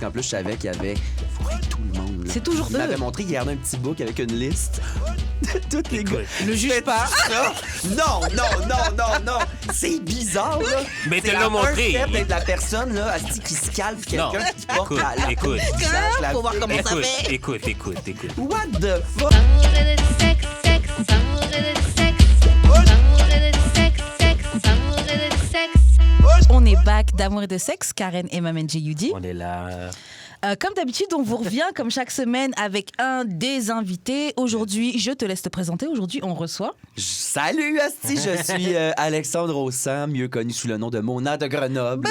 En plus, je savais qu'il y avait tout le monde. Là. C'est toujours Il eux. m'avait montré qu'il gardait un petit book avec une liste de tous les gars. Le juge pas. Non. C'est bizarre, là. Mais C'est te la l'as montré. first step d'être la personne, là, asti, qui se calme, quelqu'un Non. qui porte Écoute, la écoute. Faut voir comment ça fait. Écoute. What the fuck? Amoureux de sexe, amoureux de sexe, amoureux de sexe, amoureux de sexe. On est back d'amour et de sexe, Karen et Maman J.U.D. On est là. Comme d'habitude, on vous revient comme chaque semaine avec un des invités. Aujourd'hui, je te laisse te présenter. Aujourd'hui, on reçoit... Salut, asti, je suis Alexandre Ossan, mieux connu sous le nom de Mona de Grenoble.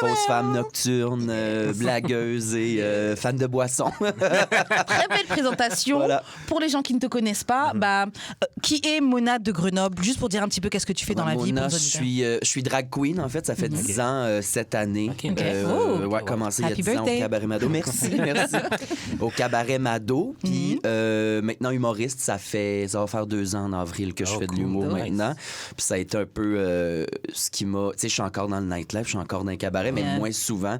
Fausse femme nocturne, blagueuse et fan de boisson. Très belle présentation. Voilà. Pour les gens qui ne te connaissent pas, qui est Mona de Grenoble? Juste pour dire un petit peu qu'est-ce que tu fais dans la vie. Mona, Pour nos auditeurs. je suis drag queen, en fait. Ça fait 10 ans cette année. Ok. Ouais, commencé il y a Happy 10 ans au birthday. Cabaret Mado. Merci. Au Cabaret Mado. Puis maintenant humoriste, ça va faire 2 ans en avril que je fais de l'humour Nice. maintenant. Puis ça a été un peu ce qui m'a... Tu sais, je suis encore dans le nightlife, je suis encore dans le cabaret, mais moins souvent.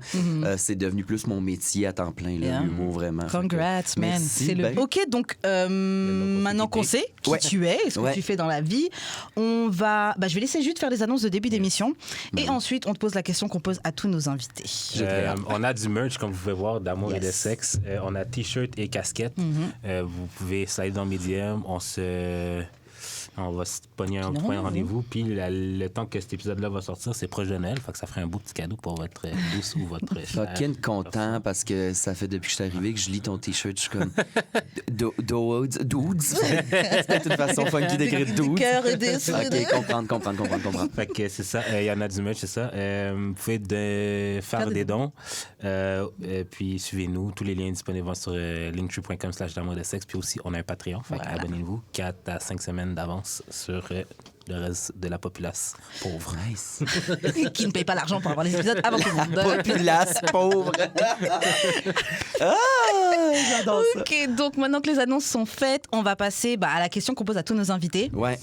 C'est devenu plus mon métier à temps plein, là, l'humour, vraiment. Congrats, Fait que, man. merci, C'est le... ben. OK, donc maintenant qu'on sait qui Ouais. tu es et ce que Ouais. tu fais dans la vie, on va... je vais laisser juste faire les annonces de début d'émission et ensuite on te pose la question qu'on pose à tous nos invités. On a du merch, comme vous pouvez voir, d'amour et de Yes. sexe. On a t-shirt et casquette. Vous pouvez slider dans mes DM. On va se pogner un point de rendez-vous. Puis le temps que cet épisode-là va sortir, c'est proche de Noël. Fait que ça ferait un beau petit cadeau pour votre douce ou votre chère. Fucking content parce que ça fait depuis que je suis arrivé que je lis ton t-shirt, je suis comme dudes. C'est une façon funky d'écrire dudes. Cœur et des... OK, comprendre. Fait que c'est ça. Il y en a du merch, c'est ça. Vous pouvez faire des dons. Puis suivez-nous. Tous les liens disponibles sur linktree.com/d'amour de sexe. Puis aussi, on a un Patreon. Fait que abonnez-vous 4 à 5 semaines d'avance sur le reste de la populace pauvre. Nice. qui ne paye pas l'argent pour avoir les épisodes avant tout le monde. Populace pauvre. J'adore ça. OK, donc maintenant que les annonces sont faites, on va passer à la question qu'on pose à tous nos invités. Ouais.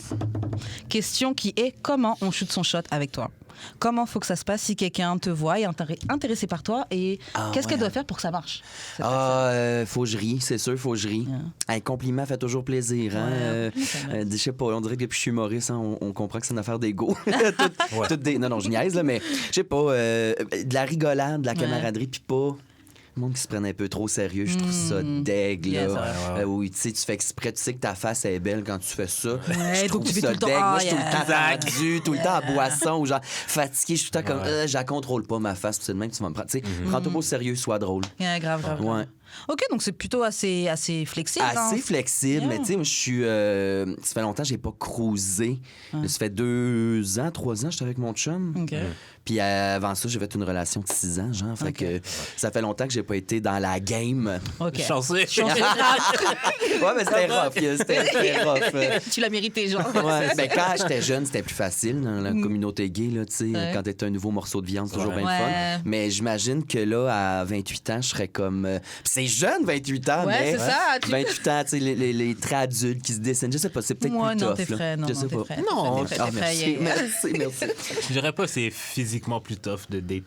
Question qui est comment on shoot son shot avec toi? Comment faut que ça se passe si quelqu'un te voit et est intéressé par toi et qu'est-ce qu'elle doit faire pour que ça marche? Faut que je ris, c'est sûr, faut que je ris. Un compliment fait toujours plaisir. Hein? Je sais pas, on dirait que depuis que je suis humoriste, hein, on comprend que c'est une affaire d'ego. Non, je niaise, là, mais je sais pas, de la rigolade, de la camaraderie, puis pas... Le monde qui se prenne un peu trop sérieux, je trouve ça deg, là. Yes, Oui, tu sais, tu fais exprès, tu sais que ta face est belle quand tu fais ça. Ouais, Je donc trouve tu fais ça tout le temps, deg. Moi, je suis tout le temps Exact. tendu, tout le temps à boisson, ou genre fatigué, je suis tout le temps comme, je la contrôle pas, ma face, puis c'est de même que tu vas me prendre. Tu sais, prends-toi pas au sérieux, sois drôle. Yeah, grave. Ouais. OK, donc c'est plutôt assez flexible. Assez flexible, Yeah. mais tu sais, moi, je suis. Ça fait longtemps que j'ai pas cruisé. Ça fait 2 ans, 3 ans, j'étais avec mon chum. OK. Puis avant ça, j'ai fait une relation de 6 ans, genre. Fait que ça fait longtemps que j'ai pas été dans la game. OK. Chanceux. Ouais, mais c'était rough. C'était rough. Tu l'as mérité, genre. Ouais, ben quand j'étais jeune, c'était plus facile dans la communauté gay, là, tu sais. Ouais. Quand t'es un nouveau morceau de viande, c'est toujours bien Ouais. le fun. Mais j'imagine que là, à 28 ans, je serais comme... Pis c'est jeune, 28 ans, Ouais, mais... c'est ça, 28 ans, tu sais, les traits adultes qui se dessinent. Je sais pas, c'est peut-être Moi, plus non, tough, t'es là. frais. Non, Je non, sais t'es pas. frais. Non, T'es frais, merci. Merci. Je dirais pas que c'est physiquement plus tough de date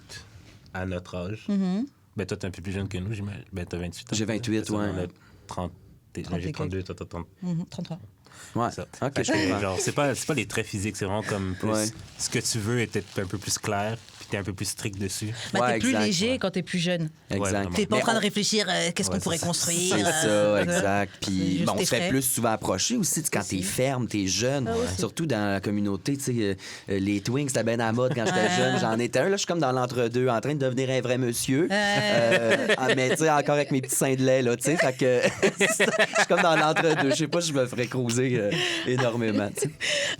à notre âge. Ben, toi, t'es un peu plus jeune que nous, j'imagine. Ben, t'as 28 ans. J'ai 28, Ça, ouais. on a 30. Moi, j'ai 32, toi, t'as 30. 33. Ouais. Ça. OK, Fait je que, comprends. genre, c'est pas les traits physiques, c'est vraiment comme plus. Ouais. Ce que tu veux est peut-être un peu plus clair, puis t'es un peu plus strict dessus. Ouais, T'es plus exact, léger quand t'es plus jeune. Exact. vraiment. T'es pas en Mais train de on- réfléchir qu'est-ce qu'on Ouais, pourrait c'est ça. construire. C'est ça, exact. c'est Puis juste bon, on tes se fait frais. plus souvent approcher aussi, tu sais, quand t'es ferme, t'es jeune. Surtout dans la communauté, tu sais, les twins, c'était bien à la mode quand j'étais jeune. J'en étais un, là, je suis comme dans l'entre-deux, en train de devenir un vrai monsieur. Mais tu sais, encore avec mes petits seins de lait, là, tu sais, fait que je suis comme dans l'entre-deux. Je sais pas si je me ferais cruiser énormément, tu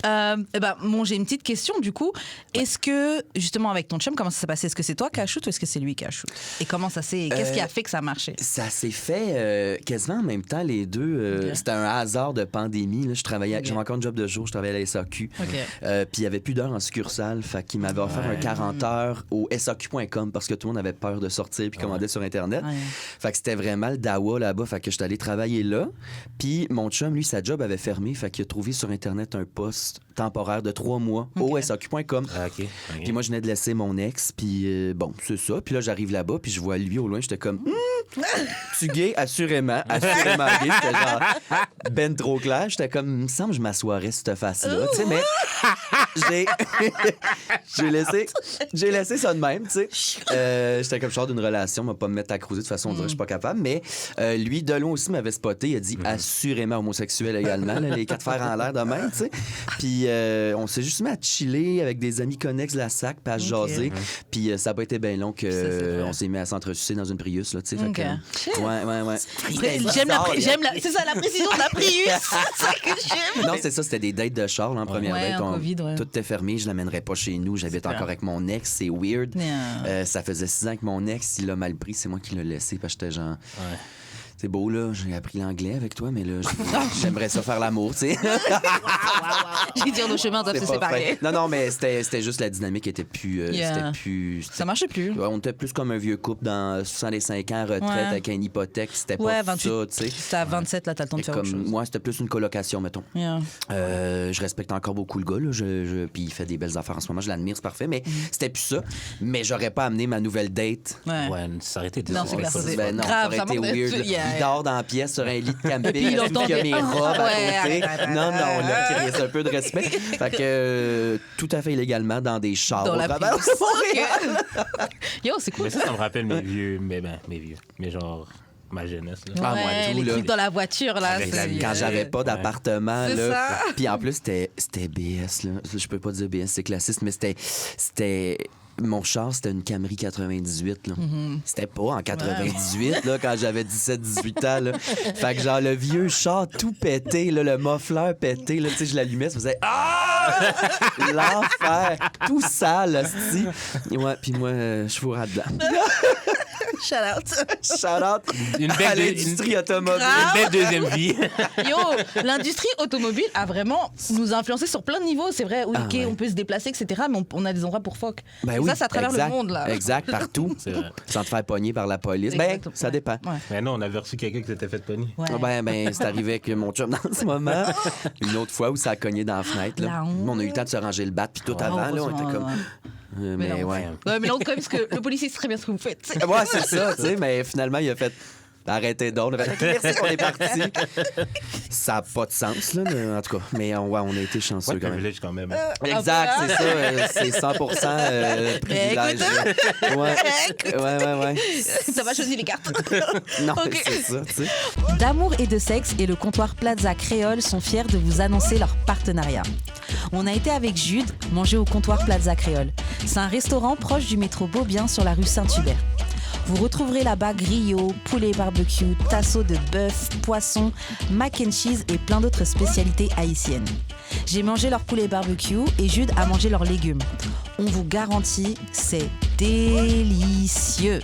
sais. Bon, j'ai une petite question du coup. Est-ce que, justement, avec ton chum, comment ça s'est passé? Est-ce que c'est toi qui as shoot ou est-ce que c'est lui qui a shoot? Et comment ça s'est. Qu'est-ce qui a fait que ça marchait? Ça s'est fait quasiment en même temps, les deux. Ok. C'était un hasard de pandémie. Là. Je travaillais, Ok. j'avais encore un job de jour, je travaillais à la SAQ. OK. Puis il y avait plus d'heures en succursale. Fait qu'il m'avait offert un 40 heures au SAQ.com parce que tout le monde avait peur de sortir puis commander sur Internet. Ouais. Fait que c'était vraiment le dawa là-bas. Fait que j'étais allé travailler là. Puis mon chum, lui, sa job avait fait fermé. Fait qu'il a trouvé sur Internet un poste temporaire de 3 mois au SAQ.com. Ah, OK. Puis moi, je venais de laisser mon ex, puis bon, c'est ça. Puis là, j'arrive là-bas, puis je vois lui au loin, j'étais comme, tu gay, assurément gay. C'était genre ben trop clair. J'étais comme, il me semble que je m'assoirais sur cette face-là, tu sais, mais j'ai laissé ça de même, tu sais. J'étais comme, je sors d'une relation, on va pas me mettre à cruiser, de toute façon, on dirait que je suis pas capable. Mais lui, de loin aussi, m'avait spoté, il a dit, assurément homosexuel également, là, les 4 fers en l'air de même, tu sais. Puis on s'est juste mis à chiller avec des amis connexes de la SAC, puis à jaser. Puis ça n'a pas été bien long qu'on s'est mis à s'entresucer dans une Prius, là, tu sais. OK. Ouais. C'est ça, la précision de la Prius. C'est ça que j'aime. Non, c'est ça, c'était des dates de char, là, en première Ouais, date. en COVID, ouais. Tout était fermé, je l'amènerais pas chez nous. J'habite encore avec mon ex, c'est weird. Yeah. Ça faisait 6 ans que mon ex, il l'a mal pris, c'est moi qui l'ai laissé, parce que j'étais genre... Ouais. C'est beau, là, j'ai appris l'anglais avec toi, mais là, j'aimerais ça faire l'amour, tu sais. J'ai dit, nos chemins doivent se C'est pas séparer. fin. Non, mais c'était juste la dynamique était plus... Ça marchait plus. Ouais, on était plus comme un vieux couple dans 65 ans, retraite, Ouais. avec une hypothèque. C'était pas Ouais, ça, 28. tu sais. C'était à 27, là, t'as le temps de Et faire autre comme chose. moi, c'était plus une colocation, mettons. Yeah. Je respecte encore beaucoup le gars, là. Puis il fait des belles affaires en ce moment. Je l'admire, c'est parfait. Mais c'était plus ça. Mais j'aurais pas amené ma nouvelle date. Ouais. Ouais, ça aurait été Non, c'est clair, c'est Ben non, grave, ça ça aurait été manque de- weird. Yeah. Il dort dans la pièce sur un lit de camping. Puis il entend il y a des- mes robes à Ouais, côté. arrête. Non, là, qu'il laisse un peu de respect. Fait que tout à fait illégalement dans des chars. Dans au la travers Prius. de Montréal. Yo, c'est cool. Mais ça me rappelle mes vieux, mais genre ma jeunesse, là. Ah, moi, Ouais, tout, les là. trucs dans la voiture, là. Avec la c'est- vie. Quand j'avais pas d'appartement, C'est là. ça. Puis en plus, c'était BS, là. Je peux pas dire BS, c'est classiste, mais c'était... Mon char, c'était une Camry 98, là. C'était pas en 98, là, quand j'avais 17-18 ans, là. Fait que genre, le vieux char tout pété, là, le muffler pété, là, tu sais, je l'allumais, ça faisait... Ah! L'enfer! Tout sale, hostie. Ouais, puis moi, je fourrais dedans. Shout out. Shout out Une à belle, l'industrie automobile. une belle deuxième vie. Yo, l'industrie automobile a vraiment nous influencé sur plein de niveaux. C'est vrai, oui, Ah, ok, ouais. on peut se déplacer, etc. Mais on a des endroits pour fuck. Ben Et oui, ça, c'est à travers exact, le monde, là. Exact, partout. C'est vrai. Sans te faire pogner par la police. Exactement. Ben, ça dépend. Ouais. Mais non, on avait reçu quelqu'un qui s'était fait pogner. Ouais. Ah ben, c'est arrivé avec mon chum dans ce moment. Une autre fois où ça a cogné dans la fenêtre. Là. La honte. On a eu le temps de se ranger le bat, puis tout avant, là, on était comme... mais non. ouais. Ouais, mais là, quand même, parce que le policier sait très bien ce que vous faites. tu sais. Ouais, c'est ça, tu sais, mais finalement, il a fait... Arrêtez donc. On a fait, OK, merci, on est parti. Ça n'a pas de sens, là, mais en tout cas. Mais ouais, on a été chanceux Ouais, quand même. privilège quand même. Exact, c'est ça. C'est 100 privilège. Ouais. Ça va choisir les cartes. Non, Ok. c'est ça, tu sais. D'amour et de sexe et le comptoir Plaza Créole sont fiers de vous annoncer leur partenariat. On a été avec Jude manger au comptoir Plaza Créole. C'est un restaurant proche du métro Beaubien sur la rue Saint-Hubert. Vous retrouverez là-bas griot, poulet barbecue, tasseau de bœuf, poisson, mac and cheese et plein d'autres spécialités haïtiennes. J'ai mangé leur poulet barbecue et Jude a mangé leurs légumes. On vous garantit, c'est délicieux.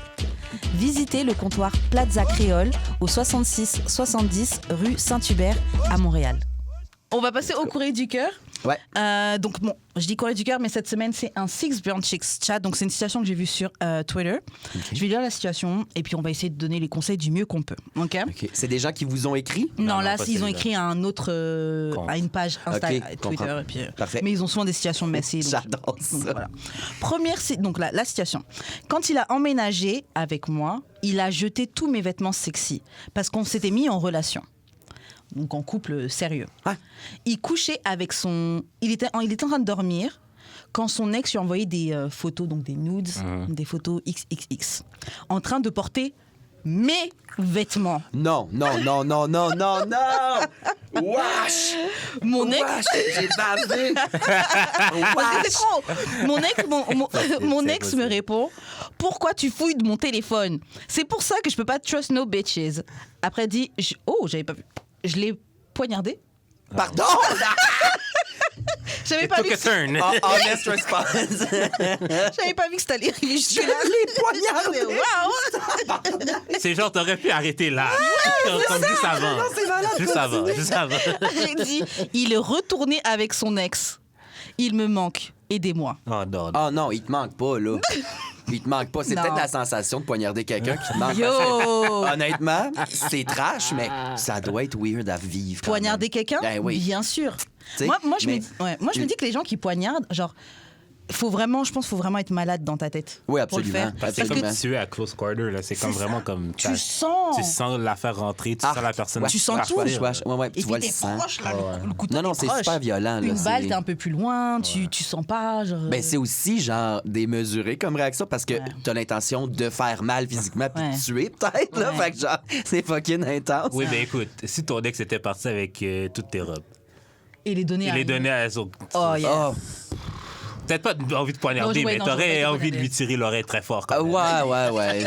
Visitez le comptoir Plaza Créole au 66 70 rue Saint-Hubert à Montréal. On va passer au courrier du cœur. Ouais. Donc, bon, je dis courrier du cœur, mais cette semaine, c'est un Six Burn Chicks chat. Donc, c'est une situation que j'ai vue sur Twitter. Je vais lire la situation et puis on va essayer de donner les conseils du mieux qu'on peut. OK? OK. C'est des gens qui vous ont écrit? Non, Non, là, pas ils ont celui-là. écrit à un autre, à une page Insta, Ok, Twitter. comprends. Et puis, Parfait. mais ils ont souvent des situations messy. donc- J'adore ça. donc, voilà. Première, donc la situation. Quand il a emménagé avec moi, il a jeté tous mes vêtements sexy parce qu'on s'était mis en relation. Donc en couple sérieux. Ah. Il couchait avec son... Il était en train de dormir quand son ex lui a envoyé des photos, donc des nudes, des photos XXX, en train de porter mes vêtements. Non. Wesh! Mon ex... Wesh! J'ai bavé! Parce que c'est trop. Mon ex me répond, pourquoi tu fouilles de mon téléphone? C'est pour ça que je peux pas trust no bitches. Après dit, j'avais pas vu. Je l'ai poignardé. Pardon! J'avais pas vu. Took a turn. Honest response. J'avais pas vu que c'était allé arriver jusque là. Je l'ai poignardé. Waouh. C'est genre, t'aurais pu arrêter là. Comme juste avant. Juste avant. J'ai dit, il est retourné avec son ex. Il me manque. Aidez-moi. Oh non. Oh non, il te manque pas, là. Il te manque pas. C'est Non. peut-être la sensation de poignarder quelqu'un qui te manque. Yo! Honnêtement, c'est trash, mais ça doit être weird à vivre. quand Poignarder même. quelqu'un? Ben oui. Bien sûr. T'sais, Moi, je mais- me dis, moi, je me dis que les gens qui poignardent, genre, je pense qu'il faut vraiment être malade dans ta tête. Oui, pour le absolument. faire. Parce que c'est Absolument. comme tuer à close quarter, là. C'est comme vraiment comme. Tu sens. Tu sens l'affaire rentrer, tu Ah, sens la personne. ouais. Tu sens Wesh, tout. wesh, wesh. Ouais, Et tu puis vois le t'es sang. proche, là, le couteau Non, non, t'es c'est proche. super violent. Là, Une balle, c'est- t'es un peu plus loin, tu sens pas. Genre... Ben, c'est aussi, genre, démesuré comme réaction parce que t'as l'intention de faire mal physiquement puis Ouais. de tuer, peut-être, là. Ouais. Fait que, genre, c'est fucking intense. Oui, ben écoute, si ton ex était parti avec toutes tes robes, Et les donner il à... les donnait à son. Oh, yeah. Oh, Peut-être pas envie de poignarder, Non, mais non, t'aurais j'aurais envie de poignardé. lui tirer l'oreille très fort. ah, Quand même. ouais,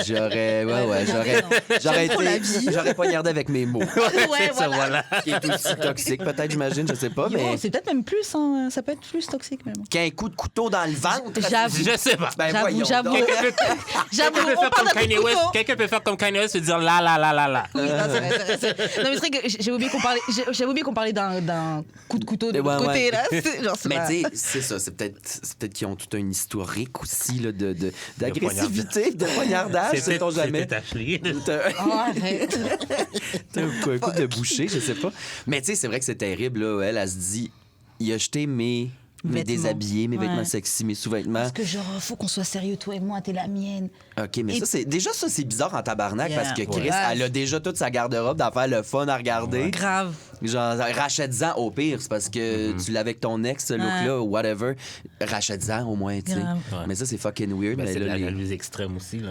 j'aurais trop la vie. j'aurais poignardé avec mes mots. Ouais, Ça, voilà. Qui est aussi toxique, peut-être, j'imagine, je sais pas, Yo, mais c'est peut-être même plus, hein, ça peut être plus toxique même. qu'un coup de couteau dans le ventre. J'avoue. Je sais pas. Ben, J'avoue, voyons j'avoue. donc. J'avoue, Quelqu'un peut on faire parle comme d'un coup de Kanye West. couteau. Quelqu'un peut faire comme Kanye West, se dire là, là, là, là, là. Oui, non, c'est vrai, c'est vrai. Non, mais c'est vrai que j'ai oublié qu'on parlait d'un coup de couteau de Ouais, l'autre côté, ouais. là. Genre, c'est Mais pas- tu sais, c'est ça, c'est peut-être qu'ils ont tout un historique aussi là, d'agressivité, de poignardage, C'était sait-on jamais. c'était Ashley. T'as Oh, arrête. t'as un coup de boucher, je sais pas. Mais tu sais, c'est vrai que c'est terrible, là. Elle se dit, il a jeté mes Vêtements. déshabillés, mes vêtements Ouais. sexy, mes sous-vêtements. Parce que genre, faut qu'on soit sérieux, toi et moi, t'es la mienne. OK, mais Et- ça, c'est déjà ça, c'est bizarre en tabarnak Yeah. parce que Chris, Ouais. elle a déjà toute sa garde-robe d'en faire le fun à regarder. Grave. Genre, rachète-en au pire, c'est parce que tu l'avais avec ton ex, ce look-là, ou whatever. Rachète-en au moins, tu sais. Grave. Ouais. Mais ça, c'est fucking weird. Ben, mais c'est de là, la les- jalousie extrême aussi, là.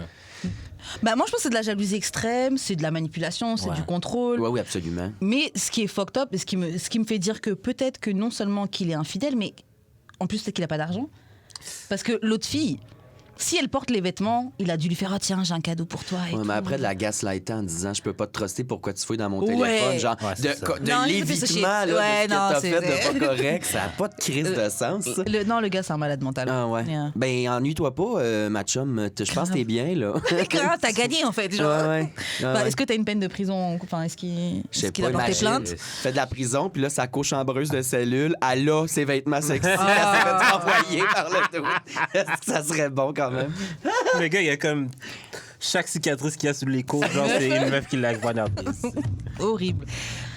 Bah, moi, je pense que c'est de la jalousie extrême, c'est de la manipulation, c'est Ouais. du contrôle. Ouais, oui, absolument. Mais ce qui est fucked up, et ce qui me fait dire que peut-être que non seulement qu'il est infidèle, mais en plus, c'est qu'il a pas d'argent. Parce que l'autre fille, si elle porte les vêtements, il a dû lui faire oh, tiens, j'ai un cadeau pour toi. Et Ouais, tout. mais après de la gaslighter en disant je peux pas te truster, pourquoi tu fouilles dans mon Ouais. téléphone, genre Ouais, c'est ça. de Non, il fait ça l'évitement chez- là, Ouais, de ce non, que t'as c'est- fait de pas correct, ça a pas de crise de sens. Ça. Non, le gars, c'est un malade mental. Ah ouais. Yeah. Ben ennuie-toi pas, ma chum, je pense que t'es bien là. Grave, t'as gagné en fait. Genre. Ouais, ouais. Bah, Ouais. Est-ce que t'as une peine de prison? Enfin, est-ce qu'il Je sais est-ce qu'il a pas, porté imagine. plainte? Fait de la prison, puis là, sa cochambreuse de cellule, elle a ses vêtements sexy. Ah. Elle s'est fait envoyer par le dos. Est-ce que ça serait bon quand même? Le gars, il y a comme. Chaque cicatrice qu'il y a sur les côtes, genre, c'est une meuf qui l'a poignardé. Horrible.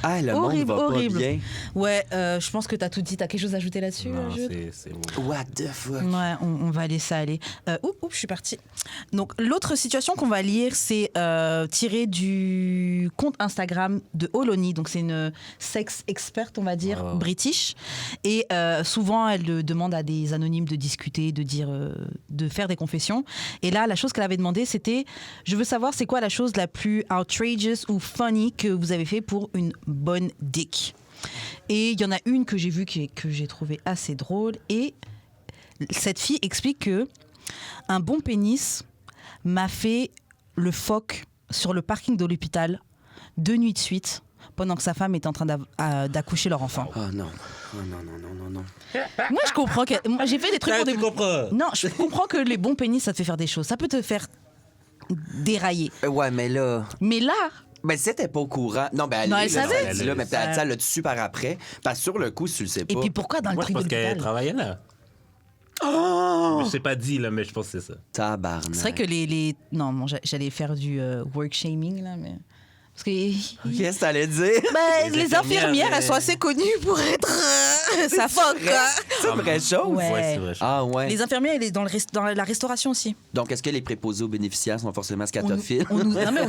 Ah, le Horrible, monde va horrible. pas bien. Ouais, je pense que t'as tout dit. T'as quelque chose à ajouter là-dessus, Non, Jude? c'est. What the fuck? Ouais, on va laisser aller. Je suis partie. Donc, l'autre situation qu'on va lire, c'est tiré du compte Instagram de Oloni. Donc, c'est une sex experte, on va dire, Wow. british. Et souvent, elle demande à des anonymes de discuter, de dire, de faire des confessions. Et là, la chose qu'elle avait demandé, c'était je veux savoir, c'est quoi la chose la plus outrageous ou funny que vous avez fait pour une bonne dick. Et il y en a une que j'ai vue que j'ai trouvée assez drôle. Et cette fille explique que un bon pénis m'a fait le phoque sur le parking de l'hôpital 2 nuits de suite pendant que sa femme était en train d'accoucher leur enfant. Oh non. Oh non, non, non, non, non. Moi, je comprends que... Moi, j'ai fait des trucs pour des... Tu comprends? Non, je comprends que les bons pénis, ça te fait faire des choses. Ça peut te faire dérailler. Ouais, mais là... Mais là... Ben, si t'es pas au courant. Non, ben, Non, est, elle là, savait. elle dit là, mais peut-être Ouais. ça l'a su par après. Parce que sur le coup, tu le sais pas. Et puis pourquoi dans le Moi, je truc de pense qu'elle l'hôpital? travaillait là. Oh! Je sais pas dit, là, mais je pense que c'est ça. Tabarnak. C'est vrai que les... Non, bon, j'allais faire du work shaming, là, mais... Parce que... Qu'est-ce que t'allais dire? Ben, Les les infirmières, infirmières, elles sont assez connues pour être... ça fuck, quoi. C'est une vraie chose? Ouais. Ouais, c'est vrai. Ah, ouais. Les infirmières, elles sont dans la restauration aussi. Donc, est-ce que les préposés aux bénéficiaires sont forcément scatophiles? On nous... Non, mais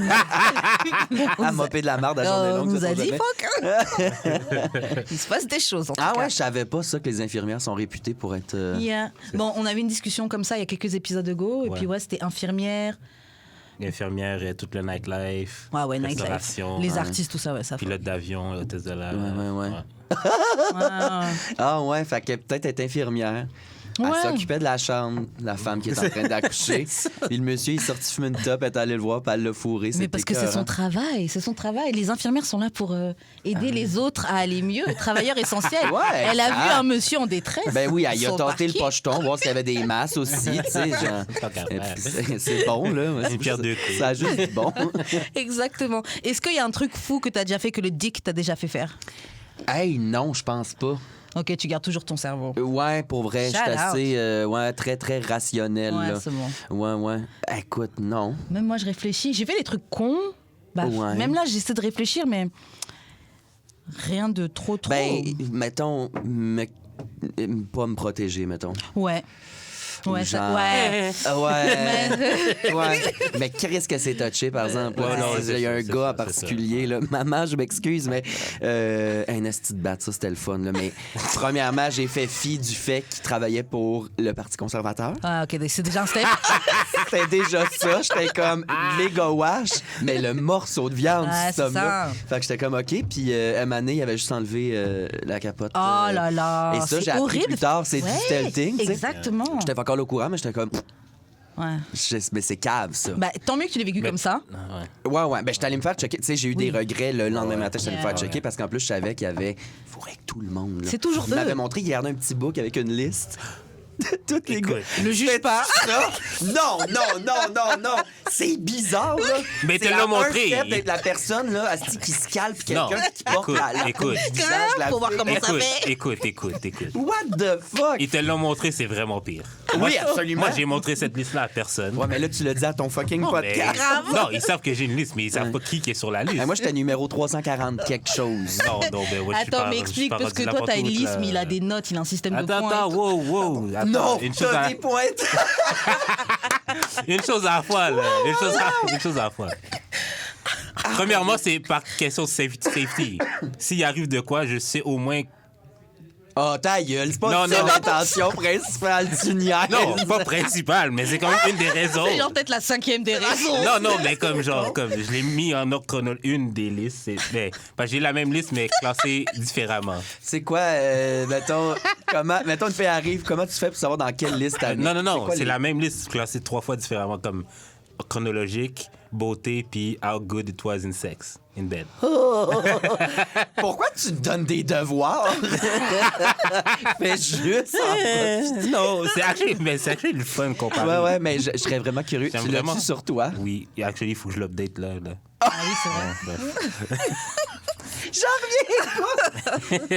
on À mopper de la marde à journée on longue, nous ça a sent dit jamais. fuck. Il se passe des choses, en tout Ah cas. ouais, je savais pas ça que les infirmières sont réputées pour être... Yeah. Bon, on avait une discussion comme ça il y a quelques épisodes ago. Et Ouais. puis, ouais, c'était infirmière. Infirmière, tout le nightlife. Ouais, nightlife. restauration, Les ouais. artistes, tout ça, ouais, ça fait. Pilote d'avion, hôtesse de l'air. Ouais. Ouais. Ah ouais, fait que peut-être être infirmière. Elle Ouais. s'occupait de la chambre, la femme qui est en train d'accoucher. Puis le monsieur, il est sorti fumer une top, elle est allée le voir, puis elle l'a fourré. Mais c'était parce que c'est son écœurant. travail, c'est son travail. Les infirmières sont là pour aider les autres à aller mieux. Travailleurs essentiels. Ouais, Elle a vu exact. un monsieur en détresse. Ben oui, elle y a Son tenté le parquet. pocheton, voir s'il y avait des masses aussi, tu sais. genre. Pas capable. Et puis, c'est bon, là. Une pierre deux coups. Ça a juste du bon. Exactement. Est-ce qu'il y a un truc fou que t'as déjà fait, que le dick t'a déjà fait faire? Hey, non, je pense pas. Ok, tu gardes toujours ton cerveau. Ouais, pour vrai, je suis Shout out. assez très, très rationnel. Ouais, là. c'est bon. Ouais. Écoute, non. Même moi, je réfléchis. J'ai fait des trucs cons. Bah, Ouais. Même là, j'essaie de réfléchir, mais rien de trop. Ben, mettons, pas me protéger, mettons. Ouais. Ouais, ça... Genre- ouais. Ouais. Mais qu'est-ce que c'est touché, par exemple? Ouais, là? non, Il y a un c'est gars en ça, particulier, là. Maman, je m'excuse, mais un esti de batte, ça, c'était le fun, là. Mais premièrement, j'ai fait fi du fait qu'il travaillait pour le Parti conservateur. Ah, ok, c'est déjà un step. C'était déjà ça. J'étais comme méga wash, mais le morceau de viande, Ouais, ce homme-là. c'est ça. Fait que j'étais comme OK. Puis, à un moment donné, il avait juste enlevé la capote. Oh là là. Et ça, c'est j'ai appris horrible. plus tard, c'est du stealthing, tu sais. Exactement. J'étais pas encore au courant, mais j'étais comme. Ouais. Mais c'est cave, ça. Bah, tant mieux que tu l'aies vécu comme ça. Ah, ouais. Ouais. Ben, j'étais allé me faire checker. Tu sais, j'ai eu des regrets le lendemain matin. J'étais allé me faire Yeah. checker parce qu'en plus, je savais qu'il y avait. Faudrait que tout le monde. là. C'est toujours Il m'avait eux. montré qu'il y avait un petit book avec une liste. De toutes les Écoute, gars. le juge pas. Ça? Non. C'est bizarre, là. Mais C'est te la l'a montré. un fait d'être la personne, là, asti, qui scalpe quelqu'un Non. qui porte Écoute, la écoute. du visage de la Faut voir fille. comment ça fait. Écoute. What the fuck? Ils te l'ont montré, c'est vraiment pire. Oui, absolument. Moi, j'ai montré cette liste-là à personne. Ouais, mais là, tu l'as dit à ton fucking Mais- podcast. Non, ils savent que j'ai une liste, mais ils savent pas qui est sur la liste. Moi, j'étais numéro 340 quelque chose. Non, ben ouais, je suis Attends, pas- mais je suis explique, pas parce que rendu toi, t'as une n'importe où, liste, là. mais il a des notes, il a un système de points. Attends, wow. Attends, Non, une chose t'as à- des pointes. Une chose à la fois, là. Une chose à la fois. Premièrement, c'est par question de safety. S'il arrive de quoi, je sais au moins. Oh, ta gueule, c'est pas Non, ça non. l'intention principale du niaise. Non, pas principal, mais c'est quand même une des raisons. C'est genre peut-être la 5e des raisons. Non, mais comme je l'ai mis en ordre chronologique, une des listes. Parce que j'ai la même liste, mais classée différemment. C'est quoi, mettons, une fille arrive, comment tu fais pour savoir dans quelle liste t'as mis? Non, quoi c'est les- la même liste classée 3 fois différemment, comme chronologique, beauté, puis how good it was in sex, in bed. Pourquoi tu te donnes des devoirs? Fais juste. Non, c'est actually le fun comparé. Ouais, mais je serais vraiment curieux. J'aime Tu l'as-tu vraiment. sur toi? Oui, actually, il faut que je l'update là. Ah oui, c'est vrai. Bref. J'en reviens!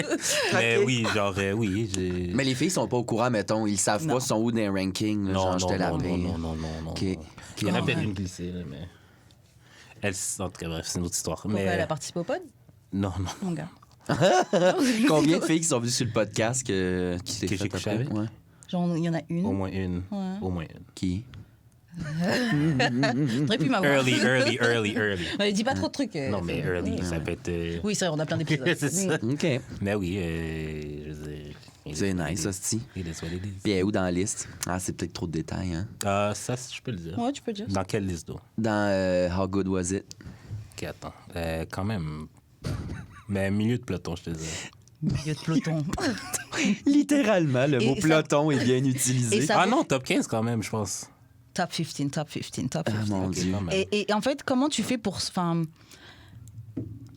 Mais Ok. oui, oui, j'ai... Mais les filles sont pas au courant, mettons. Ils savent pas sont où dans les rankings. Là, genre, j'étais la paix. non. OK. Il y en a peut-être une glissée, là, mais... Elle, en tout cas, bref, c'est une autre histoire. Pourquoi Mais... elle a participé au pod, Non. mon gars? Combien de filles qui sont venues sur le podcast qui s'est Que fait j'ai couché après? avec? Ouais. Genre, il y en a une. Au moins une. Ouais. Au moins une. Qui? T'aurais pu m'avoir. Early. Ouais, dis pas trop de trucs. Non, mais early, ça peut être... Oui, c'est vrai, on a plein d'épisodes. C'est ça. OK. Mais oui, je veux dire... C'est nice, hostie. Il est what it is. Puis elle est où dans la liste? Ah, c'est peut-être trop de détails, hein? Ça, je peux le dire. Ouais, tu peux dire. Dans quelle liste, d'eau? Dans How Good Was It? OK, attends. Quand même... Mais milieu de peloton, je te dis. Milieu de peloton. Littéralement, le Et mot ça- peloton est bien utilisé. Et ça- Ah non, top 15 quand même, je pense. Top 15. Ah, mon Ok, Dieu. quand même. Et en fait, comment tu fais pour. Enfin.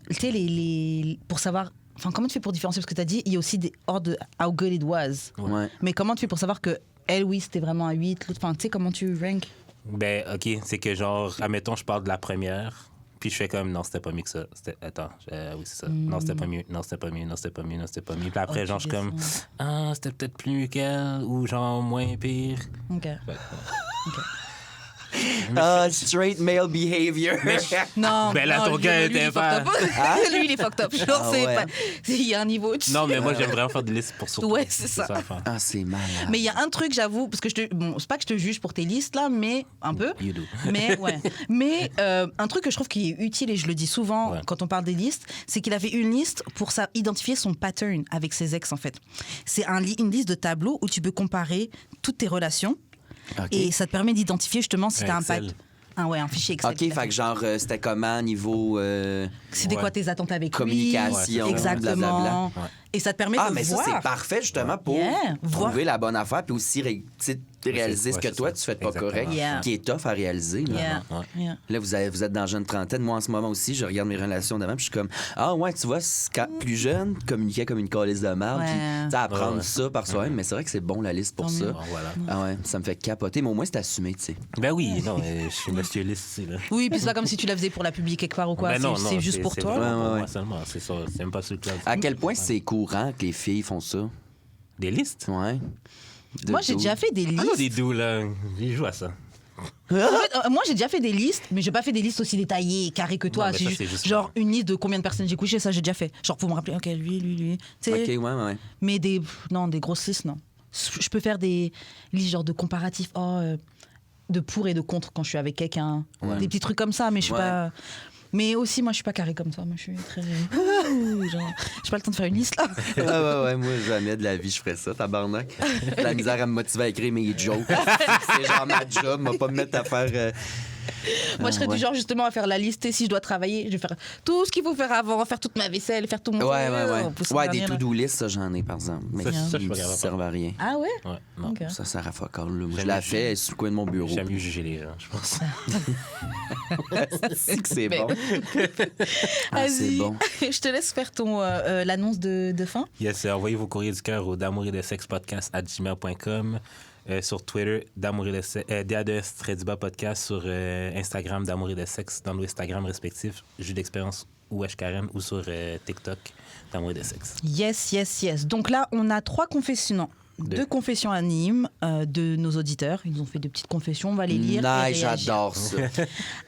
Tu sais, pour savoir. Enfin, comment tu fais pour différencier? Parce que tu as dit, il y a aussi des hors de How Good It Was. Ouais. Mais comment tu fais pour savoir que elle, oui, c'était vraiment à 8, l'autre. Enfin, tu sais, comment tu rank? Ben, OK, c'est que genre, admettons, je parle de la première, puis je fais comme, non, c'était pas mieux que ça. Attends, oui, c'est ça. Non, c'était pas mieux. Non, c'était pas mieux. Non, c'était pas mieux. Non, c'était pas mieux. Puis après, Ok, genre, je suis comme, descends. ah, c'était peut-être plus mieux qu'elle, ou genre, moins pire. Ok. Ah, straight male behavior. Non, Ben là, non, ton lui, gars lui, il est était fucked pas- up. Lui, il est fucked up. Genre, Ah c'est ouais. pas. Il y a un niveau au-dessus. Non, mais moi, j'aime vraiment faire des listes pour surtout. Ouais, c'est ça. l'affaire. Ah, c'est malade. Mais il y a un truc, j'avoue, parce que bon, c'est pas que je te juge pour tes listes là, mais un peu. You do. Mais ouais. Mais un truc que je trouve qui est utile et je le dis souvent Ouais. quand on parle des listes, c'est qu'il avait une liste pour identifier son pattern avec ses ex en fait. C'est une liste de tableaux où tu peux comparer toutes tes relations OK. et ça te permet d'identifier justement si tu as un Excel. pattern. Ah ouais, un fichier Excel. OK, fait que genre, c'était comment niveau C'était Ouais. quoi tes attentes avec communication, lui? Exactement. blablabla. Ouais. Et ça te permet Ah, de mais voir. ça, c'est parfait justement pour Yeah, trouver voir. la bonne affaire puis aussi réaliser ce que c'est toi, ça. tu fais de pas Exactement. correct, Yeah. qui est tough à réaliser. Là, Yeah. Ouais. Yeah. Là, vous êtes dans la jeune trentaine. Moi, en ce moment aussi, je regarde mes relations d'avant puis je suis comme, ah ouais, tu vois, quand plus jeune, communiquer comme une calice de merde, Ouais. puis tu sais, apprendre Ouais. ça par soi-même. Mais c'est vrai que c'est bon, la liste pour Tant ça. mieux. Bon, voilà. Ah ouais, ça me fait capoter. Mais au moins, c'est assumé, tu sais. Ben oui, non, je suis monsieur liste ici, là. Oui, puis c'est pas comme si tu la faisais pour la publier quelque part ou quoi. Ben non, c'est juste pour toi. vraiment Ouais, pour ouais. moi seulement. C'est ça, c'est même pas sur le cloud. À quel point c'est cool courant que les filles font ça. Des listes? Ouais. Moi, j'ai déjà fait des listes. Ah non, des doux, là. Ils jouent à ça. En fait, moi, j'ai déjà fait des listes, mais j'ai pas fait des listes aussi détaillées, carrées que toi. Non, mais ça, C'est c'est juste genre une liste de combien de personnes j'ai couché, ça, j'ai déjà fait. Genre pour me rappeler, ok, lui. Tu sais, OK, ouais. mais des grosses listes, non. Je peux faire des listes genre de comparatifs, de pour et de contre quand je suis avec quelqu'un. Ouais. Des petits trucs comme ça, mais je suis Ouais. pas. Mais aussi, moi, je suis pas carré comme toi. Moi, je suis très. Genre, j'ai pas le temps de faire une liste là. Ouais, moi, jamais de la vie, je ferais ça, tabarnak. J'ai la misère à me motiver à écrire mes jokes. C'est genre ma job, m'a pas me mettre à faire... Moi, je serais du genre justement à faire la liste. Et si je dois travailler, je vais faire tout ce qu'il faut faire avant, faire toute ma vaisselle, faire tout mon. Ouais, Pousser ouais, le des dernier, là. to-do list, ça, j'en ai, par exemple. Mais Ça, je suis ils pas capable. servent à rien. Ah ouais? Ouais, non. Ok. Ça sert à fuck all, là. Moi, je J'aime la mieux- fais, elle est sur le coin de mon bureau. J'aime mieux juger les gens, je pense. C'est que c'est Mais- bon. Ah, c'est Vas-y. bon. Je te laisse faire l'annonce de fin. Yes, envoyez vos courriers du cœur au d'amour et de sexe podcast@gmail.com. Sur Twitter, d'amour et de sexe, DADS-du-bas podcast, sur Instagram, d'amour et de sexe, dans nos Instagram respectifs, Jus d'expérience ou Karen, ou sur TikTok, d'amour et de sexe. Yes. Donc là, on a 3 confessions. Non, 2 confessions anonymes de nos auditeurs. Ils nous ont fait des petites confessions. On va les lire. et Nice, réagir. j'adore ça.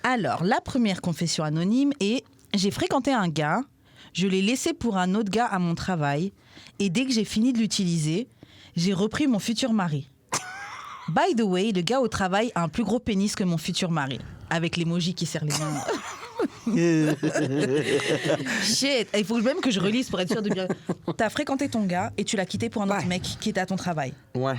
Alors, la première confession anonyme est: j'ai fréquenté un gars, je l'ai laissé pour un autre gars à mon travail, et dès que j'ai fini de l'utiliser, j'ai repris mon futur mari. By the way, le gars au travail a un plus gros pénis que mon futur mari. Avec l'emoji qui serre les mains. Shit, il faut même que je relise pour être sûre de bien. T'as fréquenté ton gars et tu l'as quitté pour un autre Ouais. mec qui était à ton travail. Ouais.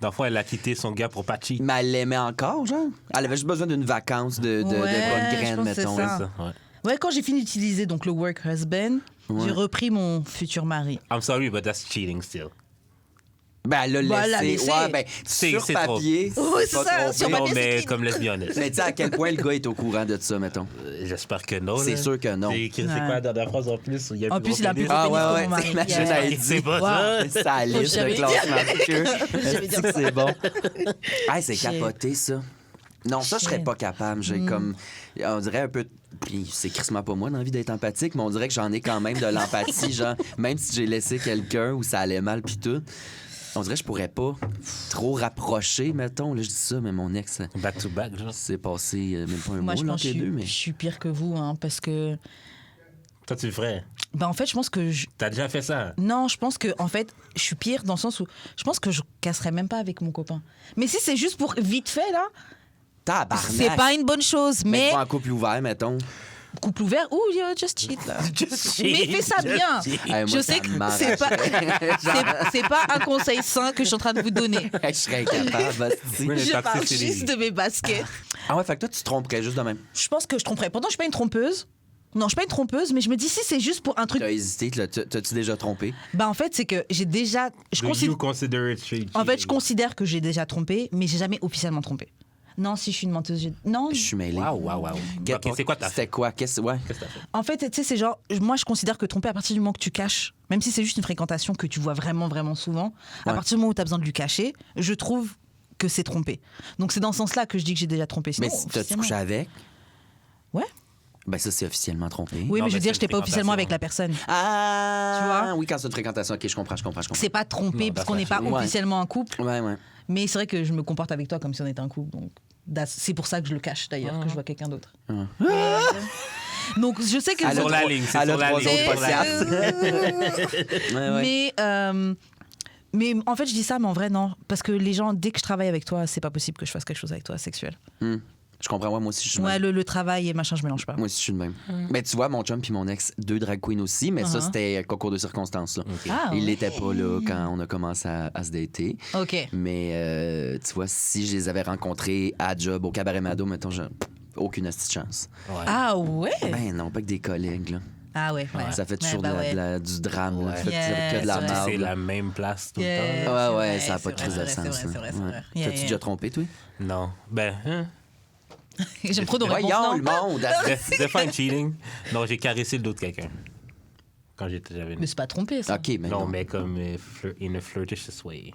Dans le fond, elle a quitté son gars pour pas cheat. Mais elle l'aimait encore, genre? Elle avait juste besoin d'une vacance de bonne je graine, pense que c'est mettons. ça. Ça, ouais. Ouais, quand j'ai fini d'utiliser donc le work husband, j'ai repris mon futur mari. I'm sorry, but that's cheating still. Ben, elle l'a Bah, elle l'a laissé. laissé. Ouais, ben, sur c'est trop. papier. Oui, c'est pas ça, trompé. sur Non, papier, c'est mais clean. comme let's be honest. Mais tu sais à quel point le gars est au courant de ça, mettons. J'espère que non. C'est là. sûr que non. C'est quoi la dernière phrase en plus? Il y a En plus, il a plus gros Ah, pénis ouais, que ouais, mon mari. t'imagines, Yeah. elle dit. C'est pas ça. C'est sa liste jamais de dire. classement de queue. Jamais dire Est-ce que ça. c'est bon. Ah, c'est Shit. capoté, ça. Non, ça, je serais Shit. pas capable. J'ai comme. On dirait un peu. Puis c'est crissement pas moi l'envie d'être empathique, mais on dirait que j'en ai quand même de l'empathie, genre, même si j'ai laissé quelqu'un où ça allait mal, puis tout. On dirait que je pourrais pas trop rapprocher, mettons. Là, je dis ça, mais mon ex, Back to back, genre. c'est passé même pas un Moi, mois je pense entre que les deux, mais. je suis pire que vous, hein, parce que. Toi, tu le ferais. Ben, en fait, je pense que. T'as déjà fait ça? Non, je pense que, en fait, je suis pire dans le sens où je pense que je casserais même pas avec mon copain. Mais si c'est juste pour vite fait, là, Tabarnak! c'est pas une bonne chose. Mais Pas en couple ouvert, mettons. couple ouvert, ou just cheat, là. Just Mais cheat, fais ça just bien. cheat. Hey, moi, Je ça sais que m'arrache. c'est pas un conseil sain que je suis en train de vous donner. Je serais incapable, hostie. Oui, mais Je toxique, parle c'est juste des- de mes baskets. Ah ouais, fait que toi, tu te tromperais juste de même. Je pense que je tromperais. Pourtant, je suis pas une trompeuse. Non, je suis pas une trompeuse, mais je me dis si c'est juste pour un truc. T'as hésité, t'as-tu déjà trompé? Bah en fait, c'est que j'ai déjà. Do you consider it cheating? En fait, je considère que j'ai déjà trompé, mais j'ai jamais officiellement trompé. Non, si je suis une menteuse, non. Je suis mêlé. Waouh. Ok, c'est quoi ta C'était quoi? Ouais. Qu'est-ce que t'as fait? En fait, tu sais, c'est genre, moi, je considère que tromper à partir du moment que tu caches, même si c'est juste une fréquentation que tu vois vraiment, vraiment souvent, à Ouais. partir du moment où tu as besoin de lui cacher, je trouve que c'est tromper. Donc c'est dans ce sens-là que je dis que j'ai déjà trompé. Sinon, Mais si t'as-tu officiellement- couché avec? Ouais. Ben ça, c'est officiellement trompé. Oui, Non, mais je mais veux dire, c'est j'étais une pas officiellement fréquentation. avec la personne. Ah! Tu vois? Oui, quand c'est une fréquentation, OK, je comprends. C'est pas tromper Non, parce qu'on n'est pas ouais. officiellement un couple, Ouais. mais c'est vrai que je me comporte avec toi comme si on était un couple. Donc c'est pour ça que je le cache d'ailleurs, que je vois quelqu'un d'autre. Donc je sais que Elle a Sur la trois- ligne, c'est elle a sur la trois ligne. autres podcasts. Ouais. Mais en fait, je dis ça, mais en vrai, non. Parce que les gens, dès que je travaille avec toi, c'est pas possible que je fasse quelque chose avec toi sexuel. Je comprends, ouais, moi aussi, je suis de Ouais, même. le travail et machin, je mélange pas. Moi aussi, je suis de même. Mais tu vois, mon chum puis mon ex, 2 drag queens aussi, mais ça, c'était concours de circonstances. Là. Ah, Il ouais. l'était pas là quand on a commencé à se dater. Ok. Mais tu vois, si je les avais rencontrés à job, au Cabaret Mado, mettons, aucune astuce de chance. Ouais. Ah ouais? Ben non, pas que des collègues, là. Ah ouais. Ça fait Ouais, toujours bah ouais. du drame, là. Ouais. Tu fais que de la Yes, merde. C'est là. la même place tout Yeah. le temps. Ouais, C'est ouais, vrai, ça n'a pas de c'est crise de vrai, c'est sens. vrai, là. c'est vrai, c'est Ouais. vrai. Yeah, T'as-tu yeah. déjà trompé, toi? Non. Ben, J'aime trop nos réponses. Voyons, non? le monde! define cheating. Non, j'ai caressé le dos de quelqu'un. Quand j'avais Mais c'est pas trompé, ça. OK, mais non, non. mais comme in a flirtatious way.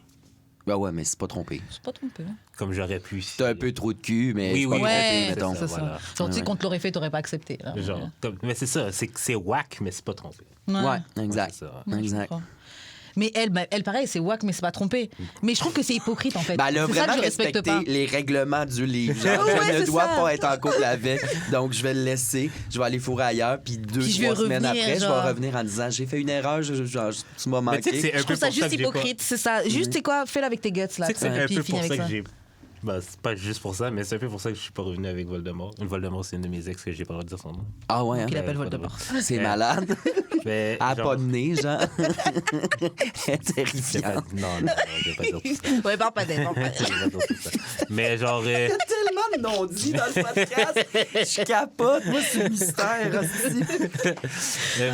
Ben ouais, mais c'est pas trompé. C'est pas trompé. Comme j'aurais pu. T'as un peu trop de cul, mais Oui, c'est oui. pas trompé, Ouais, mettons. c'est ça. Voilà. Genre, tu sais, qu'on te l'aurait fait, t'aurais pas accepté. Là. Genre, mais c'est ça, c'est whack, mais c'est pas trompé. Ouais, exact. C'est ça. Ouais, je Exact. comprends. Mais elle, pareil, c'est wack, mais c'est pas trompé. Mais je trouve que c'est hypocrite, en fait. Ben, elle a c'est ça vraiment que je respecte respecté pas. les règlements du livre. Genre, Ouais, je ne c'est dois ça. pas être en couple avec, donc je vais le laisser. Je vais aller fourrer ailleurs, puis Puis je vais 2-3 semaines revenir, après, je genre. vais revenir en disant j'ai fait une erreur, genre, tu m'as Mais tu sais que manqué. c'est un Je peu trouve ça pour juste que j'ai pas- hypocrite, c'est ça. Juste, c'est quoi, fais-le avec tes guts, là. Tu sais que c'est un puis peu finis pour avec ça que j'ai. Ben, c'est pas juste pour ça, mais c'est un peu pour ça que je suis pas revenu avec Voldemort. Voldemort, c'est une de mes ex que j'ai pas le droit de dire son nom. Ah ouais, hein? Il appelle Ouais, Voldemort. C'est malade. Mais, À genre, pas de nez, genre. Elle est c'est pas- terrifiante. Non, je vais pas dire tout ça. Ouais, parle pas d'elle. Je vais pas dire tout ça. Mais genre, Il y a tellement de non-dits dans le podcast. Je capote. Moi, c'est le mystère aussi.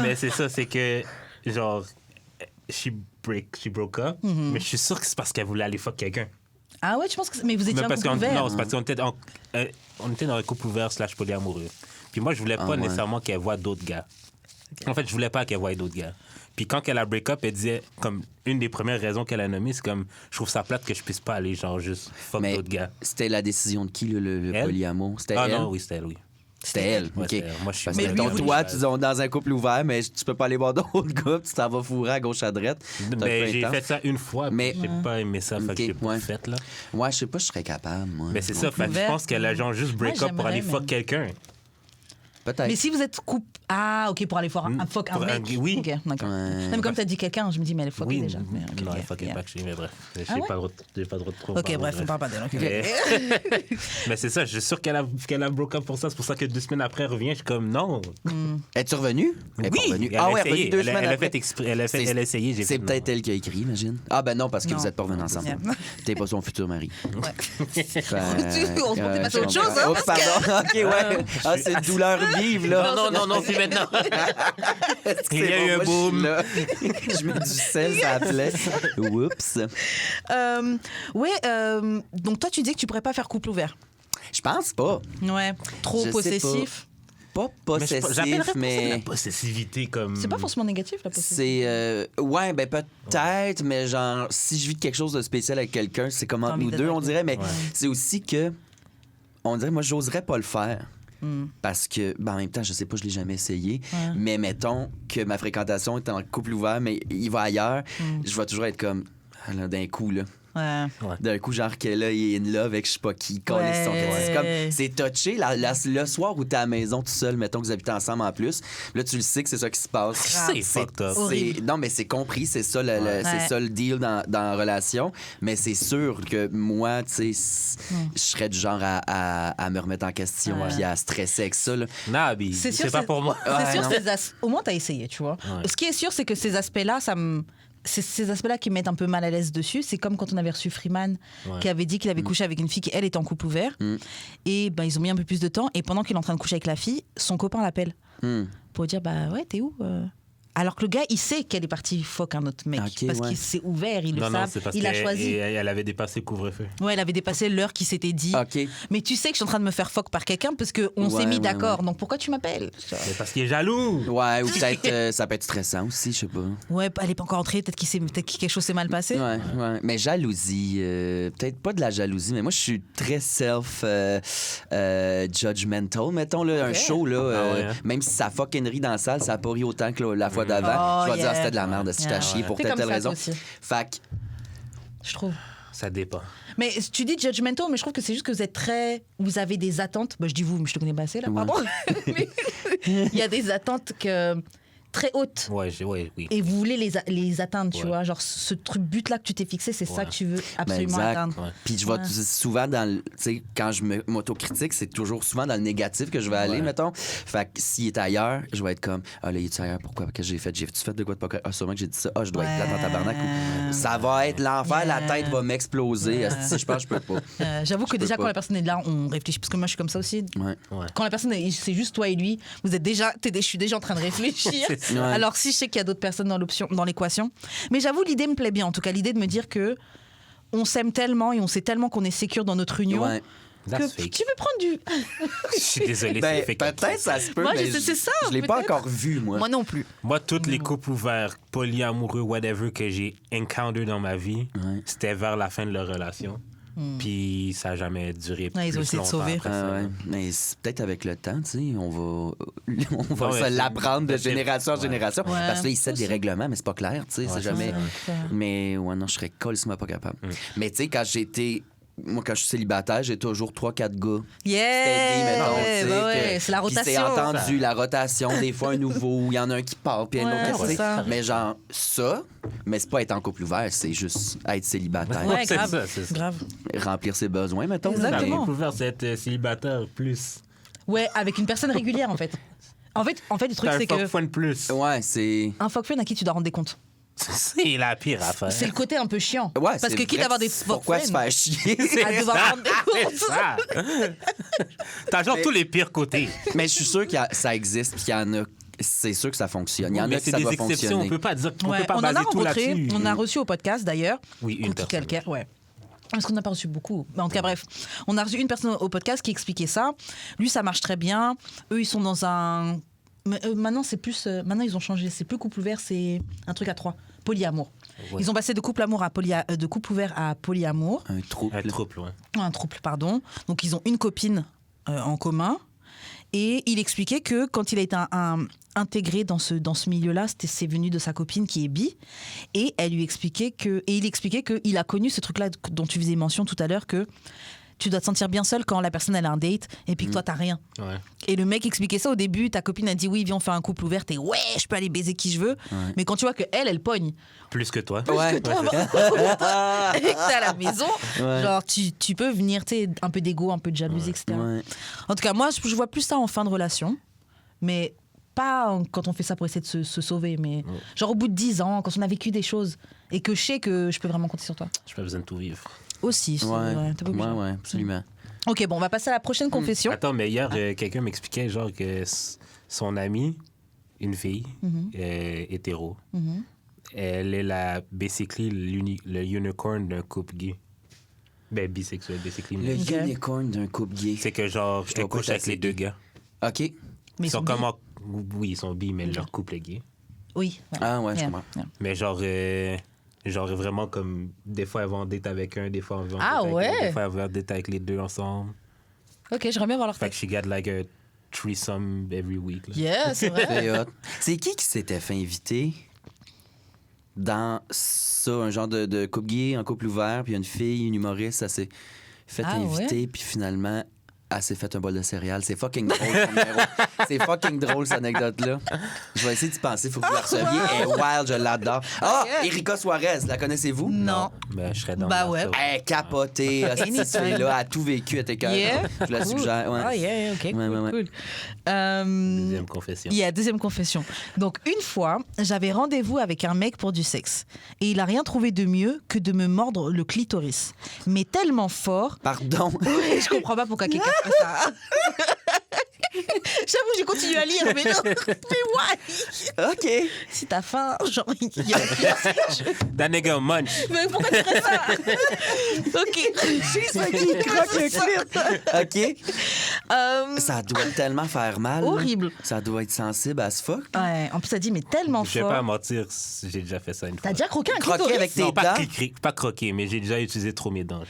mais c'est ça, c'est que genre, she broke up, mais je suis sûr que c'est parce qu'elle voulait aller fuck quelqu'un. Ah ouais, tu penses que. Mais vous étiez Mais en parce couple qu'on ouvert. non, c'est parce qu'on était on était dans un couple ouvert / polyamoureux. Puis moi, je voulais pas ouais. nécessairement qu'elle voie d'autres gars. En fait, je voulais pas qu'elle voie d'autres gars. Puis quand elle a break up, elle disait comme une des premières raisons qu'elle a nommées, c'est comme je trouve ça plate que je puisse pas aller genre juste fuck Mais d'autres gars. c'était la décision de qui, le Elle? polyamour? C'était Ah elle? non, oui, c'était elle, oui. C'était elle, Ouais, OK. c'était elle. Moi, je suis Parce Mais que lui, mettons, vous toi, dites- tu es dans un couple ouvert, mais tu peux pas aller voir d'autres couples, tu t'en vas fourrer à gauche à droite. T'as Mais pas j'ai le temps. fait ça une fois, Mais- mais j'ai pas aimé ça, fait OK, que j'ai pas ouais. fait là. Ouais, je sais pas, je serais capable, moi. Mais c'est ça, fait que je ouvert. pense qu'elle a genre juste break Moi, up pour aller j'aimerais, fuck mais- quelqu'un. Peut-être. Mais si vous êtes couple. Ah, ok, pour aller voir un fuck un Pour un- mec. oui. Ok, d'accord. Ouais. Non, mais comme t'as dit quelqu'un, je me dis, mais elle est fuckée Oui, déjà. Mais, ok, non, ok, elle fuckait yeah. pas que je mais bref. J'ai Ah ouais? pas le droit de trop Ok, parler, bref, on parle pas d'elle. ok. Mais c'est ça, je suis sûr qu'elle a broke up pour ça. C'est pour ça que 2 semaines après, elle revient. Je suis comme non. Es-tu revenue? Elle est pas Oui, revenue. elle Ah a ouais, elle est revenue essayé. 2 Elle a- semaines elle a après. fait exprès- elle a fait- C'est- elle a essayé, j'ai C'est fait peut-être non. elle qui a écrit, imagine. Ah ben non, parce que Non. vous êtes pas revenus ensemble. Yeah. T'es pas son futur mari. On se montait passer à autre chose, hein, Oh, pardon. OK, ouais. Ah, c'est une douleur vive, là. Non, c'est maintenant. Est-ce que Il y c'est a bon? eu un Moi, boom. je suis là. Je mets du sel, ça plaît. Oups. Donc toi, tu dis que tu pourrais pas faire couple ouvert. Je pense pas. Ouais. Trop Je sais possessif. Pas possessif, J'appellerais pas ça de mais... la possessivité comme. C'est pas forcément négatif, la possessivité. C'est. Ouais, ben peut-être, mais genre, si je vis quelque chose de spécial avec quelqu'un, c'est comme entre T'as envie nous d'être deux, avec on lui. dirait, mais Ouais. c'est aussi que. On dirait, moi, j'oserais pas le faire. Hmm. Parce que, ben, en même temps, je sais pas, je l'ai jamais essayé. Ouais. Mais mettons que ma fréquentation est en couple ouvert, mais il va ailleurs, Hmm. je vais toujours être comme. Ah, là, d'un coup, là. Ouais. D'un coup, genre que là, il est in love avec je sais pas qui. Ouais. C'est comme, c'est touché. Le soir où t'es à la maison tout seul, mettons que vous habitez ensemble en plus, là, tu le sais que c'est ça qui se passe. C'est fucked up. Horrible. Non, mais c'est compris, c'est ça Ouais. c'est ça le deal dans la relation. Mais c'est sûr que moi, tu sais, je serais du genre à me remettre en question Ouais. puis à stresser avec ça. Là. Nabi, C'est sûr, c'est pas pour moi. C'est Ouais, sûr, non. au moins, t'as essayé, tu vois. Ouais. Ce qui est sûr, c'est que ces aspects-là, c'est ces aspects-là qui me mettent un peu mal à l'aise dessus. C'est comme quand on avait reçu Freeman, Ouais. qui avait dit qu'il avait couché avec une fille qui, elle, était en couple ouvert. Et ben, ils ont mis un peu plus de temps. Et pendant qu'il est en train de coucher avec la fille, son copain l'appelle Hmm. pour dire, bah ouais, t'es où Alors que le gars, il sait qu'elle est partie fuck un autre mec. Ok, parce ouais. qu'il s'est ouvert, il le Non, savent, c'est parce il a qu'elle choisi. elle avait dépassé le couvre-feu. Ouais, elle avait dépassé l'heure qui s'était dit. OK. Mais tu sais que je suis en train de me faire fuck par quelqu'un parce qu'on Ouais, s'est mis ouais, d'accord. ouais. Donc pourquoi tu m'appelles Mais parce qu'il est jaloux. Ouais, ou peut-être ça peut être stressant aussi, je sais pas. Ouais, elle est pas encore entrée. Peut-être que quelque chose s'est mal passé. Ouais, ouais. Mais jalousie, peut-être pas de la jalousie, mais moi, je suis très judgmental. Mettons, là, un show, là, Ah ouais, hein? même si ça fucking rit dans la salle, ça a pas ri autant que la fois d'avant. Oh, je vais dire, yeah. c'était de la merde, si t'as Yeah. chié pour C'est telle comme ça, raison. toi aussi. Fait que, Je trouve. Ça dépend. Mais tu dis judgmental, mais je trouve que c'est juste que vous êtes très. Vous avez des attentes. Bah, je dis vous, mais je te connais pas assez là, pardon. Mais il y a des attentes très hautes. Ouais, oui. Et vous voulez les atteindre, tu Ouais. vois. Genre, ce truc but-là que tu t'es fixé, c'est ça Ouais. que tu veux ben, absolument exact. atteindre. Ouais. Puis je vais Ouais. souvent dans le. Tu sais, quand je m'autocritique, c'est toujours souvent dans le négatif que je vais aller, Ouais. mettons. Fait que s'il est ailleurs, je vais être comme, ah là, il est ailleurs, pourquoi? Qu'est-ce que j'ai fait? J'ai-tu fait de quoi de pas correct? Ah, sûrement que j'ai dit ça. Ah, je dois être là dans tabarnak. Ou, ça va être l'enfer, la tête va m'exploser. Asti, je pense que je peux pas. J'avoue que peux déjà, pas. quand la personne est là, on réfléchit. Parce que moi, je suis comme ça aussi. Ouais. Ouais. Quand la personne, c'est juste toi et lui, vous êtes déjà. Je suis déjà en train de réfléchir. C'est ça. Ouais. Alors, si je sais qu'il y a d'autres personnes dans l'équation. Mais j'avoue, l'idée me plaît bien. En tout cas, l'idée de me dire que on s'aime tellement et on sait tellement qu'on est sécure dans notre union. Ouais. That's fake. Tu veux prendre du... Je suis désolé, Ben, c'est fake. peut-être ça se peut, Moi, mais c'est ça, je l'ai pas peut-être. encore vu, moi. Moi non plus. Moi, tous les couples ouverts, polyamoureux, whatever, que j'ai encounter dans ma vie, c'était vers la fin de leur relation. Puis ça n'a jamais duré Ouais, ils plus ont essayé de longtemps sauver. après ça. Ouais. Mais c'est peut-être avec le temps, tu sais, on va Ouais, se c'est- l'apprendre de c'est- génération en ouais. génération. Ouais. Parce que là, ils settent des règlements, mais c'est pas clair, tu sais, c'est Ouais, jamais... c'est ça. Mais ouais, non, je serais colissement pas capable. Mais tu sais, quand je suis célibataire, j'ai toujours 3-4 gars. Steady, mettons, tu sais, ouais, que- c'est la Puis c'est rotation. entendu, la rotation, des fois un nouveau, il y en a un qui part, puis un Ouais, autre, c'est tu sais. ça. Mais genre, ça, mais c'est pas être en couple ouvert, c'est juste être célibataire. Ouais, c'est grave. ça, c'est ça. Grave. Remplir ses besoins, mettons. Exactement. On peut faire cette célibataire plus. Ouais, avec une personne régulière, en fait. En fait, le truc, T'as un c'est que... fuck fun plus. Mais- Ouais, c'est... Un fuck friend à qui tu dois rendre des comptes. C'est la pire affaire. C'est le côté un peu chiant. Ouais, Parce c'est que quitte vrai, d'avoir des fuck pourquoi se friends, faire chier? à devoir rendre des C'est comptes. ça. T'as genre tous les pires côtés. Mais je suis sûr que ça existe, puis qu'il y en a... C'est sûr que ça fonctionne. Il y en Mais a qui c'est ça des doit exceptions. fonctionner. On peut pas dire qu'on Ouais, peut pas on en a baser tout rencontré, là-dessus. on a reçu au podcast d'ailleurs. Oui, une Cookie personne. Calcaire, ouais. Parce qu'on n'a pas reçu beaucoup. Mais en tout cas, bref. On a reçu une personne au podcast qui expliquait ça. Lui, ça marche très bien. Eux, ils sont dans un... Mais, maintenant, c'est plus... maintenant, ils ont changé. C'est plus couple ouvert, c'est un truc à 3. Polyamour. Ouais. Ils ont passé de couple de couple ouvert à polyamour. Un trouble. Un trouble, ouais. Un trouble, pardon. Donc, ils ont une copine en commun. Et il expliquait que quand il a été intégré dans ce milieu-là, c'est venu de sa copine qui est bi. Et il expliquait qu'il a connu ce truc-là dont tu faisais mention tout à l'heure, que tu dois te sentir bien seul quand la personne elle a un date et puis que toi t'as rien. Ouais. Et le mec expliquait ça au début, ta copine a dit oui, viens on fait un couple ouvert, et ouais, je peux aller baiser qui je veux. Mais quand tu vois que elle pogne, Plus que toi. Ouais. et que t'es à la maison, Ouais. genre tu peux venir, tu sais, un peu d'égo, un peu de jalousie, etc. Ouais. En tout cas, moi, je vois plus ça en fin de relation, mais pas quand on fait ça pour essayer de se sauver, mais genre au bout de 10 ans, quand on a vécu des choses et que je sais que je peux vraiment compter sur toi. J'ai pas besoin de tout vivre. Aussi, c'est- Ouais, t'es pas obligé. ouais, absolument. Ok, bon, on va passer à la prochaine confession. Attends, mais hier, quelqu'un m'expliquait genre que son amie, une fille, hétéro, elle est basically le unicorn d'un couple gay. Ben, bisexuel, basically. Le Ok. unicorn d'un couple gay. C'est que genre, Je elle dois pas couche être avec assez les deux gay. gars. OK. Mais Ils sont bi. comme oui, ils sont bi, mais leur couple est gay. Oui. ouais. Ah ouais, je Yeah, comprends. yeah. Mais genre vraiment comme des fois elles vont en date avec un, des fois elles vont en Ah date avec ouais? l'autre, des fois elles vont en date avec les deux ensemble. Ok, j'aimerais bien voir leur Fait tête. que she got like a threesome every week. Là. Yeah, c'est vrai. C'est hot. C'est qui s'était fait inviter dans ça, un genre de couple gay, un couple ouvert, puis une fille, une humoriste, ça s'est fait Ah inviter, puis finalement, elle s'est fait un bol de céréales. C'est fucking drôle, son numéro. C'est fucking drôle, cette anecdote-là. Je vais essayer d'y penser, faut que vous la receviez. Elle est wild, je l'adore. Ah, Erika Suarez, la connaissez-vous? Non. Ben, je serais dans Bah le ouais. ça. Elle est capotée, cette fille-là, elle a tout vécu, elle était cœur. Yeah. Je la suggère. Ouais. Ah, yeah, ok, cool, Ouais. cool. Deuxième confession. Il y a deuxième confession. Donc, une fois, j'avais rendez-vous avec un mec pour du sexe. Et il a rien trouvé de mieux que de me mordre le clitoris. Mais tellement fort. Pardon. Ouais, je comprends pas pourquoi quelqu'un fait ça. J'avoue, j'ai continué à lire, mais non. Mais why? OK. Si t'as faim, genre, il y a That nigga munch. Mais pourquoi tu ferais ça? Ok. OK. Ça doit tellement faire mal. là. Horrible. Ça doit être sensible à ce fuck. Ouais, en plus, ça dit, mais tellement Je vais pas fort. mentir, j'ai déjà fait ça une fois. T'as déjà croqué un Croquer clitoris? avec tes Non, pas, dents. pas croquer, mais j'ai déjà utilisé trop mes dents. genre.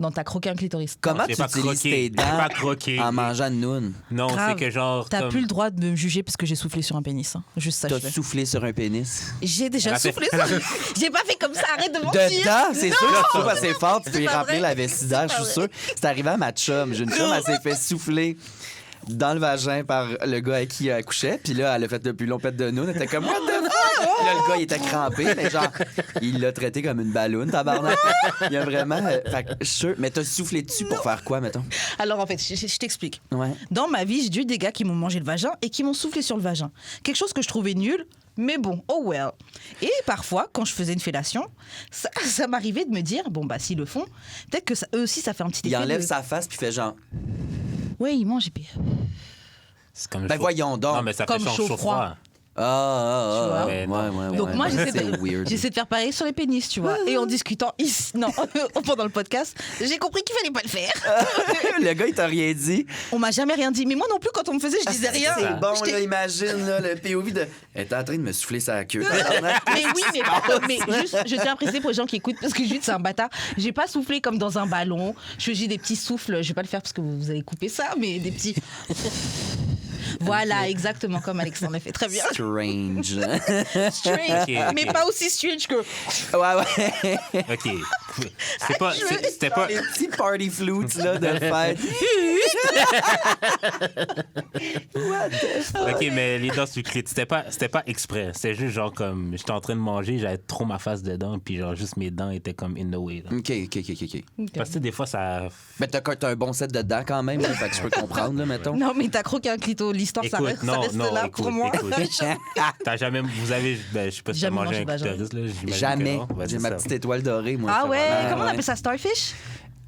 Non, t'as croqué un clitoris. Comment J'ai tu pas utilises croqué. tes J'ai dents pas croqué. en mangeant de noun? Non, Grave. c'est que genre. T'as comme- plus le droit de me juger parce que j'ai soufflé sur un pénis. Hein. Juste ça, je T'as fais. soufflé sur un pénis? J'ai déjà Elle a fait- soufflé sur... J'ai pas fait comme ça, arrête de mentir. Dedans? C'est sûr que tu souffles assez fort, tu peux y pas remplir vrai. la vestidaire, je suis sûr. C'est arrivé à ma chum. J'ai une chum, elle s'est fait souffler dans le vagin par le gars avec qui elle couchait. Puis là, elle a fait le plus long pet de noun. Elle était comme, what the fuck? Puis là, le gars, il était crampé. Mais genre, il l'a traité comme une balloune, tabarnak. Il a vraiment... fait que, je suis sûr. Mais t'as soufflé dessus pour faire quoi, mettons? Alors en fait, je t'explique. Ouais. Dans ma vie, j'ai eu des gars qui m'ont mangé le vagin et qui m'ont soufflé sur le vagin. Quelque chose que je trouvais nul, mais bon, oh well. Et parfois, quand je faisais une fellation, ça m'arrivait de me dire, bon bah s'ils le font, peut-être que eux aussi ça fait un petit effet. Il enlève de... sa face puis fait genre... Ouais, ils mangent et puis... C'est comme Ben chaud- voyons donc. Non, mais ça Comme fait chaud-froid. chaud-froid. Ah, Tu ouais, vois? ouais. Donc moi, C'est weird. j'essaie de faire pareil sur les pénis, tu vois. Et en discutant ici, non, pendant le podcast, j'ai compris qu'il fallait pas le faire. Le gars, il t'a rien dit. On m'a jamais rien dit. Mais moi non plus, quand on me faisait, je disais rien. C'est bon, J'étais- là, imagine, là, le POV de... Elle est en train de me souffler sa queue. Mais oui, mais juste, je tiens à préciser pour les gens qui écoutent, parce que Jude, c'est un bâtard. J'ai pas soufflé comme dans un ballon. Je faisais des petits souffles. Je vais pas le faire parce que vous avez coupé ça, mais des petits. Voilà, exactement comme Alexandre l'a fait. Très bien. Strange. Strange, Ok, mais ok. pas aussi strange que. Ouais. OK. C'était pas... Les petits party flutes, là, de fête. OK, mais les dents sucrées, c'était pas exprès. C'était juste genre comme... J'étais en train de manger, j'avais trop ma face dedans, puis genre juste mes dents étaient comme in the way. Là. OK. Parce que des fois, ça... Mais t'as un bon set de dents quand même, là, fait que je peux comprendre, là, mettons. Non, mais t'as croqué un clito. L'histoire, ça reste là pour moi. T'as jamais... Vous avez... Ben, je sais pas si t'as Jamais mangé mangé un de vagin. clitoris, là. J'imagine que Jamais. non. Ben, J'ai c'est ma ça. petite étoile dorée, moi. Ah ça ouais, va. comment on appelle ça? Starfish?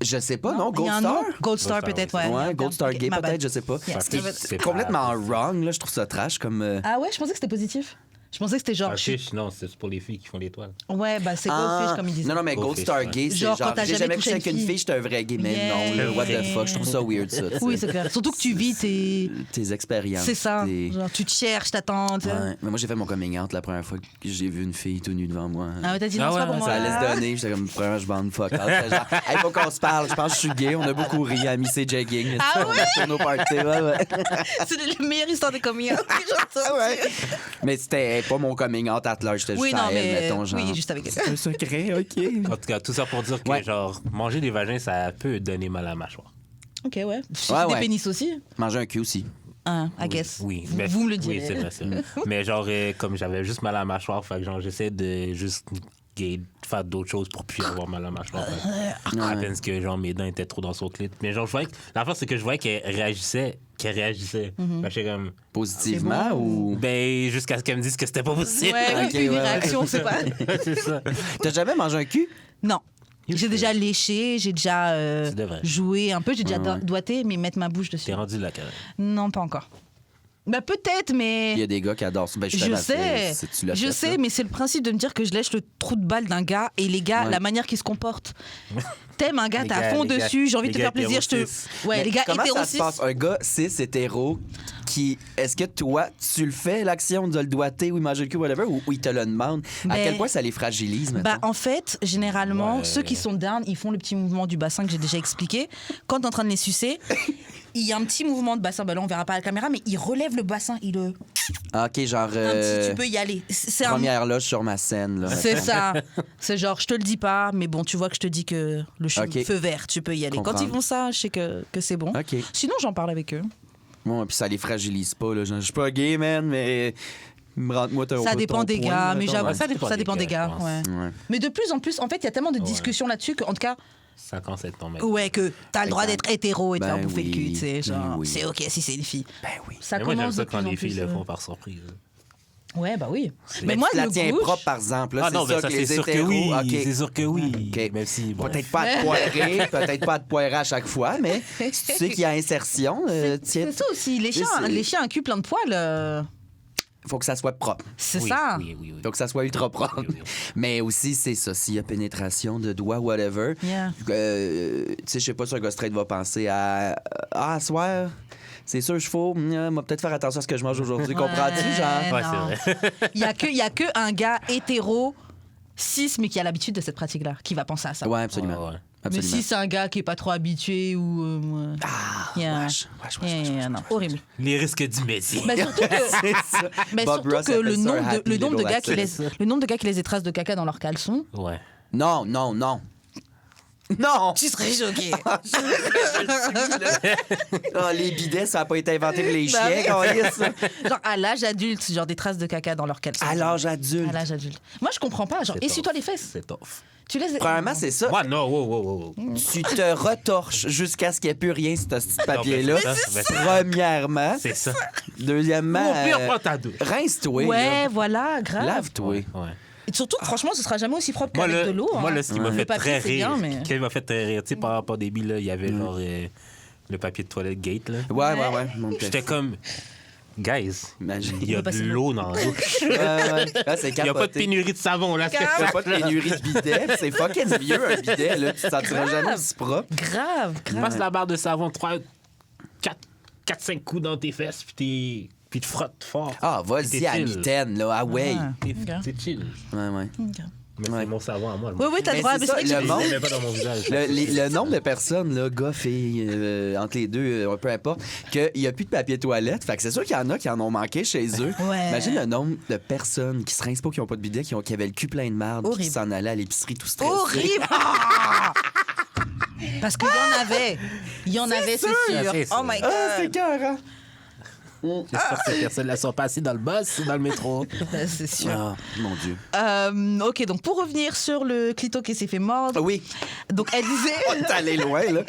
Je sais pas, non? Il y Gold a un Star? nom? Gold Star, Star, peut-être, ouais. ouais. Ouais, Gold Star Ok, Gay, ma bad. peut-être, je sais pas. Yes. C'est complètement wrong, là. Je trouve ça trash comme... Ah ouais, je pensais que c'était positif. Je pensais que c'était genre. Starfish, non, c'est pour les filles qui font l'étoile. Ouais, bah c'est Goldfish comme ils disent. Non, mais Gold Goldfish, Star ouais. Gay, c'est Genre, genre, quand t'as j'ai jamais jamais touché couché avec une une fille. fille, j'étais un vrai gay. Mais Yeah. non, là, what the Yeah. fuck, je trouve ça weird, ça. Oui, c'est clair. Surtout que tu vis tes expériences. C'est ça. tes- Genre, tu te cherches, t'attends. tu sais. Ouais. Mais moi, j'ai fait mon coming out la première fois que j'ai vu une fille tout nue devant moi. Ah, mais t'as dit Ah non, c'est ouais, pas pour moi. Ça laisse donner. J'étais comme, premièrement, je bande fuck out. J'étais genre, hey, faut qu'on se parle. Je pense que je suis gay. On a beaucoup ri à Miss Jegging. Ah ouais? Sur nos parties. Ouais. C'est la meilleure histoire de coming out. Mais c'était pas mon coming out at large. C'était Oui, juste non, à elle, mais. mettons, genre. Oui, juste avec elle. C'est un secret, OK. En tout cas, tout ça pour dire que, Ouais. genre, manger des vagins, ça peut donner mal à la mâchoire. Ok, ouais. Ouais, Des ouais. pénis aussi. Manger un cul aussi. Ah, I guess. Oui, Vous, mais- vous me le Oui, direz. c'est vrai, c'est vrai. Mais genre, comme j'avais juste mal à la mâchoire, fait que genre, j'essaie de juste faire d'autres choses pour plus avoir mal à la mâchoire. À peine que genre mes dents étaient trop dans son clit. Mais genre, je voyais que l'affaire, c'est que je voyais qu'elle réagissait. Fait que j'étais comme. Positivement ou. Ben, jusqu'à ce qu'elle me dise que c'était pas possible. Ouais, Ok, une ouais. réaction, c'est pas. C'est ça. T'as jamais mangé un cul? Non. J'ai déjà léché, j'ai déjà Tu devrais. joué un peu, j'ai déjà doigté, mais mettre ma bouche dessus. T'es rendu là, quand même. Non, pas encore. Bah peut-être, mais. Il y a des gars qui adorent ça. Ben, Je justement, sais, tu l'as je fait, sais, là. mais c'est le principe de me dire que je lèche le trou de balle d'un gars et les gars, Ouais. la manière qu'ils se comportent. T'aimes un gars, Les t'es à gars- fond les gars- dessus, j'ai envie de te les faire gars plaisir, je te. hétéro-cis. Ouais, Mais les gars comment ça hétéro se passe? Un gars cis hétéro qui... Est-ce que toi, tu le fais, l'action de le doigter ou il manger le cul, whatever, ou il te le demande? À Ben, quel point ça les fragilise, maintenant? Bah, en fait, généralement, Ouais. ceux qui sont down, ils font le petit mouvement du bassin que j'ai déjà expliqué. Quand t'es en train de les sucer, il y a un petit mouvement de bassin. Bah là, on verra pas à la caméra, mais il relève le bassin. Il le. Ah, OK, genre... Un petit, tu peux y aller. C'est un. Première loge sur ma scène, là. C'est ça. C'est genre, je te le dis pas, mais bon, tu vois que je te dis que le Ok. feu vert, tu peux y aller. Quand Comprendre. ils font ça, je sais que c'est bon. OK. Sinon, j'en parle avec eux. Bon, puis ça les fragilise pas, là. Genre, je suis pas gay, man, mais... Rentre-moi ton Ça dépend des gars, mais j'avoue, Ouais, ça dépend des des gars. gars, je Ouais. Ouais. Mais de plus en plus, en fait, il y a tellement de discussions là-dessus qu'en tout cas, Ça commence à être ton mec. ouais, que t'as le droit Exact. d'être hétéro et de Ben faire bouffer le cul, oui, tu sais. Genre, ben oui. c'est ok si c'est une fille. Ben oui. Ça Mais moi, j'aime commence ça de quand plus en les filles plus, le font par surprise. Ouais, bah oui. C'est- Mais Mais moi, tu la le tiens bouche- propre, par exemple. Là, Ah non, c'est mais ça ça, que les c'est sûr que hétéros... oui. OK. C'est sûr que oui. OK. Même si, bon. Peut-être pas à te poirer, peut-être pas à te poirer à chaque fois, mais si tu sais qu'il y a insertion, tiens, C'est ça aussi. Les C'est- chiens à un cul plein de poils, faut que ça soit propre. c'est Oui, ça. Oui, oui, oui. Faut que ça soit ultra propre. Oui, oui, oui. Mais aussi, c'est ça. S'il y a pénétration de doigts, whatever, Yeah. tu sais, je sais pas si un gars straight va penser à à soir. C'est sûr, je faut. Moi, peut-être faire attention à ce que je mange aujourd'hui. Comprends-tu, genre? Ouais, non. c'est vrai. Il y a que un gars hétéro, cis, mais qui a l'habitude de cette pratique-là, qui va penser à ça. Ouais, absolument. Ouais, ouais. Mais Absolument. si c'est un gars qui est pas trop habitué ou. Ah, Yeah. wesh, Non, horrible. Les risques du métier. Mais surtout que, C'est ça. mais Bob surtout Ross que appelle le ça un nombre de, happy le nombre de little gars qui accident. laissent, le nombre de gars qui laissent des traces de caca dans leurs caleçons. Ouais. Non, non, non. Non! Tu serais choqué. Ah, les bidets, ça n'a pas été inventé pour les Bah chiens, oui. câlisse, ça. Genre à l'âge adulte, genre des traces de caca dans leurs caleçons. À l'âge adulte. À l'âge adulte. Moi, je comprends pas. Genre, C'est essuie-toi tough. les fesses. C'est tough. Tu laisses. Premièrement, c'est ça. Ouais, non, wow. Tu te retorches jusqu'à ce qu'il n'y ait plus rien sur ce petit papier-là. mais c'est ça. Premièrement. C'est ça. Deuxièmement, Ou au pire, prends ta douche. rince-toi. Ouais, là. voilà, grave. Lave-toi. Ouais. Et surtout, franchement, ce sera jamais aussi propre Moi, qu'avec de l'eau. moi, hein. là, ce qui m'a Le fait papier, très c'est rire, bien, mais- qui m'a fait très rire, tu sais, par rapport au début, là, il y avait genre le papier de toilette gate, là. Ouais. Mon J'étais père. comme... Guys, Imagine. il y a de l'eau dans l'eau. Ah, c'est Il n'y a pas de pénurie de savon, là. Il n'y a pas de pénurie de bidet. C'est fucking vieux, un bidet. Là. Tu ne te sentiras jamais aussi propre. Grave. Passe la barre de savon 4-5 coups dans tes fesses, puis tu frottes fort. Ah, vas-y à mitaine, là. Ah, ouais. C'est chill. Ouais. Mais c'est mon savon à moi. Oui, t'as le droit. c'est ça, le monde- Je mets pas dans mon visage. Le nombre de personnes, là, gars, filles, entre les deux, peu importe, qu'il n'y a plus de papier toilette. Fait que c'est sûr qu'il y en a qui en ont manqué chez eux. Ouais. Imagine le nombre de personnes qui se rincent pas, qui n'ont pas de bidet, qui avaient le cul plein de merde, puis qui Horrible. s'en allaient à l'épicerie tout stressés. Horrible! Ah! Parce qu'il y en avait. Il y en avait, c'est sûr. C'est sûr. Oh my Ah, c'est God. cœur, J'espère que ces personnes-là sont pas assises dans le bus ou dans le métro. C'est sûr. Ah, mon Dieu. OK, donc pour revenir sur le clito qui s'est fait mordre. Ah oui, Donc elle disait... on est allé loin, là.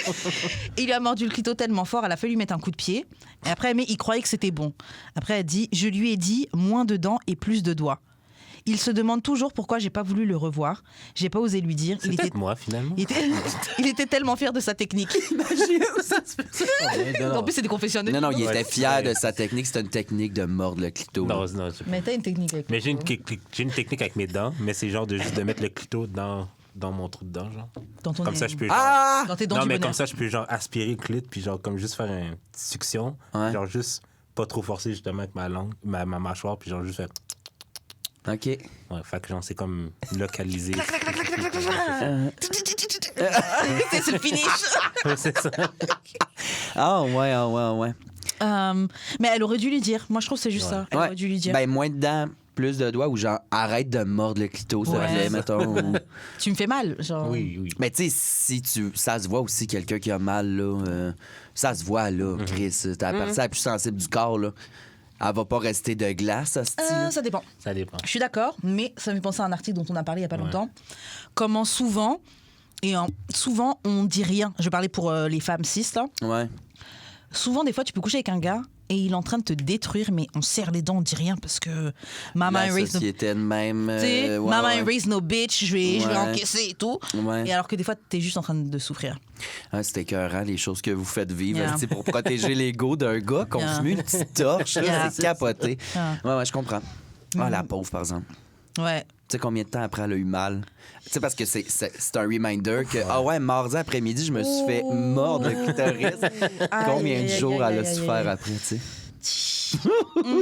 Il lui a mordu le clito tellement fort, elle a fallu lui mettre un coup de pied. Et après, mais il croyait que c'était bon. Après, elle dit, je lui ai dit moins de dents et plus de doigts. Il se demande toujours pourquoi j'ai pas voulu le revoir. J'ai pas osé lui dire. C'est peut-être moi, finalement. Il était tellement fier de sa technique. Imagine ça se fait. En plus, c'est des confessionnels. Non, il Ouais, était c'est fier vrai. de sa technique. C'était une technique de mordre le clito. là. Non, c'est pas. Mais t'as une technique avec Mais j'ai une technique avec mes dents, mais c'est genre de juste de mettre le clito dans mon trou de dent, genre. dans ton Comme ça, je peux. Genre... Ah! Dans tes dents Non, du mais bonheur. comme ça, je peux genre aspirer le clit, puis genre comme juste faire une petite succion. Ouais. Genre juste pas trop forcer justement avec ma langue, ma mâchoire, puis genre juste faire. OK. Ouais, fait que genre c'est comme localisé. C'est le finish. Ouais, c'est ça. Ah, ouais. Mais elle aurait dû lui dire. Moi, je trouve que c'est juste ça. Elle Ouais. aurait dû lui dire. Ben, moins de dents, plus de doigts, ou genre, arrête de mordre le clito, s'il te Ouais. plaît, mettons. ou- Tu me fais mal. Genre... Oui. Mais tu sais, ça se voit aussi, quelqu'un qui a mal, là. Ça se voit, là, Chris. T'as la partie la plus sensible du corps, là. Elle va pas rester de glace, hostie, là. Ça dépend. Ça dépend. Je suis d'accord, mais ça me fait penser à un article dont on a parlé il y a pas longtemps. Comment souvent, souvent on dit rien. Je parlais pour les femmes cis, là. Ouais. Souvent, des fois, tu peux coucher avec un gars et il est en train de te détruire, mais on serre les dents, on dit rien parce que Mama La raised no... société de même. Tu sais, ouais, Mama ouais. raised no bitch, je vais Ouais. encaisser et tout. Ouais. Et alors que des fois, t'es juste en train de souffrir. Ah, c'est écœurant, les choses que vous faites vivre. Yeah. C'est pour protéger l'ego d'un gars qu'on Yeah. se met une petite torche, là, Yeah. c'est capoté. Yeah. Ouais, je comprends. Ah, la pauvre, par exemple. Ouais. Tu sais combien de temps après elle a eu mal? Tu sais, parce que c'est un reminder que, ah ouais, mardi après-midi, je me suis fait mordre le clitoris. Combien de Aïe, aïe, jours aïe, elle a aïe, souffert aïe. après, tu sais?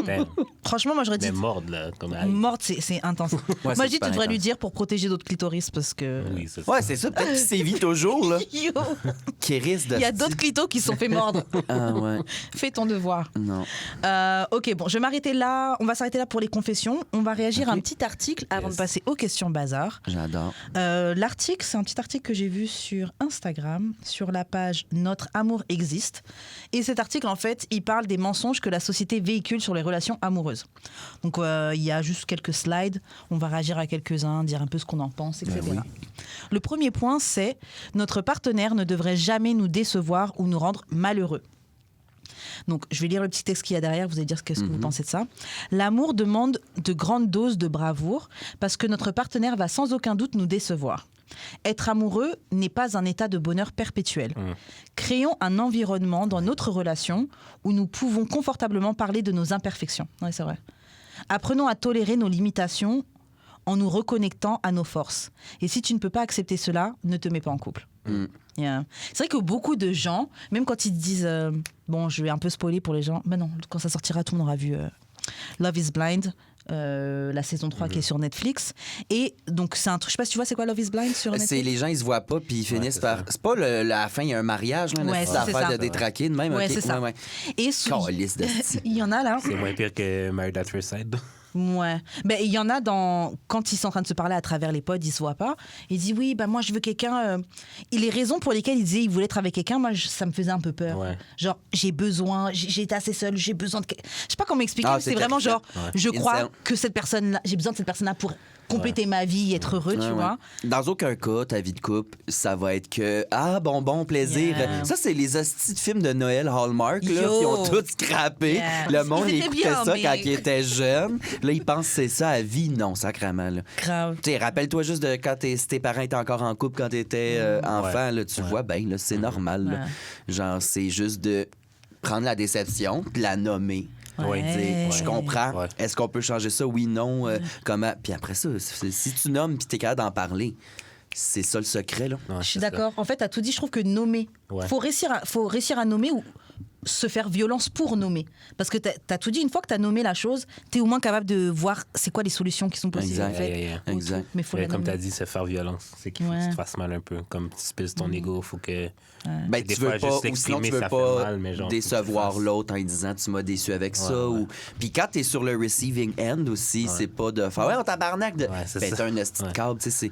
Damn. Franchement, moi, j'aurais dit... Mais mordre, là. Comme... Morte, c'est intense. Ouais, Moi, c'est je dis, tu super devrais lui intense. dire pour protéger d'autres clitoris parce que... Oui, c'est Ouais, c'est ça. Peut-être qu'il sévit toujours, là. Yo, Qui risque de... il y a d'autres clitos qui se sont fait mordre. Ah ouais, Fais ton devoir. non. Ok, bon, je vais m'arrêter là. On va s'arrêter là pour les confessions. On va réagir à un petit article avant Yes. de passer aux questions bazar. J'adore. L'article, c'est un petit article que j'ai vu sur Instagram, sur la page Notre amour existe. Et cet article, en fait, il parle des mensonges que la société véhicule sur les relations amoureuses. Donc, il y a juste quelques slides. On va réagir à quelques-uns, dire un peu ce qu'on en pense, etc. oui. Le premier point, c'est notre partenaire ne devrait jamais nous décevoir ou nous rendre malheureux. Donc, je vais lire le petit texte qu'il y a derrière, vous allez dire ce que vous pensez de ça. L'amour demande de grandes doses de bravoure parce que notre partenaire va sans aucun doute nous décevoir. Être amoureux n'est pas un état de bonheur perpétuel. Créons un environnement dans notre relation où nous pouvons confortablement parler de nos imperfections. Oui, c'est vrai. Apprenons à tolérer nos limitations en nous reconnectant à nos forces. Et si tu ne peux pas accepter cela, ne te mets pas en couple. Yeah. C'est vrai que beaucoup de gens, même quand ils te disent, bon, je vais un peu spoiler pour les gens, mais non, quand ça sortira, tout le monde aura vu Love is Blind, la saison 3 qui est sur Netflix. Et donc, c'est un truc, je sais pas si tu vois, c'est quoi Love is Blind sur Netflix? C'est les gens, ils se voient pas, puis ils finissent c'est par. ça. C'est pas la fin, il y a un mariage, là, une Ouais, petite c'est affaire ça. de détraquer de même. Ouais, ok, c'est ça. ouais. Et Calisse de il y en a là. C'est moins pire que Married at First Sight. Ouais. Ben, il y en a quand ils sont en train de se parler à travers les pods, ils se voient pas. Il dit oui, bah moi je veux quelqu'un. Et les raisons pour lesquelles il disait il voulait être avec quelqu'un, moi ça me faisait un peu peur. Ouais. Genre j'ai besoin, j'ai été assez seule, j'ai besoin de. Je sais pas comment expliquer. Ah, mais c'est c'est vraiment genre terrifiant. je crois Incel. que cette personne-là, j'ai besoin de cette personne-là pour compléter ma vie, être heureux, tu Ouais, ouais. vois. Dans aucun cas, ta vie de couple, ça va être que bon plaisir. Yeah. Ça, c'est les hosties de films de Noël Hallmark là, Yo. qui ont tout scrappé. Yeah. Le monde C'était écoutait bien, ça mais- quand il était jeune. Là, il pense que c'est ça à vie. Non, sacrément. Là. Grave. Tu sais, rappelle-toi juste de quand tes parents étaient encore en couple, quand t'étais enfant, là, tu vois, ben, là, c'est normal. là. Genre, c'est juste de prendre la déception, de la nommer. Ouais. T'sais, je comprends. Ouais. Est-ce qu'on peut changer ça? Oui, non. Comment? Puis après ça, si tu nommes puis t'es capable d'en parler, c'est ça le secret, là. Ouais, Je suis c'est ça. d'accord. En fait, t'as tout dit. Je trouve que nommer, Ouais. faut réussir à nommer ou se faire violence pour nommer. Parce que t'as tout dit. Une fois que t'as nommé la chose, t'es au moins capable de voir c'est quoi les solutions qui sont possibles. Exact. En fait. Yeah. Exact. Mais faut Mais la comme tu as nommer. dit, se faire violence. C'est qu'il faut que tu te fasses mal un peu. Comme tu spises ton ego, il faut que. Ben, Des tu veux fois, pas, juste ou sinon tu l'exprimer, veux ça pas fait mal, mais genre, faut que décevoir tu fasses. l'autre en lui disant tu m'as déçu avec ça. ouais. Ou... Puis quand t'es sur le receiving end aussi, c'est pas de faire ouais, on tabarnak de. Ouais, c'est Ben, ça. t'as un esti de Ouais. câble, tu sais, c'est.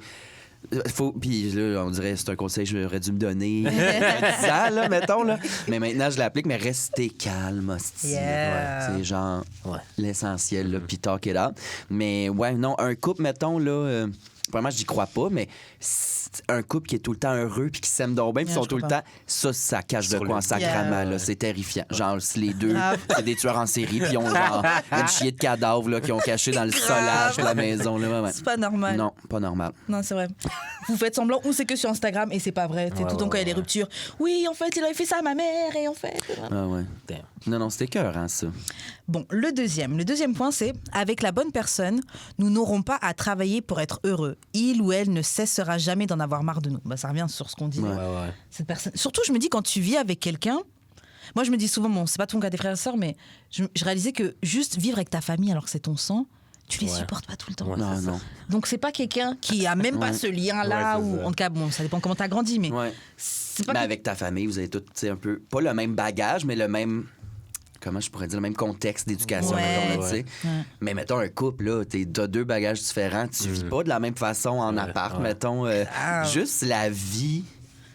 Puis là, on dirait c'est un conseil que j'aurais dû me donner il y a 10 ans, là, mettons. Là. Mais maintenant, je l'applique, mais restez calme, hostie. Yeah. C'est genre Ouais. l'essentiel, là, puis talk it out. Mais ouais, non, un couple, mettons, là... Vraiment, je n'y crois pas, mais un couple qui est tout le temps heureux puis qui s'aime donc bien, puis Yeah, sont je tout le comprends. temps, ça cache de Sur quoi en le- sacrament, Yeah. là. C'est terrifiant. Genre, si les deux, Grave. c'est des tueurs en série, puis ils ont genre une chier de cadavres là, qui ont caché dans le solage de la maison. Là, ouais. C'est pas normal. Non, pas normal. Non, c'est vrai. Vous faites semblant ou c'est que sur Instagram et c'est pas vrai. C'est tout le temps quand il y a des ruptures. Oui, en fait, il avait fait ça à ma mère et en fait. Ah ouais. Damn. Non, c'était écœurant, ça. Bon, le deuxième point, c'est avec la bonne personne, nous n'aurons pas à travailler pour être heureux. Il ou elle ne cessera jamais d'en avoir marre de nous. Bah, ça revient sur ce qu'on disait. Ouais. Cette personne. Surtout, je me dis quand tu vis avec quelqu'un. Moi, je me dis souvent, bon, c'est pas ton cas des frères et sœurs, mais je réalisais que juste vivre avec ta famille alors que c'est ton sang, tu les Ouais. supportes pas tout le temps. Ouais. Non, c'est ça. non. Donc c'est pas quelqu'un qui a même pas Ouais. ce lien-là Ouais, c'est ou ça. en tout cas, bon, ça dépend comment t'as grandi, mais Ouais. c'est pas Mais que- avec ta famille, vous avez tous, tu sais, un peu, pas le même bagage, mais le même, comment je pourrais dire, le même contexte d'éducation, Ouais. mettons, là, tu sais. Ouais. Mais mettons un couple, là, t'as deux bagages différents, tu vis pas de la même façon en Ouais, appart, ouais. mettons. Juste la vie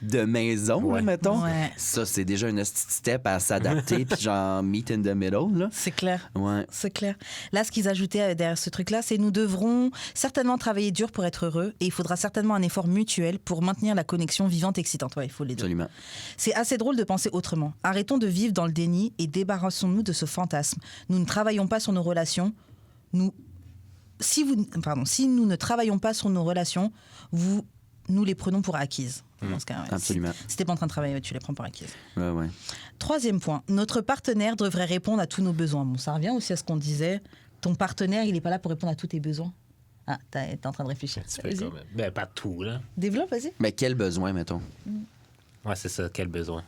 de maison, là, Ouais. mettons. Ouais. Ça, c'est déjà une petite step à s'adapter, puis genre meet in the middle, là. c'est clair. Ouais. C'est clair. Là, ce qu'ils ajoutaient derrière ce truc-là, c'est nous devrons certainement travailler dur pour être heureux et il faudra certainement un effort mutuel pour maintenir la connexion vivante et excitante. Ouais, il faut les deux. Absolument. C'est assez drôle de penser autrement. Arrêtons de vivre dans le déni et débarrassons-nous de ce fantasme. Nous ne travaillons pas sur nos relations. Si nous ne travaillons pas sur nos relations, nous les prenons pour acquises. Dans ce cas, ouais. Absolument. Si t'es pas en train de travailler, tu les prends pour acquises. Ouais. Troisième point, notre partenaire devrait répondre à tous nos besoins. Bon, ça revient aussi à ce qu'on disait. Ton partenaire, il n'est pas là pour répondre à tous tes besoins. Ah, t'es en train de réfléchir. Tu peux Vas-y. quand même. Ben, pas tout, là. Développe, vas-y. Mais quel besoin, mettons? Ouais, c'est ça. Quel besoin?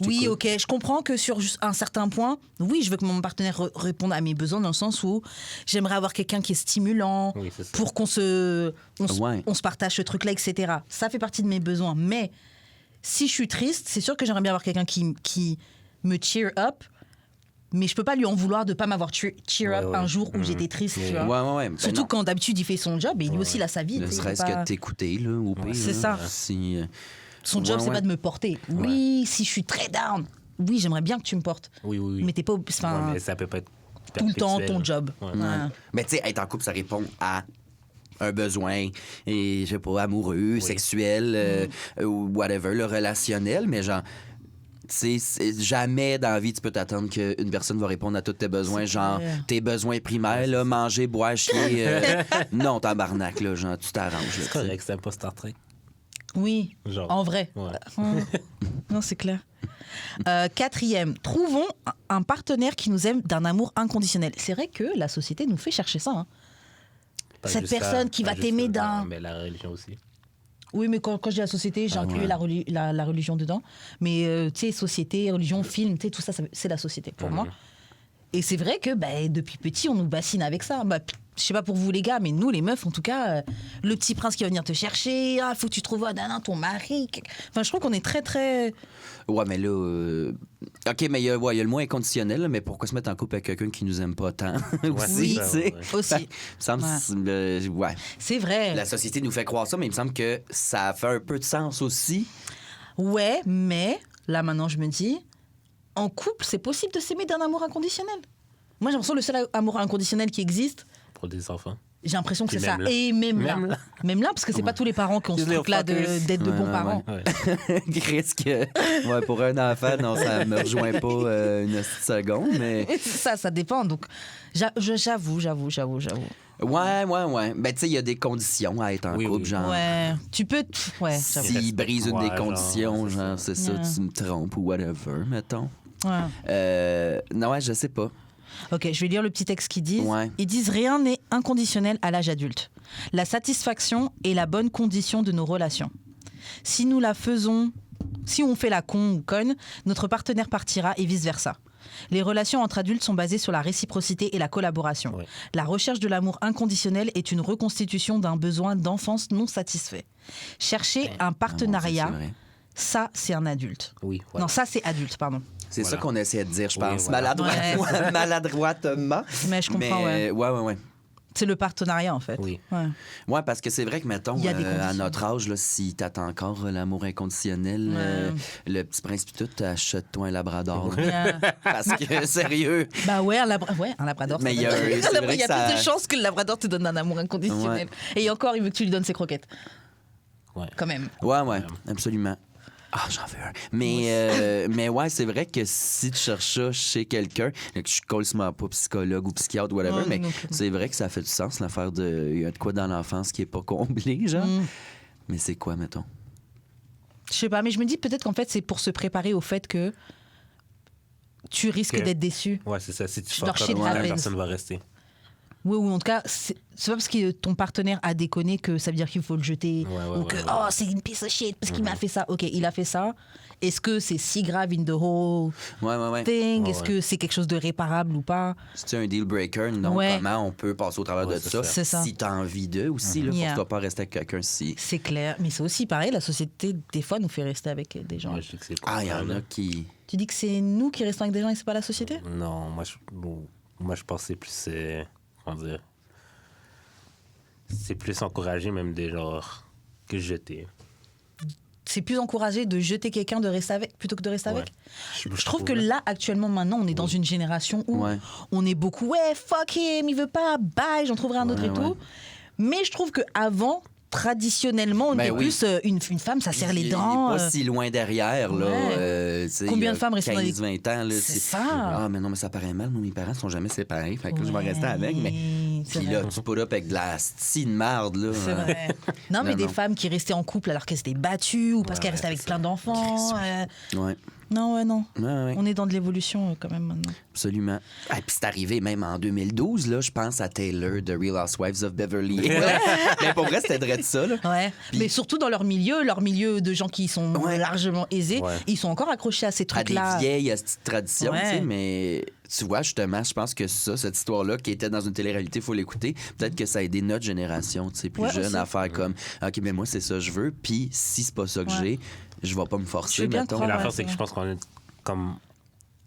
Oui, ok, je comprends que sur juste un certain point, oui, je veux que mon partenaire réponde à mes besoins dans le sens où j'aimerais avoir quelqu'un qui est stimulant Oui, c'est ça. pour qu'on Ouais. on se partage ce truc-là, etc. Ça fait partie de mes besoins. Mais si je suis triste, c'est sûr que j'aimerais bien avoir quelqu'un qui me cheer up, mais je peux pas lui en vouloir de pas m'avoir cheer up Ouais. un jour où j'étais triste, tu vois. Ouais. Ben Surtout non. quand d'habitude il fait son job et lui aussi il a sa vie. Ne tu sais, il serait-ce peut pas- que t'écouter, là, au pire. C'est là. ça. Si, Son job, Ouais, c'est ouais. pas de me porter. Oui, si je suis très down, oui, j'aimerais bien que tu me portes. Oui. Mais t'es pas... Enfin, Ouais, mais ça peut pas être tout le temps perpétuel. ton job. Ouais. Ouais. Mais tu sais, être en couple, ça répond à un besoin, et je sais pas, amoureux, sexuel, ou whatever, le relationnel, mais genre, tu sais, jamais dans la vie tu peux t'attendre qu'une personne va répondre à tous tes besoins, genre vrai. tes besoins primaires, là, manger, boire, chier. Non, tabarnak, là, genre, tu t'arranges. là, C'est tu sais. correct, c'est pas Star Trek. Oui, Genre. en vrai. Ouais. Non, c'est clair. Quatrième, trouvons un partenaire qui nous aime d'un amour inconditionnel. C'est vrai que la société nous fait chercher ça. Hein. Pas Cette juste personne ça, qui pas va juste t'aimer ça, d'un... Mais la religion aussi. Oui, mais quand je dis la société, j'ai inclus la religion dedans. Mais tu sais, société, religion, film, tu sais, tout ça, c'est la société pour moi. Et c'est vrai que depuis petit, on nous bassine avec ça. Je sais pas pour vous les gars, mais nous les meufs, en tout cas, le petit prince qui va venir te chercher, faut que tu trouves ton mari. Enfin, je trouve qu'on est très, très... Ouais, mais là. OK, mais il y a le mot inconditionnel, là, mais pourquoi se mettre en couple avec quelqu'un qui nous aime pas tant aussi, c'est tu ça, sais? ouais. Aussi. Il me semble. Ouais. C'est vrai. La société nous fait croire ça, mais il me semble que ça fait un peu de sens aussi. Ouais, mais là maintenant je me dis, en couple, c'est possible de s'aimer d'un amour inconditionnel. Moi j'ai l'impression que le seul amour inconditionnel qui existe, Pour des enfants. j'ai l'impression que Puis c'est ça. même là. Et même là. Même là. Même là, parce que c'est pas tous les parents qui ont ce Disney truc-là fuckers. d'être de Ouais, bons ouais, parents. Ouais. Risque. Ouais, pour un enfant, non, ça me rejoint pas une seconde, mais. Ça dépend. Donc j'avoue. Ouais. Ben, tu sais, il y a des conditions à être en Oui, couple, oui. genre. Ouais, tu peux... Ouais, j'avoue. S'il brise une Ouais, des genre, conditions, c'est genre, c'est ça, Ouais. tu me trompes ou whatever, mettons. Non, ouais, je sais pas. Ok, je vais lire le petit texte qu'ils disent. Ouais. Ils disent rien n'est inconditionnel à l'âge adulte. La satisfaction est la bonne condition de nos relations. Si on fait la con ou conne, notre partenaire partira et vice-versa. Les relations entre adultes sont basées sur la réciprocité et la collaboration. Ouais. La recherche de l'amour inconditionnel est une reconstitution d'un besoin d'enfance non satisfait. Chercher un partenariat, Ah, mon Dieu, c'est vrai. ça, c'est un adulte. Oui, voilà. Non, ça, c'est adulte, pardon. C'est Voilà. ça qu'on essayait de dire, je Oui, pense. voilà. Maladroitement. Mais je comprends, ouais. C'est le partenariat, en fait. Oui. Ouais. Ouais, parce que c'est vrai que, mettons, Il y a des à conditions. notre âge, là, si t'attends encore l'amour inconditionnel, le petit prince pis tout, achète-toi un labrador. Yeah. Parce que, sérieux. Bah ouais, un labrador. Mais ça il y a- va. c'est vrai Il y a que ça- plus de chances que le labrador te donne un amour inconditionnel. Et encore, il veut que tu lui donnes ses croquettes. Ouais. Quand même. Ouais, absolument. Ah, j'en veux un. Mais ouais, c'est vrai que si tu cherches ça chez quelqu'un, je suis complètement pas psychologue ou psychiatre, whatever, Ouais, mais non plus. c'est vrai que ça fait du sens, l'affaire de. Il y a de quoi dans l'enfance qui est pas comblé, genre. Mais c'est quoi, mettons? Je sais pas, mais je me dis peut-être qu'en fait, c'est pour se préparer au fait que tu risques Que- d'être déçu. Ouais, c'est ça. Si tu Leur fais shit pas, la happens. personne va rester. Oui, ou en tout cas, c'est pas parce que ton partenaire a déconné que ça veut dire qu'il faut le jeter. Ouais, ou que, ouais. oh, c'est une piece of shit parce qu'il m'a fait ça. Ok, il a fait ça. Est-ce que c'est si grave in the whole Ouais. thing? Ouais, Est-ce que c'est quelque chose de réparable ou pas? C'est un deal breaker, non? Ouais. Comment on peut passer au travers Ouais, de c'est ça? ça. C'est ça. Si t'as envie d'eux aussi, là, Yeah. force-toi pas à rester avec quelqu'un si. C'est clair. Mais c'est aussi pareil, la société, des fois, nous fait rester avec des gens. Ouais, je sais que c'est Ah, il y en coupable. a qui. Tu dis que c'est nous qui restons avec des gens et c'est pas la société? Non, moi je pense que c'est plus. Comment dire? C'est plus encouragé, même des genres, que jeter. C'est plus encouragé de jeter quelqu'un de rester avec plutôt que de rester Ouais. avec. Je trouve que là, actuellement, maintenant, on est dans une génération où Ouais. on est beaucoup, ouais, fuck him, il veut pas, bye, j'en trouverai un autre Ouais, et tout. Mais je trouve qu'avant, traditionnellement, on Ben était oui. plus une femme, ça serre les Il est dents. pas si loin derrière, là. Ouais. Tu sais, Combien il y a de femmes restent dans les- 15-20 ans, là. C'est ça. Ah, mais non, mais ça paraît mal. Moi, mes parents sont jamais séparés. Fait que là, je vais Ouais, rester avec. Mais. c'est Puis vrai. là, tu put up avec de la style de marde, là. C'est vrai. Non, mais Non, des non. femmes qui restaient en couple alors qu'elles s'étaient battues ou parce qu'elles restaient avec c'est plein d'enfants. Ouais. Non, non. Ouais. On est dans de l'évolution quand même maintenant. Absolument. Ah, puis c'est arrivé même en 2012, là, je pense à Taylor de Real Housewives of Beverly Hills. Mais pour vrai, c'était vrai de ça, là. Ouais. Mais surtout dans leur milieu de gens qui sont Ouais. largement aisés, Ouais. ils sont encore accrochés à ces À des trucs-là. vieilles petites traditions, Ouais. tu sais, mais tu vois, justement, je pense que ça, cette histoire-là, qui était dans une télé-réalité, il faut l'écouter, peut-être que ça a aidé notre génération, tu sais, plus Ouais, jeune, aussi. à faire comme, OK, mais moi, c'est ça que je veux, puis si c'est pas ça que Ouais. j'ai, je vais pas me Je forcer, veux bien mettons. croire, Mais ouais, l'affaire, c'est c'est que vrai. je pense qu'on est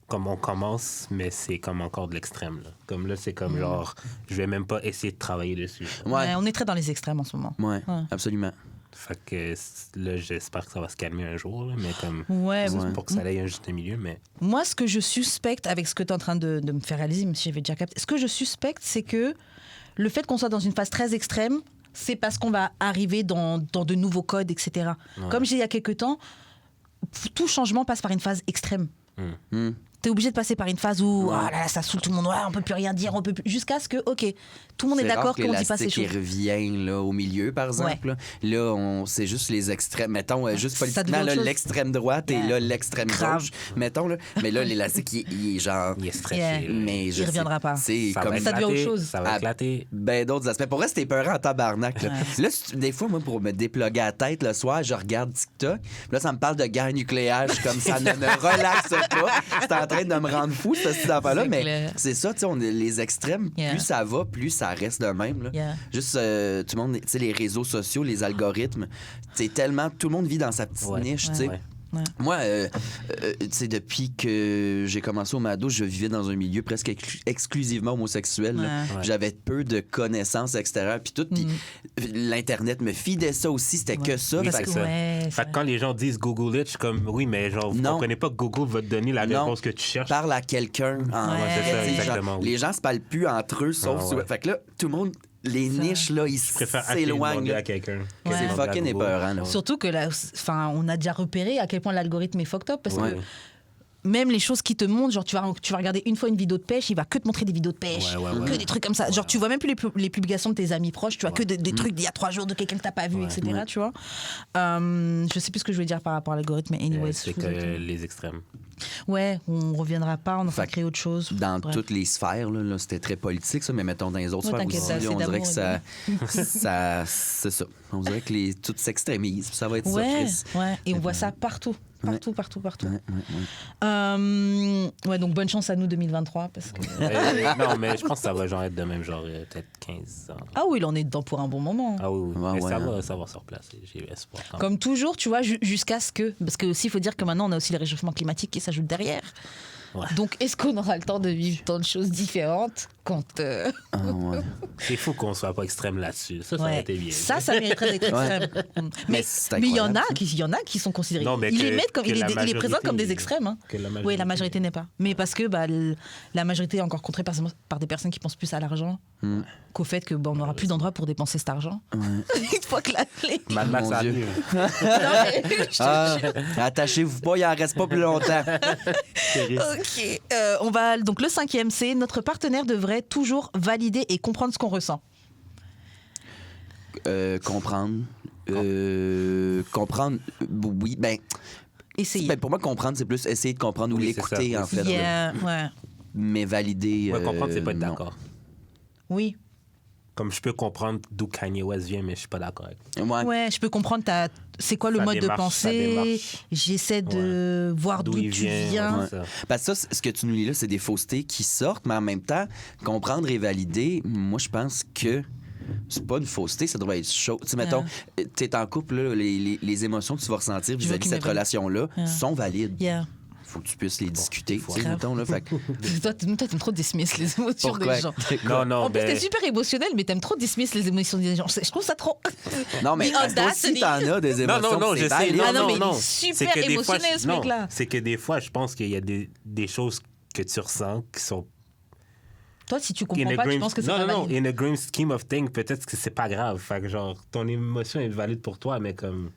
comme on commence, mais c'est comme encore de l'extrême. Là. Comme là, c'est comme genre, je vais même pas essayer de travailler dessus. Ouais, Ouais, on est très dans les extrêmes en ce moment. ouais, Ouais. absolument. Fait que là, j'espère que ça va se calmer un jour, là, mais comme. Ouais, c'est ouais. pour que ça aille un juste milieu, mais. Moi, ce que je suspecte avec ce que tu es en train de me faire réaliser, même si j'avais déjà capté, ce que je suspecte, c'est que le fait qu'on soit dans une phase très extrême, c'est parce qu'on va arriver dans de nouveaux codes, etc. Comme j'ai dit il y a quelques temps, tout changement passe par une phase extrême. Hmm. T'es obligé de passer par une phase où ah là là, ça saoule tout le monde, ouais, on peut plus rien dire, on peut plus... jusqu'à ce que, ok, tout le monde est C'est rare d'accord que qu'on dit pas ces l'élastique, choses. il revient là, au milieu, par exemple. Là, c'est juste les extrêmes. Mettons, juste Ça politiquement, devient là, autre chose. l'extrême droite et là, l'extrême Grave. gauche. Mettons, là. Mais là, l'élastique, il est genre. Il est stressé. Yeah. là. Mais je Il reviendra pas. C'est Ça comme va Ça devient éclater, autre chose. Ça va Ah, éclater. ben d'autres aspects. Pour vrai, c'était peurant en tabarnak. Là, des fois, moi, pour me déploguer la tête le soir, je regarde TikTok. Puis là, ça me parle de guerre nucléaire. Je suis comme ça ne me relaxe pas. C'est en train de me rendre fou, ce style d'affaire-là. C'est Mais clair. c'est ça, tu sais, les extrêmes, Yeah. plus ça va, plus ça reste de même. Là. Yeah. Juste, tout le monde, tu sais, les réseaux sociaux, les algorithmes, c'est tellement. Tout le monde vit dans sa petite Ouais. niche, tu sais. Ouais. Moi, tu sais, depuis que j'ai commencé au Mado, je vivais dans un milieu presque exclusivement homosexuel. là. Ouais. J'avais peu de connaissances extérieures, puis tout. Puis l'Internet me fidait ça aussi, c'était que ça. Oui, Fait c'est que- ça. Ouais, c'est Fait que quand les gens disent Google it, je suis comme, oui, mais genre, vous Non. comprenez pas que Google va te donner la Non. réponse que tu cherches. Parle à quelqu'un en Ouais, vrai, c'est ça, tu sais, genre, exactement, oui. Les gens se parlent plus entre eux, sauf Ah, sur- ouais. Fait que là, tout le monde, les Ça. niches, là, ils Je préfère acheter s'éloignent. demander là. à quelqu'un. C'est Ouais. demander à fucking Google. épeurant, là. Ouais. Surtout que là, enfin, on a déjà repéré à quel point l'algorithme est fucked up parce Ouais. que même les choses qui te montrent, genre tu vas regarder une fois une vidéo de pêche, il va que te montrer des vidéos de pêche, que des trucs comme ça. Genre tu vois même plus les publications de tes amis proches, tu vois que des trucs d'il y a 3 jours de quelqu'un que t'as pas vu, etc. Tu vois. Je sais plus ce que je voulais dire par rapport à l'algorithme, mais anyway. C'est que les extrêmes. Ouais, on reviendra pas, on va créer autre chose. Dans Bref. toutes les sphères, là, c'était très politique, ça, mais mettons dans les autres sphères aussi, là, on dirait que ça c'est ça. On dirait que tout s'extrémise, ça va être ça, Chris. Ouais, et on voit ça partout. Partout. Ouais, donc bonne chance à nous 2023 parce que... Non, mais je pense que ça va genre être de même, genre peut-être 15 ans. Ah oui, il en est dedans pour un bon moment. Ah oui, mais Ouais, ça va se replacer, j'ai espoir. Comme toujours, tu vois, jusqu'à ce que... Parce que aussi, il faut dire que maintenant, on a aussi les réchauffements climatiques qui s'ajoutent derrière. Ouais. Donc, est-ce qu'on aura le temps de vivre tant de choses différentes quand... C'est fou qu'on soit pas extrême là-dessus. Ça aurait été bien. Ça mériterait d'être extrême. Mais il y en a qui sont considérés. Non, mais il que est présent comme des extrêmes. Hein. Oui, la majorité n'est pas. Mais parce que la majorité est encore contrée par des personnes qui pensent plus à l'argent qu'au fait que on n'aura plus d'endroit pour dépenser cet argent. Une fois que Mad Max Mon Dieu. arrive. Attachez-vous pas, il en reste pas plus longtemps. Ok. On va donc le 5e, c'est notre partenaire devrait toujours valider et comprendre ce qu'on ressent. Comprendre. Comprendre, oui, ben... Essayer. Ben, pour moi, comprendre, c'est plus essayer de comprendre ou Oui, c'est l'écouter, ça. en fait. Ouais. Mais valider... Ouais, comprendre, c'est pas être non. d'accord. Oui. Comme je peux comprendre d'où Kanye West vient, mais je suis pas d'accord avec. Ouais, je peux comprendre c'est quoi le Sa mode de démarche, sa pensée. démarche. J'essaie de voir d'où il tu vient. viens. Ouais. Ça. Parce que ça, ce que tu nous lis là, c'est des faussetés qui sortent, mais en même temps, comprendre et valider, moi, je pense que c'est pas une fausseté, ça devrait être chaud. Tu sais, mettons, t'es en couple, là, les émotions que tu vas ressentir vis-à-vis de cette relation-là sont valides. Yeah. Faut que tu puisses les discuter, tu sais, Grave. mettons, là. Fait que... Toi, t'aimes trop dismiss les émotions Pourquoi? des gens. Non, En plus, ben... t'es super émotionnel, mais t'aimes trop dismiss les émotions des gens. Je trouve ça trop. Non, mais The parce que toi aussi, audacity. t'en as des émotions. Non, c'est je sais. valide. Ah non, mais il est non. super C'est que des fois, émotionnel, ce mec-là. C'est que des fois, je pense qu'il y a des choses que tu ressens qui sont... Toi, si tu comprends pas, tu penses que c'est pas Non, valide. in a grand scheme of things, peut-être que c'est pas grave. Fait que genre, ton émotion est valide pour toi, mais comme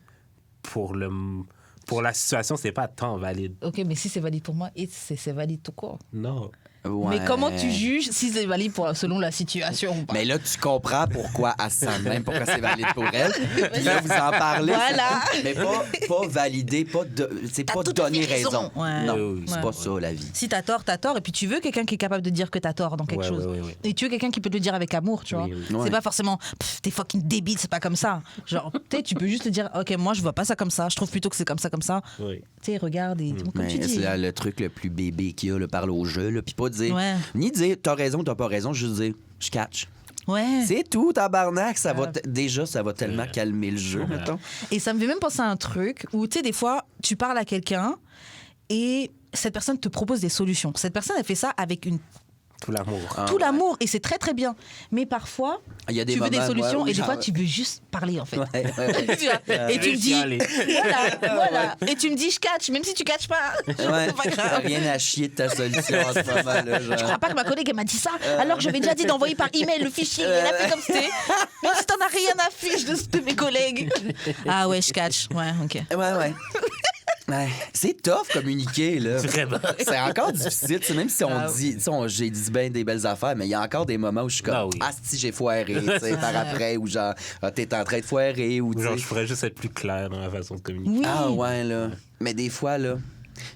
pour la situation, c'est pas tant valide. Ok, mais si c'est valide pour moi, c'est valide tout court. Non. Ouais. Mais comment tu juges si c'est valide selon la situation ou pas? Mais là, tu comprends pourquoi elle se sent de même, pourquoi c'est valide pour elle. Puis là, vous en parlez. Voilà. Mais pas valider, c'est pas tout à donner fait raison. raison. Ouais. Non, Oui, c'est ouais. pas ça, la vie. Si t'as tort, et puis tu veux quelqu'un qui est capable de dire que t'as tort dans quelque chose. Ouais. Et tu veux quelqu'un qui peut te le dire avec amour, tu vois. Oui. C'est Ouais. pas forcément t'es fucking débile, c'est pas comme ça. Genre, tu peux juste te dire, ok, moi je vois pas ça comme ça, je trouve plutôt que c'est comme ça. Oui. Tu sais, regarde, et comme Mais tu dis. c'est le truc le plus bébé qu'il y a, parle au jeu, là, puis pas dire, Ouais. ni dire t'as raison, t'as pas raison, juste dire je catch. Ouais. C'est tout, tabarnak, ça va déjà, ça va tellement calmer le jeu, mettons. Et ça me fait même penser à un truc où, tu sais, des fois, tu parles à quelqu'un et cette personne te propose des solutions. Cette personne, elle fait ça avec Tout l'amour. tout l'amour et c'est très très bien. Mais parfois, Il y a des tu veux des moments, solutions ouais, et des genre- fois, tu veux juste parler en fait. Ouais. Tu vois, et tu me dis, voilà. Et tu me dis, je catch, même si tu catches pas. Ouais, C'est pas t'as grave. rien à chier de ta solution en ce moment-là. Je crois pas que ma collègue elle m'a dit ça, alors que j'avais déjà dit d'envoyer par email le fichier. Elle a fait comme c'était. Même si t'en as rien à fiche de mes collègues. Ah ouais, je catch. Ouais, ok. Ouais. Ouais. C'est tough communiquer, là. Vraiment. C'est encore difficile, tu sais, même si on dit, tu sais, j'ai dit bien des belles affaires, mais il y a encore des moments où je suis comme, Ah oui. si j'ai foiré, tu sais, par après, ou genre, t'es en train de foirer, ou tu Genre, sais. je pourrais juste être plus clair dans ma façon de communiquer. Oui. Ah ouais, là. Mais des fois, là,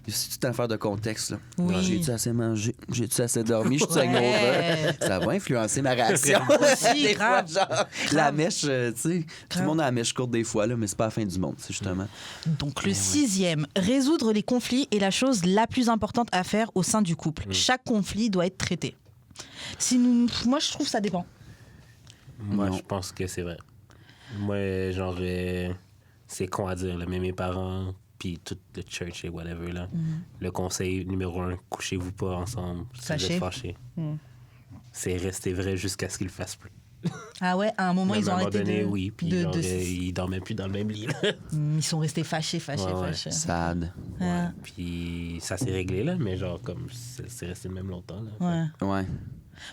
c'est toute une affaire de contexte, là. Oui. J'ai-tu assez mangé? J'ai-tu assez dormi? Je suis Ouais. hangover? Ça va influencer ma réaction. Aussi, des fois, grave. genre, la mèche, tu sais, tout le monde a la mèche courte des fois, là, mais c'est pas la fin du monde, c'est justement. Donc le 6e, résoudre les conflits est la chose la plus importante à faire au sein du couple. Chaque conflit doit être traité. Moi, je trouve ça dépend. Moi, Non. je pense que c'est vrai. Moi, genre, c'est con à dire, là, mais mes parents, puis toute le church et whatever, là, le conseil numéro 1, couchez-vous pas ensemble si vous Fâchés. êtes fâchés. C'est rester vrai jusqu'à ce qu'ils le fassent plus. Ah ouais, à un moment, ils ont à un moment arrêté donné, de... oui, puis genre, ils dormaient plus dans le même lit. Là. Ils sont restés fâchés. Ouais. Sad. Ah. Puis ça s'est réglé, là, mais genre, comme, c'est resté le même longtemps, là. Ouais. Ouais.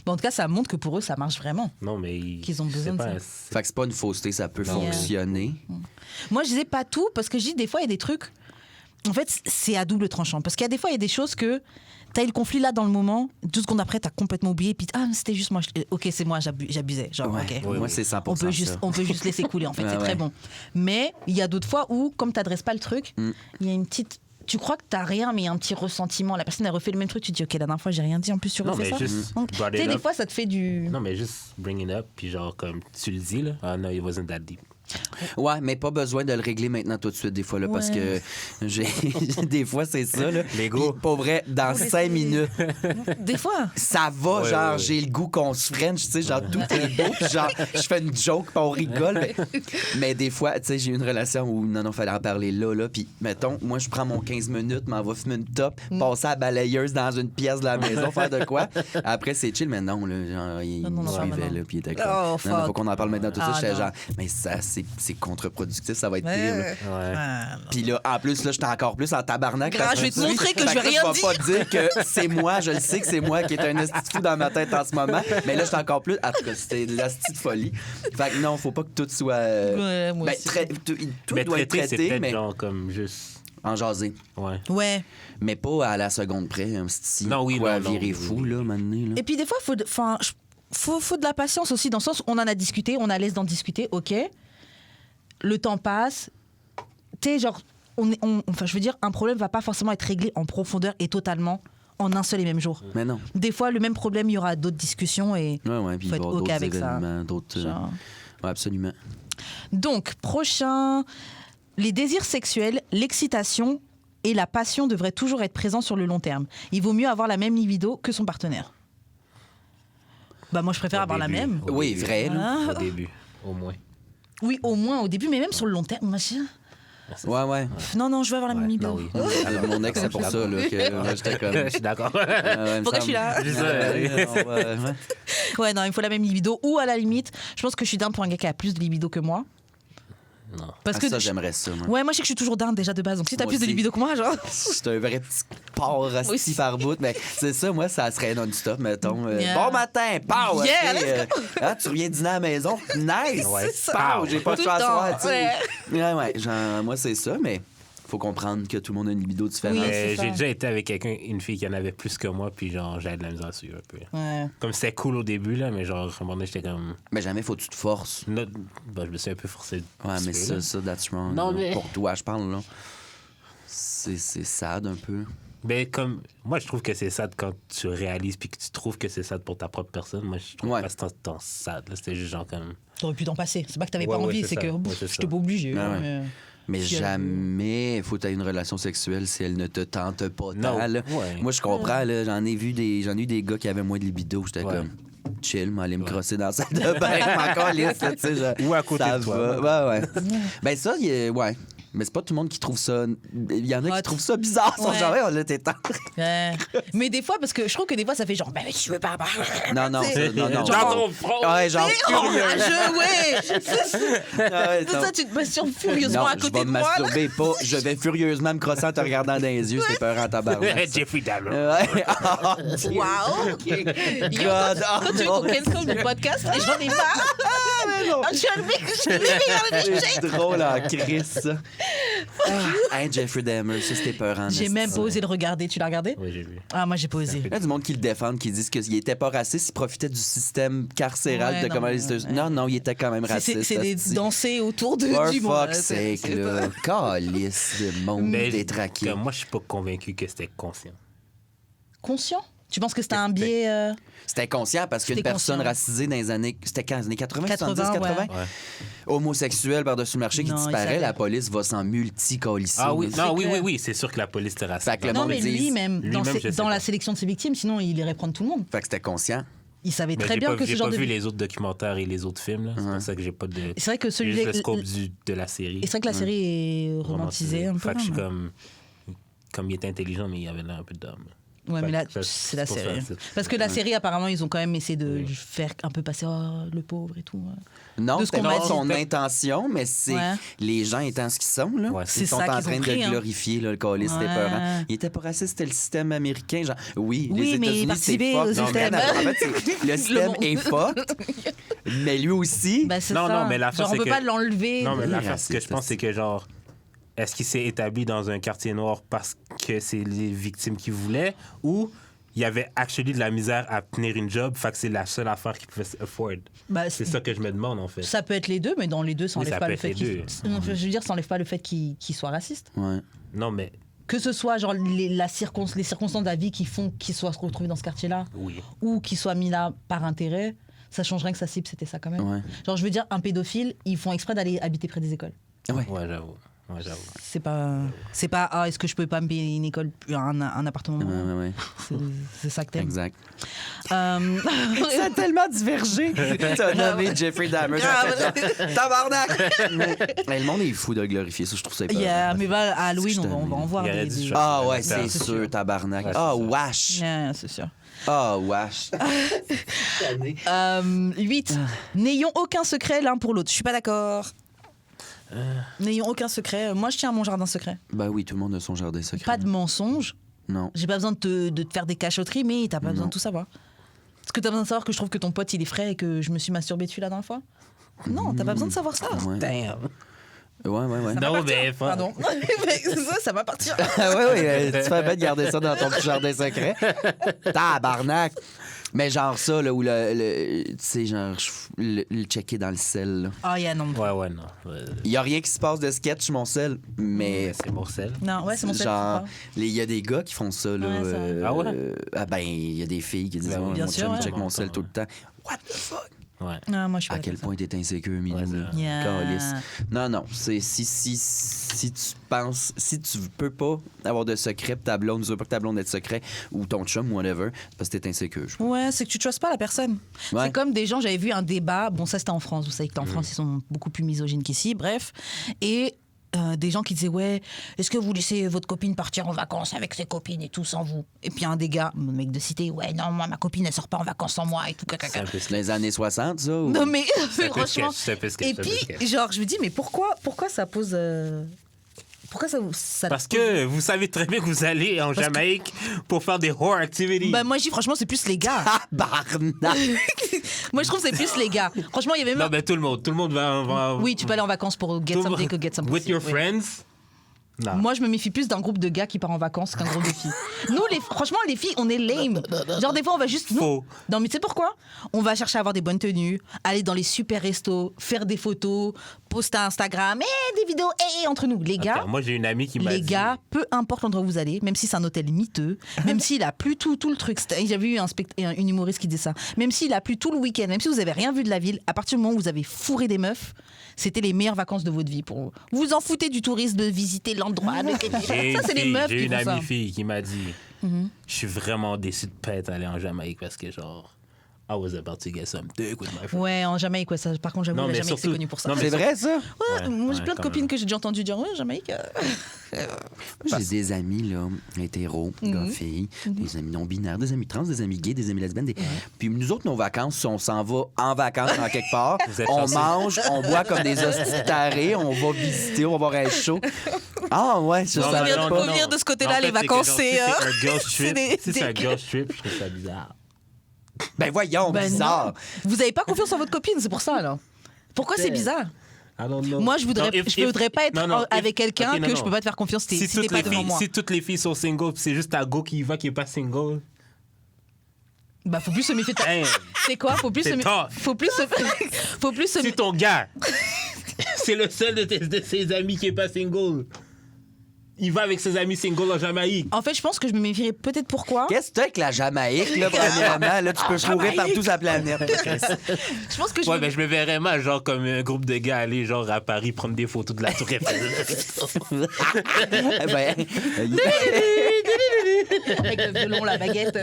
Bon, en tout cas, ça montre que pour eux, ça marche vraiment. Non, mais... Qu'ils ont besoin de ça. Fait que c'est pas une fausseté, ça peut Non. fonctionner. Moi, je disais pas tout parce que je dis des fois, il y a des trucs. en fait, c'est à double tranchant. Parce qu'il y a des fois, il y a des choses que t'as eu le conflit là dans le moment, 2 secondes après, t'as complètement oublié, puis c'était juste moi. Ok, c'est moi, j'abusais. Genre, Ouais. ok. Moi, c'est 100% On peut juste laisser couler, en fait, Ouais, c'est très bon. Mais il y a d'autres fois où, comme t'adresses pas le truc, il y a une petite. Tu crois que t'as rien, mais il y a un petit ressentiment. La personne, elle refait le même truc, tu te dis, ok, la dernière fois, j'ai rien dit, en plus, tu Non, refais mais ça. juste Donc, brought tu sais, it des up. fois, ça te fait du. Non, mais juste bring it up, puis genre, comme tu le dis, là. Ah non, it wasn't that deep. Ouais, mais pas besoin de le régler maintenant tout de suite, des fois, là, parce que j'ai des fois, c'est ça. Là. L'ego. Puis, pour vrai, dans 5 minutes, Des fois. ça va, Ouais, genre, ouais. j'ai le goût qu'on se french, tu sais, genre, tout est beau, puis genre, je fais une joke, puis on rigole. Mais des fois, tu sais, j'ai eu une relation où, non, fallait en parler là, puis mettons, moi, je prends mon 15 minutes, m'en va fumer une top, passer à la balayeuse dans une pièce de la maison, faire de quoi. Après, c'est chill, mais non, là, genre, il Non, me non, suivait, non. là, puis il était comme, Oh, non, fuck. faut qu'on en parle maintenant, tout ça. Ah, J'étais non. genre, mais ça, c'est contre-productif, ça va être pire, là. Ouais. Ah, non. Puis là, en plus, là, j'étais encore plus en tabarnak. Grave, parce je vais te tu sais, montrer que je fait vais là, rien Je vais pas dire que c'est moi, je le sais que c'est moi qui est un esti de fou dans ma tête en ce moment. Mais là, j'étais encore plus. En tout cas, c'était de l'esti de folie. Fait que non, faut pas que tout soit. Ouais, moi Ben, aussi. tout Mais doit être traiter, c'est traité, peut-être mais genre comme juste. en jaser. Ouais. Ouais. Mais pas à la seconde près. Hein, si Non, oui, quoi, non, virer non, fou, oui. là, maintenant. Là. Et puis des fois, faut de la patience aussi, dans le sens où on en a discuté, on a l'aise d'en discuter, ok. Le temps passe. Tu sais, genre, enfin, je veux dire, un problème va pas forcément être réglé en profondeur et totalement en un seul et même jour. Mais non. Des fois, le même problème, il y aura d'autres discussions et Ouais, puis il faut va y être avoir ok d'autres avec ça. événements, d'autres. Genre. Ouais, absolument. Donc, prochain, les désirs sexuels, l'excitation et la passion devraient toujours être présents sur le long terme. Il vaut mieux avoir la même libido que son partenaire. Bah moi, je préfère Au avoir début. la même. Au Oui, début. vrai, là. Ah. Au début, au moins. Oui, au moins au début, mais même sur le long terme. Machin. Ouais. Non, je veux avoir la même Ouais, libido. non, oui. Alors, mon ex, c'est pour ça, là, que là, j'étais comme. Je suis d'accord. Ouais, il me Pourquoi je suis semble. là? Juste, Ouais. Ouais, non, il faut la même libido. Ou à la limite, je pense que je suis down pour un gars qui a plus de libido que moi. Non. Parce Ah, que ça, j'aimerais ça, moi. ouais, moi je sais que je suis toujours down déjà de base. Donc si t'as Moi plus de aussi. libido que moi, genre. C'est un vrai petit porc Oui. hostie par bout. Mais c'est ça, moi, ça serait non-stop, mettons. Yeah. Bon matin, pow! Yeah, ok, let's tu reviens dîner à la maison? Nice! Ouais, C'est Pow! J'ai pas Tout le choix à le soir, temps, tu sais. Ouais, genre, moi, c'est ça, mais faut comprendre que tout le monde a une libido différente. Oui. c'est ça. J'ai déjà été avec quelqu'un, une fille qui en avait plus que moi, puis genre, j'avais de la misère à suivre un peu. Ouais. Comme c'était cool au début, là, mais genre, à un moment donné, j'étais comme. Mais jamais faut que tu te forces. Je me suis un peu forcé. Ouais, un mais petit peu, là. ça, that's wrong. Non, là. mais- Pour toi, je parle, là. C'est sad un peu. Ben, comme. Moi, je trouve que c'est sad quand tu réalises, puis que tu trouves que c'est sad pour ta propre personne. Moi, je trouve Ouais. pas tant sad, là. C'était juste genre comme. T'aurais pu t'en passer. C'est pas que t'avais Ouais, pas ouais, envie, c'est c'est ça. que Ouais, bouf, c'est je ça. t'ai pas obligé. Ouais, hein, ouais. mais- Mais Si elle- jamais il faut que tu aies une relation sexuelle si elle ne te tente pas Non, tant. là. ouais. Moi, je comprends. là, j'en ai eu des gars qui avaient moins de libido. J'étais Ouais. comme chill, m'aller me crosser dans la salle de bain. Encore lisse, là, tu sais. Ou à côté ça de toi. va. Ouais. Ben ça, ouais. Mais c'est pas tout le monde qui trouve ça. Il y en a Ouais, qui trouvent ça bizarre. Ils sont Ouais. genre, ouais, là, t'es tendre. Ouais. Mais des fois, parce que je trouve que des fois, ça fait genre, ben tu veux pas. Non, non, C'est- non. Dans ton front! Ouais, genre Oh, furieux. ouais! Ouais, C'est non. ça, tu te masturbes furieusement Non, à je côté vais de me moi. là. masturber pas. Je vais furieusement me crosser en te regardant dans les yeux. C'est peur en tabarnak. Jeffrey Dahmer. Ouais. Oh, Dieu. Waouh! God, Quand tu veux qu'on oh, cancel le podcast, et j'en ai marre. Je suis arrivée vers le c'est drôle en crise, ça. Hey, Jeffrey Dahmer, ça c'était peur en J'ai même pas osé le regarder. Tu l'as regardé? Oui, j'ai vu. Ah, moi, j'ai pas osé. Il y a du monde qui le défendent, qui disent qu'il était pas raciste, il profitait du système carcéral Ouais, de non, comment les États-Unis. ouais. Non, il était quand même raciste. C'est des hostie. danser autour de, For du monde. fuck's sake, là. Calice de monde Mais détraqué. comme moi, je suis pas convaincu que c'était conscient. Conscient? Tu penses que c'était un biais... C'était conscient parce qu'une C'était personne conscient. racisée dans les années. C'était quand? Les années 80, 80, 70, 80? Ouais. Homosexuel par-dessus le marché qui Non, il disparaît, savait. la police va s'en multi-colisser. Ah oui, C'est non, oui, clair. oui, c'est sûr que la police était raciste. Fait que le Non, monde mais dit- lui-même, dans, Lui-même, je sais dans pas. la sélection de ses victimes, sinon il irait prendre tout le monde. Fait que c'était conscient. Il savait Mais très j'ai bien pas, que ce j'ai genre pas de... vu les autres documentaires et les autres films. Là. C'est pour ça que j'ai pas de. C'est vrai que J'ai celui juste le scope de la série. Et c'est vrai que la série est romantisée un peu. Fait que je suis là, comme il était intelligent, mais il avait l'air un peu d'homme. Ouais, mais là, Ça, c'est la pour ça, série. c'est- Parce que la série, apparemment, ils ont quand même essayé de faire un peu passer le pauvre et tout. Non, De ce c'était qu'on m'a pas dit. son intention, mais c'est Ouais. les gens étant ce qu'ils sont, là. Ouais, c'est Ils sont ça en qu'ils ont train pris, de hein. glorifier là, le calice, c'était Ouais. peurant. Il était pas raciste, c'était le système américain. Genre, oui, Oui, les mais États-Unis, c'est participer fuck. au Non, système. mais en fait, le système monde. est fucked, mais lui aussi. Bah, c'est Non, ça. non, mais l'affaire, Genre, on c'est peut que- pas l'enlever. Non, mais Il est l'affaire, ce que je raciste, pense, c'est que genre. est-ce qu'il s'est établi dans un quartier noir parce que c'est les victimes qui voulaient ou il y avait actually de la misère à tenir une job, fait que c'est la seule affaire qu'il pouvait afford? C'est ça que je me demande, en fait. Ça peut être les deux, mais dans les deux, ça enlève ça pas peut le être fait les qu'il... Non, je veux dire, ça enlève pas le fait qu'il soit raciste. Ouais. Non, mais... Que ce soit genre les circonstances de la vie qui font qu'il soit retrouvé dans ce quartier-là, Oui. ou qu'il soit mis là par intérêt, ça change rien que sa cible, c'était ça quand même. Ouais. Genre, je veux dire, un pédophile, ils font exprès d'aller habiter près des écoles. Ouais. Ouais, j'avoue. C'est pas est-ce que je peux pas me payer une école, un appartement. Ouais. C'est ça que t'aimes. Exact. Ça a tellement divergé. T'as nommé Jeffrey Dahmer. Tabarnak! Mais le monde est fou de le glorifier, ça, je trouve ça hyper. Mais à Halloween, on va en voir Il y aurait des... du Ah ouais, C'est c'est sûr, tabarnak. Ouais, Ah, c'est ça. wesh. Yeah, c'est sûr. Ah, wesh. 8. N'ayons aucun secret l'un pour l'autre. Je suis pas d'accord. N'ayons aucun secret. Moi, je tiens à mon jardin secret. Ben oui, tout le monde a son jardin secret. Pas de mensonges. Non. J'ai pas besoin de te faire des cachotteries, mais t'as pas besoin de tout savoir. Est-ce que t'as besoin de savoir que je trouve que ton pote il est frais et que je me suis masturbée dessus la dernière fois? Non, t'as pas besoin de savoir ça. Ouais. Damn. Ouais. Non, mais... Pardon. ça va partir. ouais, tu fais bien de garder ça dans ton petit jardin secret. Tabarnak. Mais genre ça, là, où tu sais, genre, le checker dans le sel, là. Ah, yeah, non. Ouais, non. Il y a rien qui se passe de sketch sur mon sel, mais... C'est mon sel. Non, ouais, c'est mon genre, il y a des gars qui font ça, là. Ouais, ça. Ah ouais? Ben, il y a des filles qui disent, Ben oui, bien mon sûr, chum, ouais. check mon sel tout le temps. What the fuck? Ouais. Non, moi, je suis pas À quel comme ça. point t'es insécure, Minou, Ouais, là. Yeah. Calisse. Non, c'est si tu penses, si tu peux pas avoir de secret, pis ta blonde, tu veux pas que ta blonde ait de secret, ou ton chum, whatever, c'est parce que t'es insécure. Je crois. Ouais, c'est que tu trustes pas la personne. Ouais. C'est comme des gens, j'avais vu un débat, bon, ça c'était en France, vous savez qu'en France, ils sont beaucoup plus misogynes qu'ici, bref. Et des gens qui disaient, ouais, est-ce que vous laissez votre copine partir en vacances avec ses copines et tout sans vous? Et puis un des gars, mon mec de cité, ouais, non, moi, ma copine, elle sort pas en vacances sans moi et tout, caca. C'est un peu C'est dans les années 60, ça? Ou... Non, mais C'est un peu franchement. sketch, c'est un peu sketch, Et c'est un peu puis, sketch. genre, je me dis, mais pourquoi ça pose. Pourquoi ça Parce que vous savez très bien que vous allez en Jamaïque pour faire des horror activities. Bah, moi, je dis, franchement, c'est plus les gars. Tabarnak! Moi, je trouve que c'est plus les gars. Franchement, il y avait même. Non, mais tout le monde va... Oui, tu peux aller en vacances pour get tout- some dick or get some With pussy, your oui. friends? Non. Moi, je me méfie plus d'un groupe de gars qui part en vacances qu'un groupe de filles. Nous, franchement, les filles, on est lame. Genre, des fois, on va juste. Faux. Non, mais tu sais pourquoi? On va chercher à avoir des bonnes tenues, aller dans les super restos, faire des photos, poster à Instagram, des vidéos, entre nous. Les gars. Attends, moi, j'ai une amie qui m'a dit... Les gars, peu importe l'endroit où vous allez, même si c'est un hôtel miteux, même s'il a plu tout le truc, j'avais vu une humoriste qui disait ça, même s'il a plu tout le week-end, même si vous avez rien vu de la ville, à partir du moment où vous avez fourré des meufs, c'était les meilleures vacances de votre vie pour vous. Vous vous en foutez du tourisme, de visiter l'endroit. Ça, c'est les meufs J'ai qui une font ça. amie fille qui m'a dit je suis vraiment déçu de pas être allé en Jamaïque parce que genre I was about to get some dick with my friend. Ouais, en Jamaïque, ouais, ça, par contre, j'avoue, Non, la mais Jamaïque, c'est surtout- connu pour ça. non, mais C'est vrai, ça? Ouais, moi, j'ai ouais, plein de quand copines même. que j'ai déjà entendu dire, ouais, Jamaïque. Moi, j'ai des amis, là, hétéros, gars, filles, des amis non-binaires, des amis trans, des amis gays, des amis lesbiennes. Puis nous autres, nos vacances, on s'en va en vacances en quelque part. Vous êtes On chanceux. mange, on boit comme des hosties tarés, on va visiter, on va voir un show. Ah ouais, ça, Non, ça non, va non, pas. non, Faut venir non. de ce côté-là, En fait, les vacances, que, c'est, genre, si c'est un girls c'est trip. des- Si c'est un des- girls trip, je trouve ça bizarre. Ben voyons, Ben bizarre. non. Vous avez pas confiance en votre copine, c'est pour ça, alors. Pourquoi c'est bizarre? I don't know. Moi, je voudrais pas être avec quelqu'un que je peux pas te faire confiance si t'es pas devant moi. Si toutes les filles sont single, puis c'est juste ta go qui y va qui est pas single. Bah, faut plus se méfier de ta... Damn. C'est quoi? Faut plus C'est se méfier... tough. Faut plus se... Si ton gars, c'est le seul de ses amis qui est pas single, il va avec ses amis singles en Jamaïque. En fait, je pense que je me méfierais peut-être pourquoi. Qu'est-ce que t'as avec la Jamaïque, là, premièrement? Là, tu peux fourrer partout sur la planète. Je pense que je Ouais, me- ben je me verrais mal, genre comme un groupe de gars aller genre à Paris prendre des photos de la Tour Eiffel. Eh ben, avec le violon, la baguette.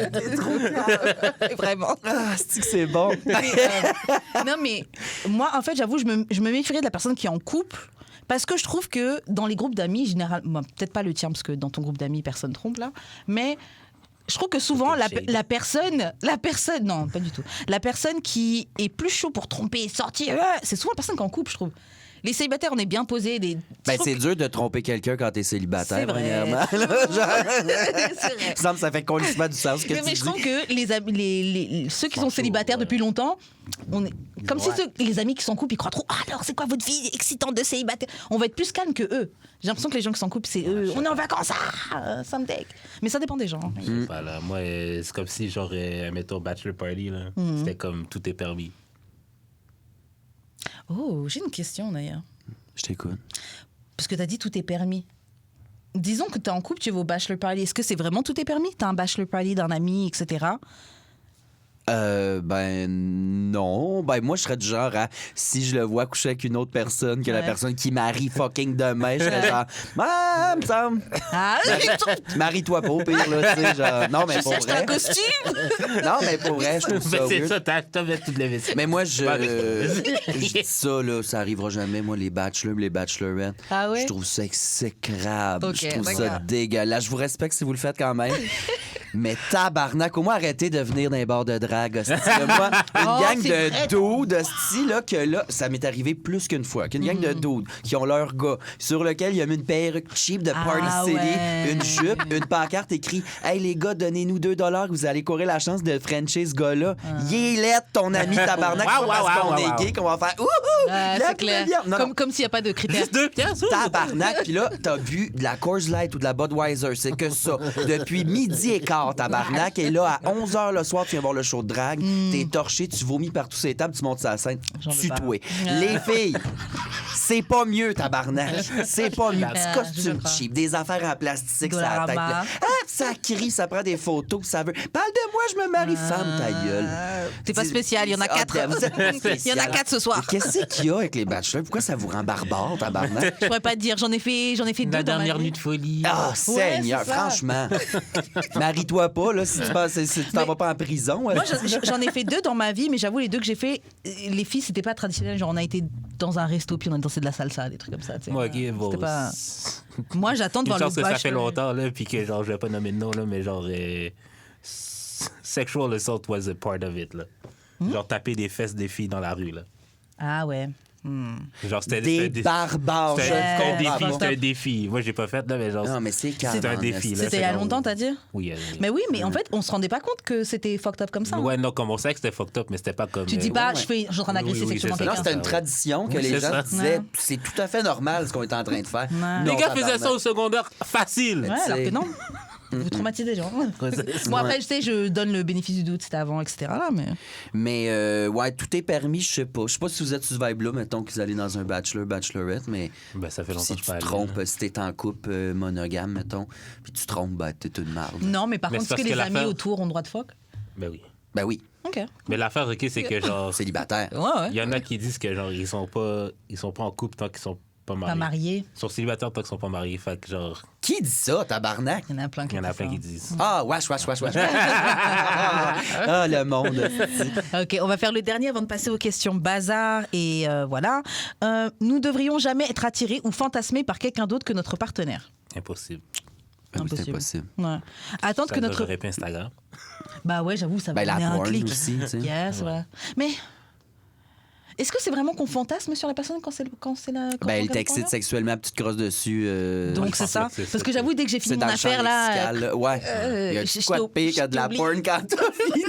Vraiment. c'est que c'est bon. Non, mais moi, en fait, j'avoue, je me méfierais de la personne qui est en couple. Parce que je trouve que dans les groupes d'amis, généralement, peut-être pas le tien, parce que dans ton groupe d'amis, personne trompe là, mais je trouve que souvent, la personne, non, pas du tout, la personne qui est plus chaud pour tromper, sortir, c'est souvent la personne qui est en couple, je trouve. Les célibataires, on est bien posés. Ben, c'est dur de tromper quelqu'un quand t'es célibataire, C'est vrai. premièrement. Là, C'est vrai. Il me semble que ça fait colissement du sens ce que Mais tu je dis. trouve que ceux qui sont célibataires depuis longtemps, on est comme si les amis qui sont en couple, ils croient trop. Ah, alors, c'est quoi votre vie excitante de célibataire? On va être plus calme que eux. J'ai l'impression que les gens qui sont en couple, c'est eux. On est en vacances, ça me deck. Mais ça dépend des gens. Voilà, moi, c'est comme si, genre, mettons, bachelor party, là. C'était comme tout est permis. Oh, j'ai une question d'ailleurs. Je t'écoute. Parce que t'as dit tout est permis. Disons que t'es en couple, tu vas au bachelor party. Est-ce que c'est vraiment tout est permis? T'as un bachelor party d'un ami, etc. Ben non. Ben moi, je serais du genre à, si je le vois coucher avec une autre personne que la personne qui marie fucking demain, je serais genre, ah, me semble. Ah, Marie-toi pas au pire, là, tu sais, genre. Non, mais tu pour sais, acheter un vrai. costume. Non, mais pour vrai, je trouve ça C'est weird. ça, t'as toutes les vestiges. Mais moi, Ouais, je dis ça, là, ça arrivera jamais, moi, les bachelors, les bachelorettes. Ah ouais? Je trouve ça exécrable. Ok, je trouve ça d'accord. dégueulasse. Je vous respecte si vous le faites quand même. Mais tabarnak, au moins arrêtez de venir dans les bars de drague, hostie. Moi, une Oh, gang c'est vrai. de dudes, hostie, là, que là, ça m'est arrivé plus qu'une fois, qu'une gang de dudes qui ont leur gars, sur lequel il y a mis une perruque cheap de Party Ah City, ouais. une jupe, une pancarte écrit « Hey les gars, donnez-nous $2, vous allez courir la chance de frencher ce gars-là. Il est laid, ton ami tabarnak, c'est pas parce qu'on est gay qu'on va faire « Ouhou! Ouais, la c'est clair. viande. Non, non. Comme s'il n'y a pas de critères. Juste 2 piastres. Tabarnak, puis là, t'as bu de la Coors Light ou de la Budweiser, c'est que ça. Depuis midi et quart, tabarnak, et là, à 11h le soir, tu viens voir le show de drague, t'es torché, tu vomis partout ces tables, tu montes sur la scène, J'en veux tu pas. toues. Les filles, c'est pas mieux, tabarnak. C'est pas mieux. Petit je costume comprends. cheap, des affaires en plastique, ça la tête. Dollarama. là. Ah, ça crie, ça prend des photos, puis ça veut. Parle de moi, je me marie, femme, ta gueule. T'es pas spécial, il y en a 4. vous êtes pas spécial. Il y en a 4 ce soir. Et qu'est-ce qu'il y a avec les bachelors? Pourquoi ça vous rend barbare, tabarnak? Je pourrais pas te dire, j'en ai fait 2 La dans ma dernière vie. nuit de folie. Ah, Seigneur, c'est ça. franchement. Marie-toi pas, là, si tu t'en vas pas en prison. Moi, j'en ai fait 2 dans ma vie, mais j'avoue, les 2 que j'ai fait, les filles, c'était pas traditionnel. Genre, on a été dans un resto, puis on a dansé de la salsa, des trucs comme ça. Tu sais. Moi, ok, bon. C'était pas... Moi, j'attends de Une voir le chance que ça fait bachelor. longtemps, là, puis que, genre, je vais pas nommer de nom, là, mais genre, sexual assault was a part of it, là. Genre, taper des fesses des filles dans la rue, là. Ah ouais. Genre, c'était Des barbares. C'était je un défi, comprends c'était pas. un défi. Moi, j'ai pas fait, là, mais genre, Non, mais c'est c'était un défi, là. C'était il y a longtemps, t'as dit? Oui, Mais oui, mais en fait, on se rendait pas compte que c'était fucked up comme ça. Ouais, non, comme on savait que c'était fucked up, mais c'était pas comme. Tu dis pas, ouais. je suis en train d'agresser Oui, oui, sexuellement c'est ça. Non, quelqu'un. c'était une tradition que Oui, les c'est gens ça. disaient Ouais. c'est tout à fait normal ce qu'on est en train de faire. Ouais. Les Non, gars faisaient ça tabarnak. au secondaire facile. Ouais, alors que non. Vous traumatisez les gens. Moi, après, je sais, je donne le bénéfice du doute, c'était avant, etc. Là, mais... Ouais, tout est permis, je sais pas. Je sais pas si vous êtes sur ce vibe-là, mettons que vous allez dans un bachelorette, mais Ben, ça fait longtemps si que je tu suis te pas trompes, allé. si t'es en couple monogame, mettons, puis tu te trompes, ben t'es une marde. Non, mais par Mais contre, c'est est-ce que parce les que amis l'affaire- autour ont le droit de fuck? Ben oui. Ben oui, OK. Mais l'affaire, OK, c'est que, genre, célibataire. Ouais. il y en a qui disent que, genre, ils sont pas en couple tant qu'ils sont pas mariés. Pas marié. Ils sont célibataires tant qu'ils sont pas mariés. Fait que, genre, Qui dit ça, tabarnak? Il y en a plein qui il y en a disent plein ça. qui disent. Ah, wesh. Ah, le monde. OK, on va faire le dernier avant de passer aux questions bazar. Et voilà. Nous devrions jamais être attirés ou fantasmés par quelqu'un d'autre que notre partenaire. Impossible. Ben oui, c'est Impossible. impossible. Ouais. Attendre que Ça, notre... j'aurais pas Instagram. Bah ouais, j'avoue, ça va Ben, la donner un porn clic. aussi, tu sais. Yes, ouais. Mais est-ce que c'est vraiment qu'on fantasme sur la personne quand c'est la... quand Ben, on elle regarde t'excite porno? sexuellement, petite crosse dessus. Donc je c'est pense ça. que c'est ça, Parce que c'est- j'avoue, dès que j'ai fini C'est mon dans le affaire champ là... lexical, là. Ouais. Il y a je quoi de t'ai- pire je que de la t'ai porn quand t'as fini?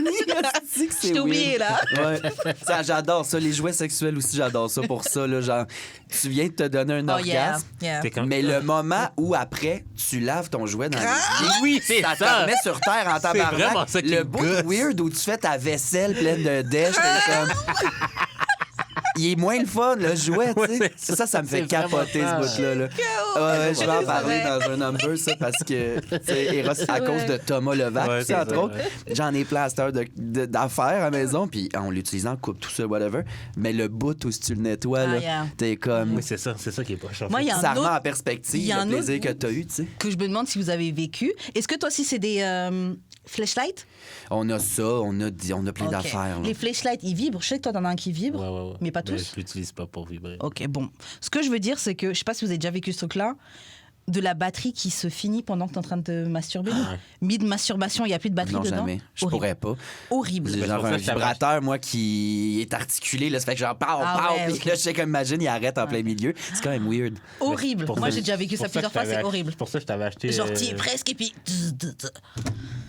C'est que c'est Je t'ai oublié weird. là. Ouais. Ça, j'adore ça. Les jouets sexuels aussi, j'adore ça pour ça. Là, genre, tu viens de te donner un Oh yeah, orgasme, yeah. C'est comme- mais le moment où après, tu laves ton jouet dans les pieds, Oui, c'est ça te ça. remet sur terre en C'est vraiment tabarnak. ça qui Le me bout gosse. weird où tu fais ta vaisselle pleine de dèche, t'es comme... Il est moins le fun, le jouet, tu sais. Ouais, c'est Ça me fait c'est vraiment capoter, ça. ce bout-là. Là. Ouais, je vais en parler dans un number, ça, parce que, tu sais, Eros, à cause de Thomas Levac, Ouais, tu sais, c'est entre ça, autres, j'en ai plein à cette heure d'affaires à la maison, puis on l'utilise en coupe, tout ça, whatever. Mais le bout où si tu le nettoies, Ah, là, yeah. t'es comme... Oui, c'est ça qui est pas cher. Moi, il y a Ça un remet autre en perspective il y a le un plaisir autre- que t'as eu, tu sais. que je me demande si vous avez vécu. Est-ce que toi aussi c'est des flashlights? On a ça, on a plein Ok. d'affaires. là. Les flashlights, ils vibrent. Je sais que toi, t'en as un qui vibre. Ouais. Mais pas tous? Je l'utilise pas pour vibrer. Ok, bon. Ce que je veux dire, c'est que je sais pas si vous avez déjà vécu ce truc-là. de la batterie qui se finit pendant que tu es en train de te masturber. Mid-masturbation, il n'y a plus de batterie Non, dedans. jamais. Je Horrible. pourrais pas. Horrible. J'ai genre pour ça un que je t'avais vibrateur, moi, qui est articulé. Là, ça fait que genre, pow, Ah pow. ouais, Puis ok. là, je sais comme imagine, il arrête en plein milieu. C'est quand même weird. Horrible. Pour Moi, ça- j'ai déjà vécu ça pour ça plusieurs que fois, je t'avais c'est ach- horrible. Pour ça, je t'avais acheté. Genre, tu y es presque et puis.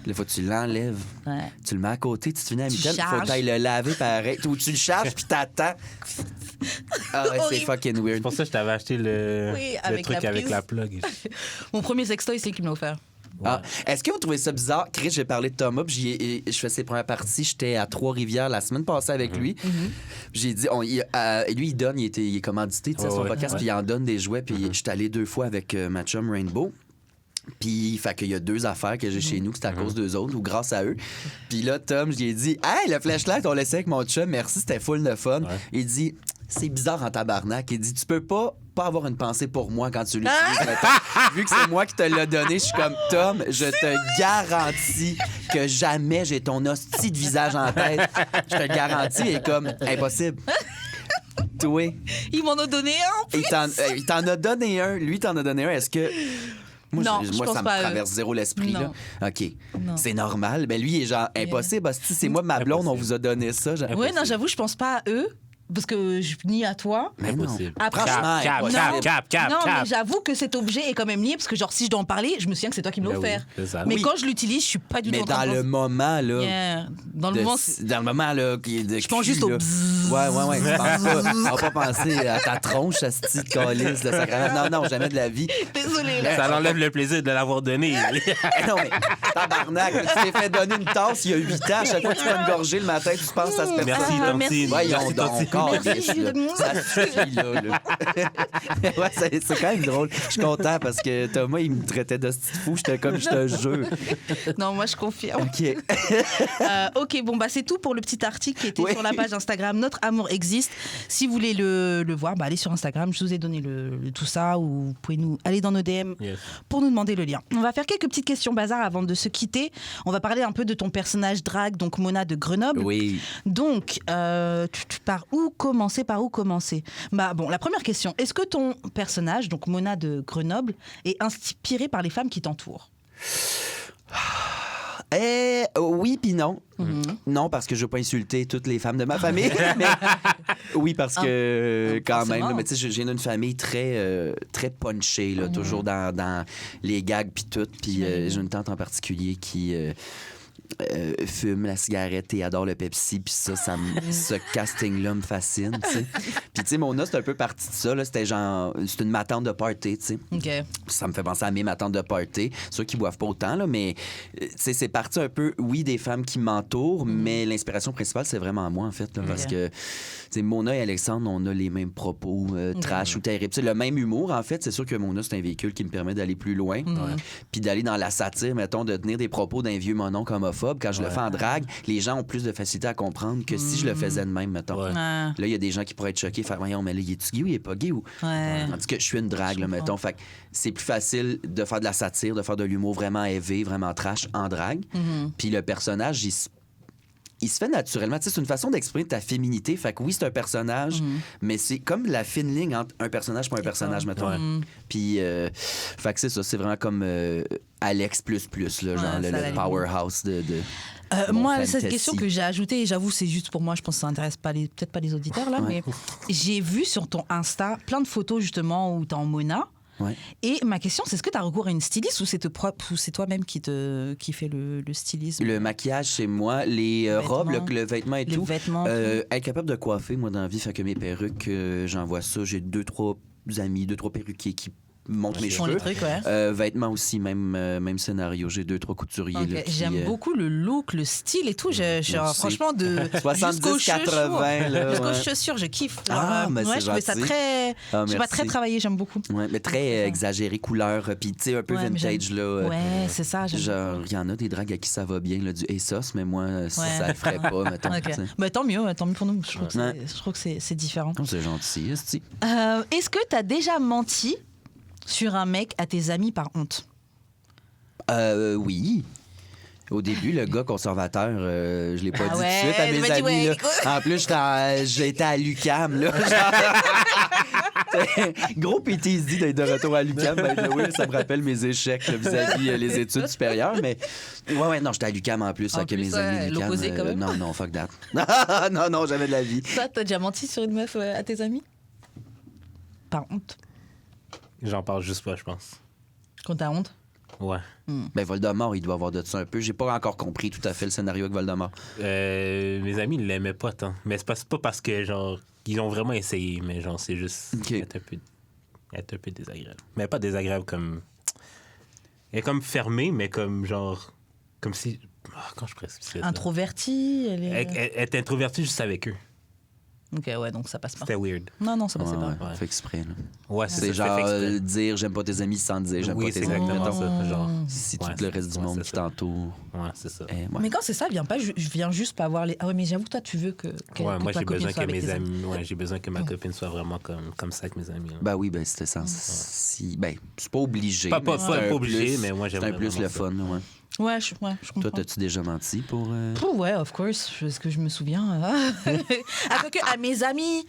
Là, faut que tu l'enlèves. Ouais. Tu le mets à côté, tu te finis à Tu mi-temps, faut charges. que t'ailles le laver pareil. Ou tu le charges, puis t'attends. Ah ouais, c'est Horrible. fucking C'est weird. pour ça que je t'avais acheté le, Oui, le avec truc la avec prise. la plug. Mon premier sextoy, c'est lui qui me l'a offert. Ah, est-ce que vous trouvez ça bizarre? Chris, j'ai parlé de Thomas, puis je fais ses premières parties. J'étais à Trois-Rivières la semaine passée avec lui. J'ai dit, lui, il donne, il est commandité, tu sais, Ouais, son ouais. podcast, Ouais. puis il en donne des jouets. Puis j'étais allé 2 fois avec ma chum Rainbow. Puis, fait qu'il y a 2 affaires que j'ai chez nous, que c'est à cause d'eux autres ou grâce à eux. Puis là, Tom, je lui ai dit, hey, le flashlight, on laissait avec mon chum, merci, c'était full de fun. Ouais. Il dit, c'est bizarre en tabarnak. Il dit, tu peux pas avoir une pensée pour moi quand tu l'utilises. mettons. Vu que c'est moi qui te l'ai donné, je suis comme, Tom, je te garantis que jamais j'ai ton hostie de visage en tête. Je te le garantis, et comme, impossible. Toi, Il m'en a donné un. il t'en a donné un. Lui, t'en a donné un. Est-ce que. Moi, Non, je pense ça me pas, traverse zéro l'esprit. non. Là. OK. Non. C'est normal. Ben lui, il est genre impossible. hostie, c'est moi, ma blonde, on vous a donné ça. Ouais, non, j'avoue, je pense pas à eux. Parce que je ni à toi. Mais non. Impossible. Après, Franchement, cap, impossible. cap. non, mais j'avoue que cet objet est quand même lié parce que genre si je dois en parler, je me souviens que c'est toi qui me l'as Ben oui, offert. c'est ça. Mais Oui. quand je l'utilise, je suis pas du Mais tout en train dans de le penser- moment, là. Yeah. Dans le moment, c'est- Dans le moment, là, qui est de Je pense cul, juste au là. bzzz. Ouais. Tu penses pas, on va pas penser à ta tronche, à ce petit calice de sacrament. Non, jamais de la vie. Désolée là. Ça enlève le plaisir de l'avoir donné. Non, mais tabarnak, tu t'es fait donner une tasse il y a 8 ans. À chaque fois que tu prends une gorgée le matin, tu penses à ce Merci, personne. merci. Tantine. Voyons Merci, donc, Tantine. encore Merci, Jules. ça suffit, là. Ouais, c'est quand même drôle. Je suis content parce que Thomas, il me traitait de petit fou. J'étais comme, je te jure. Non, moi je confirme. OK. Ok, bon, bah c'est tout pour le petit article qui était Oui. sur la page Instagram Notre Amour Existe. Si vous voulez le voir, bah allez sur Instagram. Je vous ai donné le tout ça, ou vous pouvez nous aller dans nos DM Yes. pour nous demander le lien. On va faire quelques petites questions bazar avant de se quitter. On va parler un peu de ton personnage drague, donc Mona de Grenoble. Oui. Donc, par où commencer Bah bon, la première question, est-ce que ton personnage, donc Mona de Grenoble, est inspiré par les femmes qui t'entourent? Oui, puis non. Mhm. Non, parce que je veux pas insulter toutes les femmes de ma famille. Mais oui, parce que quand même. forcément. là, mais tu sais, j'ai une famille très, très punchée, là, toujours dans les gags puis tout. Puis j'ai une tante en particulier qui fume la cigarette et adore le Pepsi. Puis ça, ce casting-là me fascine, tu sais. Puis tu sais, Mona, c'est un peu parti de ça. Là, c'était genre, c'est une matante de party, tu sais. Ok. Ça me fait penser à mes matantes de party. Ceux qui boivent pas autant, là, mais tu sais, c'est parti un peu, oui, des femmes qui m'entourent, mais l'inspiration principale, c'est vraiment moi, en fait. Là, parce que, tu sais, Mona et Alexandre, on a les mêmes propos, trash ou terribles. Tu sais, le même humour, en fait. C'est sûr que Mona, c'est un véhicule qui me permet d'aller plus loin. Puis d'aller dans la satire, mettons, de tenir des propos d'un vieux mononcle homophobe. Quand je le fais en drague, les gens ont plus de facilité à comprendre que si je le faisais de même, mettons. Ouais. Ah, Là, il y a des gens qui pourraient être choqués, faire, voyons, mais là, il est-tu gay ou il est pas gay? Ou... ouais. Tandis que je suis une drague, là, comprends. mettons. Fait que c'est plus facile de faire de la satire, de faire de l'humour vraiment élevé, vraiment trash en drague. Puis le personnage, il se fait naturellement. Tu sais, c'est une façon d'exprimer ta féminité. Fait que oui, c'est un personnage, mais c'est comme la fine ligne entre un personnage et un personnage, mettons. Ouais. Puis, fait que c'est ça. C'est vraiment comme Alex ++, là, genre ça, le la powerhouse de mon Moi, fantasy. cette question que j'ai ajoutée, et j'avoue, c'est juste pour moi, je pense que ça intéresse pas peut-être pas les auditeurs là, Ouais. mais j'ai vu sur ton Insta plein de photos justement où t'es en Mona. Ouais. Et ma question, c'est est-ce que tu as recours à une styliste ou c'est toi-même qui fait le stylisme? Le maquillage, c'est moi. Les robes, le vêtement et Les tout. vêtements. Être capable de coiffer, moi, dans la vie, fait que mes perruques, j'envoie ça. J'ai 2-3 amis, 2-3 perruquiers qui montent mes Ils font cheveux. les trucs, ouais. Vêtements aussi, même scénario. J'ai 2-3 couturiers. Ok, là, qui, j'aime beaucoup le look, le style et tout. Merci. Franchement, de 70, 80, là, jusqu'aux ouais. chaussures, je kiffe. Ah, mais c'est je trouvais ça gentil. très, Ah, je sais pas, merci. très travaillé, j'aime beaucoup. Ouais, mais très exagéré, couleur. Puis, tu sais, un peu Ouais, mais vintage, là. Ouais, c'est ça. j'aime Genre, il y en a des dragues à qui ça va bien, là, du ASOS, mais moi, ça Ouais. le ferait pas, mettons. Ok. tu sais. Bah, tant mieux pour nous. Je trouve que Ouais. je trouve que c'est différent. Oh, c'est gentil, esti. Est-ce que tu as déjà menti sur un mec à tes amis par honte? Oui. Au début, le gars conservateur, je l'ai pas Ah dit ouais, tout de suite à tu mes m'as dit, amis. ouais, là. écoute. En plus, j'étais à l'UQAM. Là. Gros PTSD d'être de retour à l'UQAM. Oui, ça me rappelle mes échecs là, vis-à-vis les études supérieures. Mais ouais, non, j'étais à l'UQAM en plus. En que plus, mes amis l'UQAM, l'opposé, quand même. non, fuck that. non, jamais de la vie. Toi, t'as déjà menti sur une meuf à tes amis? Par honte. J'en parle juste pas, je pense. Quand t'as honte? Ouais. Ben, Voldemort, il doit avoir de ça un peu. J'ai pas encore compris tout à fait le scénario avec Voldemort. Mes amis, ils l'aimaient pas tant. Mais c'est pas parce que, genre, ils ont vraiment essayé, mais genre, c'est juste Ok. être un peu désagréable. Mais pas désagréable comme... Elle est comme fermée, mais comme, genre... Comme si... quand je précise ça? Introvertie, elle est... Elle est introvertie juste avec eux. Ok, ouais, donc ça passe pas. C'était weird. Non, ça passait pas. Ouais. Fait exprès. Là. Ouais, C'est ça, genre fait exprès. dire j'aime pas tes amis sans dire j'aime Oui, pas c'est tes amis. exactement mettons. ça. Genre, Si ouais, tout le reste du ouais, monde c'est qui ça. t'entoure. Ouais, c'est ça. Ouais. Mais quand c'est ça, vient pas, je viens juste pas voir les... Ah ouais, mais j'avoue, toi, tu veux que Ouais, moi, ta j'ai copine besoin soit que avec mes tes amis... Ouais, j'ai besoin que ma copine soit vraiment comme ça avec mes amis. Là. Ben oui, ben c'était sens. Ben, c'est pas obligé. Pas mais c'est un obligé, plus- mais moi, C'est un j'aimerais plus vraiment le ça. fun, ouais. Ouais, je comprends. Toi, t'as-tu déjà menti pour. Ouais, of course, parce que je me souviens. À mes amis...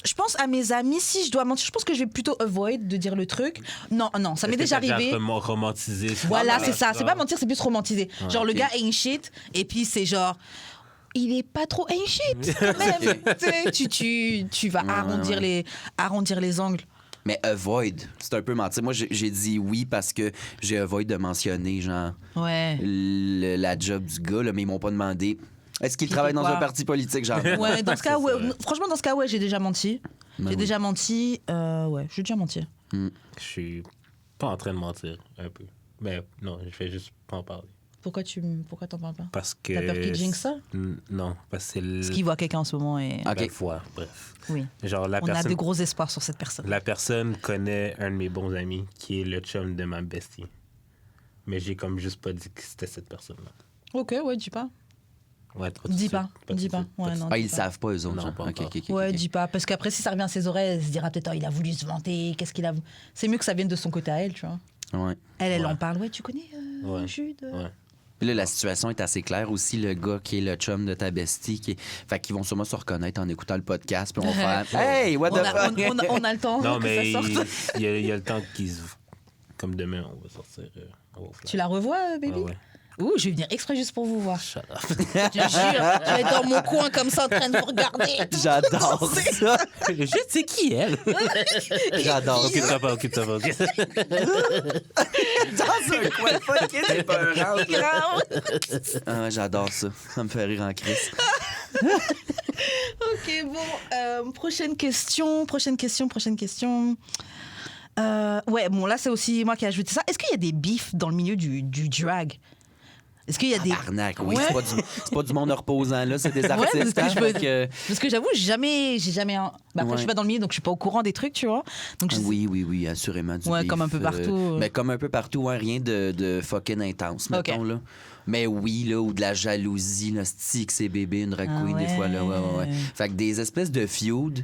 Je pense à mes amis, si je dois mentir, je pense que je vais plutôt avoid de dire le truc. Non, ça m'est Est-ce que déjà t'as arrivé. romantisé. Voilà, c'est ça. C'est pas mentir, c'est plus romantiser. Genre, le ok. gars ain't shit, et puis c'est genre... Il est pas trop ain't shit, quand même. Tu sais, tu vas Ouais. arrondir les angles. Mais avoid, c'est un peu mentir. Moi, j'ai dit oui parce que j'ai avoid de mentionner, genre, Ouais. la job du gars, là, mais ils m'ont pas demandé. Est-ce qu'il Qui travaille fait dans quoi? un parti politique, genre? Ouais, dans ce cas, C'est ouais. ça. Franchement, dans ce cas, ouais, j'ai déjà menti. Ben J'ai oui. déjà menti. Ouais, j'ai déjà menti. Je suis pas en train de mentir, un peu. Mais non, je vais juste pas en parler. Pourquoi t'en parles pas? Parce que... T'as peur qu'il jinx ça? Non, parce que c'est le... Parce qu'il voit quelqu'un en ce moment et... Ok. Ben, foi, bref. Oui. Genre, la On a personne... de gros espoirs sur cette personne. La personne connaît un de mes bons amis qui est le chum de ma bestie. Mais j'ai comme juste pas dit que c'était cette personne-là. Ok, ouais, dis pas. Ouais, pas Dis tout de pas, suite, dis tout de pas. suite, Ouais, tout de non. Ah, dis ils pas. savent pas, eux autres, Non, genre. pas Ok, encore. ok, ok, Ouais, ok. dis pas. Parce qu'après, si ça revient à ses oreilles, elle se dira peut-être, oh, il a voulu se vanter, qu'est-ce qu'il a... C'est mieux que ça vienne de son côté à elle, tu vois. Ouais. Elle Ouais. en parle. Ouais, tu connais Ouais. Jude Ouais. Puis là, la situation est assez claire aussi. Le gars qui est le chum de ta bestie, fait qu'ils vont sûrement se reconnaître en écoutant le podcast, puis on va faire Hey, what the fuck? On a le temps Non, que mais ça sorte. il y a le temps qu'ils... Comme demain, on va sortir... on va faire. Tu la revois, baby? Ouais. Ouh, je vais venir exprès juste pour vous voir. Shut up. Je te jure, je vais être dans mon coin comme ça en train de vous regarder. J'adore ça. Je sais qui elle. J'adore ça. Occupe-toi pas, occupe-toi pas. Dans un coin fucké, c'est peurant, là. Ah, j'adore ça. Ça me fait rire en crise. Ok, bon, prochaine question. Ouais, bon, là, c'est aussi moi qui ai ajouté ça. Est-ce qu'il y a des bifs dans le milieu du drag? Est-ce qu'il y a des... Arnaque, oui. Ouais. C'est pas du monde reposant, là. C'est des artistes. parce que je hein, veux- donc, Parce que j'avoue, j'ai jamais... Bah, après, Ouais. je suis pas dans le milieu, donc je suis pas au courant des trucs, tu vois. Donc, je sais- Oui, assurément. Du Ouais, beef, comme un peu partout. Mais comme un peu partout, ouais, rien de fucking intense, Ok. mettons, là. Mais oui, là, ou de la jalousie, là, stick, c'est bébé, une drag Ah queen, des fois, là, ouais. ouais. Fait que des espèces de feuds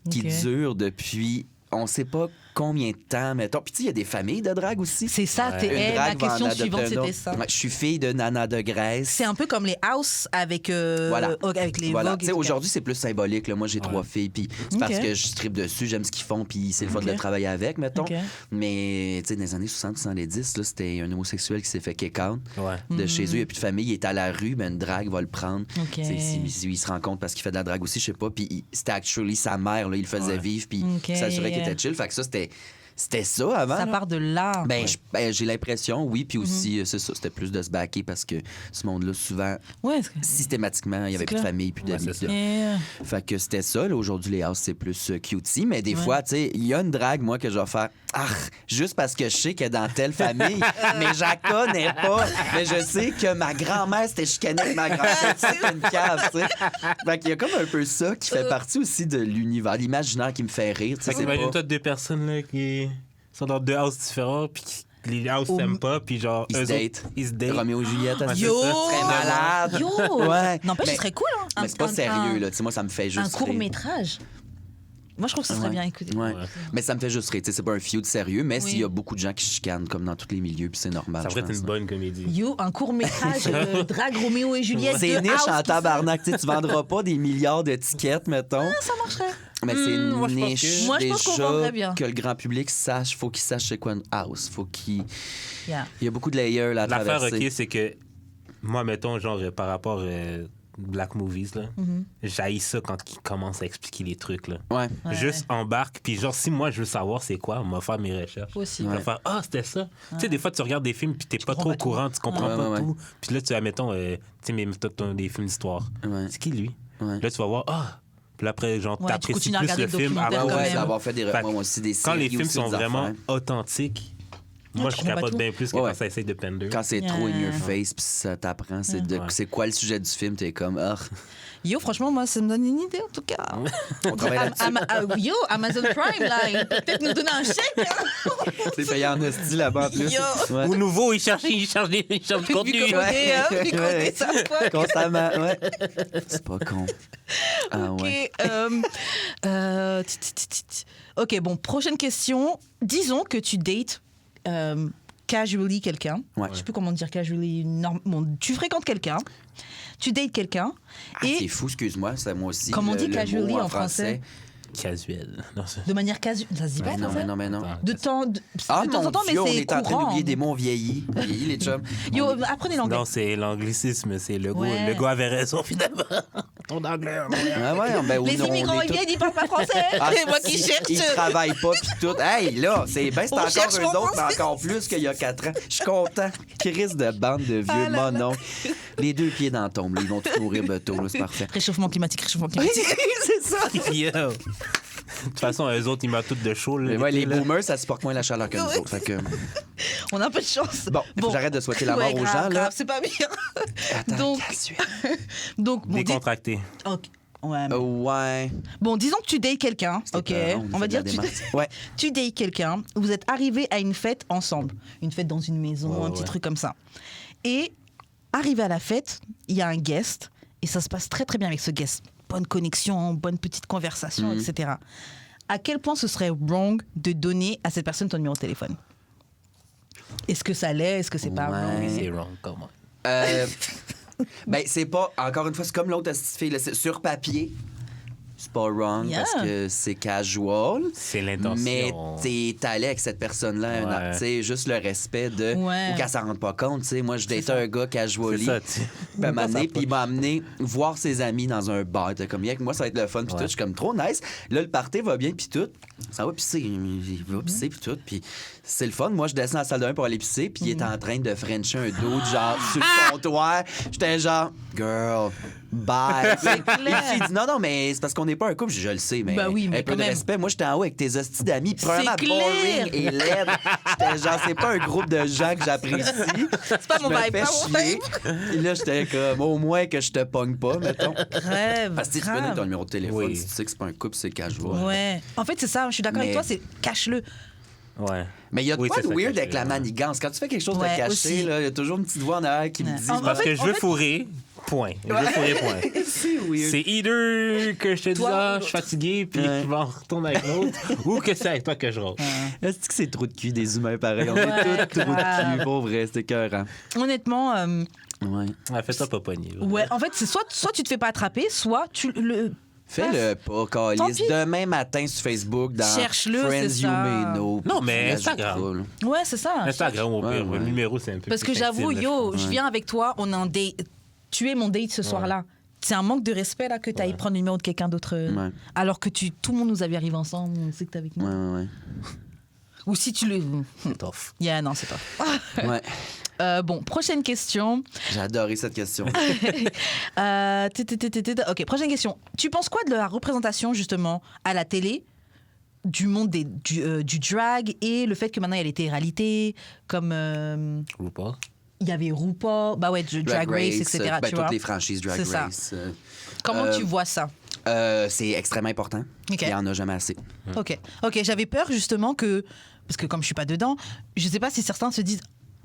qui Ok. durent depuis, on sait pas combien de temps, mettons. Puis tu sais, il y a des familles de drag aussi. C'est ça, Ouais. t'es... Une ma drague va en question adopter suivante, un c'était autre. ça. Ouais, je suis fille de Nana de Grèce. C'est un peu comme les house avec, Voilà. avec les Voilà. Vogue. Tu sais, aujourd'hui, c'est plus symbolique. Là. Moi, j'ai 3 filles, puis c'est Ok. parce que je tripe dessus, j'aime ce qu'ils font, puis c'est le fun Ok. de travailler avec, mettons. Ok. Mais, tu sais, dans les années 60-70, là, c'était un homosexuel qui s'est fait kick-out Ouais. de chez eux. Il n'y a plus de famille, il est à la rue, ben, une drague va le prendre. Ok. Tu sais, il se rend compte parce qu'il fait de la drague aussi, je sais pas. Puis c'était actually sa mère, là, il le faisait Ouais. vivre, puis Ok. il s'assurait qu'il était chill. Fait que ça, c'était ça avant. Ça là. part de là. Ben, j'ai l'impression, oui. Puis aussi, c'est ça, c'était plus de se baquer parce que ce monde-là, souvent, Ouais, systématiquement, il y avait plus de clair. famille, plus Ouais, d'amis. c'est ça. puis de- Et, Fait que c'était ça. Là. Aujourd'hui, les houses, c'est plus cutie. Mais des fois, tu sais, il y a une drague, moi, que je vais faire juste parce que je sais qu'elle est dans telle famille, mais je la connais pas. Mais je sais que ma grand-mère s'était chicanée avec ma grand-mère. C'est une cave, tu sais. Fait qu'il y a comme un peu ça qui fait partie aussi de l'univers, l'imaginaire qui me fait rire. Tu sais, Fait c'est qu'imagine-toi pas... 2 personnes là, qui sont dans 2 houses différents, puis les houses s'aiment pas, puis genre. Ils se eux datent. autres, ils se datent. Roméo et Juliette, Ouais, elle c'est Yo! ça. serait malade. Yo! Ouais. N'empêche, Mais- ce serait cool, hein? Mais c'est pas sérieux, là. Tu sais, moi, ça me fait juste Un court rire. métrage. Moi, je trouve que ce serait bien écouté. Ouais. Mais ça me fait juste rire. C'est pas un feud sérieux, mais Oui. s'il y a beaucoup de gens qui chicanent, comme dans tous les milieux, puis c'est normal. Ça je pourrait être pense. une bonne comédie. Yo, un court-métrage Drag Roméo et Juliette. C'est de niche House, en tout ça. tabarnak. Tu sais, tu vendras pas des milliards d'étiquettes, mettons. Ça marcherait. Mais c'est moi, je pense niche. que- Moi, je pense qu'on vendrait Déjà bien. que le grand public sache, faut qu'il sache c'est quoi une house. Faut qu'il... Yeah. Il y a beaucoup de layers là, à L'affaire, traverser. OK, c'est que moi, mettons, genre, par rapport Black Movies, là, j'haïs ça quand ils commencent à expliquer les trucs, là. Ouais. Juste embarque, puis genre, si moi, je veux savoir c'est quoi, on va faire mes recherches. Aussi. On va faire, c'était ça. Tu sais, des fois, tu regardes des films, puis t'es pas trop au courant, tu comprends Ouais, pas ouais, tout. Puis là, tu as, mettons, tu sais, mais t'as des films d'histoire. Ouais. C'est qui, lui? Ouais. Là, tu vas voir, Puis là, après, genre, Ouais, tu t'apprécies continues à plus regarder le le film. documentaire avant quand ouais, même. d'avoir fait des Fait que moi aussi des quand séries les films aussi, sont des vraiment affaires. authentiques, moi, je tu comprends capote tout. bien plus que Ouais. quand ça essaie de pender. Quand c'est trop in Yeah. your face, puis ça t'apprend, c'est Ouais. c'est quoi le sujet du film, t'es comme, Yo, franchement, moi, ça me donne une idée, en tout cas. on travaille là-dessus. Yo, Amazon Prime, là, il peut peut-être nous donner un chèque. Hein. C'est payé en hostie là-bas en plus. Yo. Ouais. Au nouveau, il cherche du contenu. Vu Ouais. ça, quoi. Constamment, ouais. C'est pas con. Ah ouais. Ok, ok, bon, prochaine question. Disons que tu dates casually quelqu'un. Ouais. Je sais plus comment dire casually. Bon, tu fréquentes quelqu'un. Tu dates quelqu'un. Ah, c'est Et fou, excuse-moi, c'est moi aussi. Comment on dit le casually mot en français? Casuel. Non, c'est... de manière casuelle. Ça se dit pas, Mais non, ça mais non, mais non. De temps, Ah, de temps mon en temps, mais Dieu, on c'est est en train courant. d'oublier des mots vieillis. Vieillis, les chums. Yo, apprenez l'anglais. Non, c'est l'anglicisme. C'est le Ouais. gars. Le gars avait raison, finalement. Ton anglais. Ah ouais, ben, Les on immigrants, est ils tous- viennent, ils parlent pas français. Ah, C'est moi qui cherche. Ils travaillent pas pis tout. Hey, là, c'est bien, c'est On encore cherche eux mon autres, mais français. encore plus qu'il y a 4 ans. Je suis content. Crise de bande de vieux Ah là là. monos. Les 2 pieds dans la tombe, là, ils vont tous mourir bientôt, là, c'est parfait. Réchauffement climatique, réchauffement climatique. C'est ça. Yo. De toute façon, eux autres, ils mettent tout de chaud. Là, Mais ouais, les là. boomers, ça supporte moins la chaleur que nous autres. Fait que... On a un peu de chance. Bon, faut que j'arrête de souhaiter la mort Ouais, aux grave, gens, là. grave, c'est pas bien. Attends, Donc- casuel. Donc, bon, Décontracté. ok. Ouais. Ouais. Bon, disons que tu dates quelqu'un, ok. Peur, On va dire des tu, martyrs. Ouais. tu dates quelqu'un, vous êtes arrivés à une fête ensemble. Une fête dans une maison, Ouais, un petit ouais. truc comme ça. Et arrivé à la fête, il y a un guest, et ça se passe très très bien avec ce guest. Bonne connexion, bonne petite conversation, etc. À quel point ce serait wrong de donner à cette personne ton numéro de téléphone? Est-ce que ça l'est? Est-ce que c'est pas Ouais. wrong? C'est wrong, comment? Ben, c'est pas. Encore une fois, c'est comme l'autre fille, là, c'est sur papier. C'est pas wrong Yeah. parce que c'est casual. C'est l'intention. Mais t'es allé avec cette personne-là, Ouais. tu sais, juste le respect de. Ouais. Ou qu'elle s'en rende pas compte, tu sais. Moi, je datais ça. un gars C'est casually. ça, tu sais. Puis à un moment donné, puis il m'a amené voir ses amis dans un bar. T'es comme, avec moi, ça va être le fun, puis tout. Je suis comme, trop nice. Là, le party va bien, puis tout. Ça va pisser. Il va pisser, puis tout. Puis c'est le fun. Moi, je descends à la salle de bain pour aller pisser, puis il est en train de frencher un dude, genre, sur le comptoir. J'étais genre, girl, bye. Il dit, non, mais c'est parce qu'on n'est pas un couple. Je le sais, mais, Ben oui, mais un peu quand de même. respect. Moi, j'étais en haut avec tes hosties d'amis. C'est Premièrement, clair. boring et laide. J'étais genre, c'est pas un groupe de gens que j'apprécie. C'est pas mon Je me vibe, fais pas mon chier. vibe. Et là, j'étais comme, au moins que je te pogne pas, mettons. Rêve. Parce que si tu peux donner ton numéro de téléphone, Oui. si tu sais que c'est pas un couple, c'est casual. Ouais. En fait, c'est ça. Je suis d'accord avec Mais- toi. C'est cache-le. Ouais. Mais il y a de Oui, quoi c'est de ça, weird caché, avec la ouais. manigance. Quand tu fais quelque chose Ouais, de caché, aussi. là, il y a toujours une petite voix en arrière qui me Ouais. dit... En Parce fait- que je veux fourrer, point. Je veux fourrer, point. c'est weird. C'est either que je te dis, Toi, je suis fatigué, puis Ouais. je vais en retourner avec l'autre, ou que c'est avec toi que je rentre. Est-ce que c'est trop de cul des humains pareils? On est Ouais, tous trop de grave. cul, pour vrai, c'est écœurant. Honnêtement, Ouais. Ouais, fais-toi pas pogner. là. ouais. En fait, c'est soit tu te fais pas attraper, soit tu le. Fais-le pas, Tant Calice. pis. Demain matin sur Facebook, dans Cherche-le, Friends c'est You ça. May Know. Non, mais Tu Instagram. l'ajouteras, là. Ouais, c'est ça. Instagram, au pire, Ouais, ouais. le numéro, c'est un peu Parce plus que j'avoue, intime, yo, là, je viens avec toi, on a un date. Tu es mon date ce soir-là. C'est un manque de respect là que tu ailles prendre le numéro de quelqu'un d'autre. Ouais. Alors que tout le monde nous avait arrivé ensemble, on sait que t'es avec nous. Ouais, ouais, Ou si tu le. C'est tough. Yeah, non, c'est pas. ouais. Ouais. Bon, prochaine question. J'ai adoré cette question. Ok, prochaine question. Tu penses quoi de la représentation justement à la télé du monde du drag et le fait que maintenant il y a les télé-réalités comme Ou pas. il y avait RuPaul, bah ouais, Drag Race, etc. ben, tu toutes vois. les franchises Drag C'est ça. Race. Comment tu vois ça? C'est extrêmement important. Ok. Il n'y en a jamais assez. Ok, j'avais peur justement que parce que comme je suis pas dedans, je sais pas si certains se disent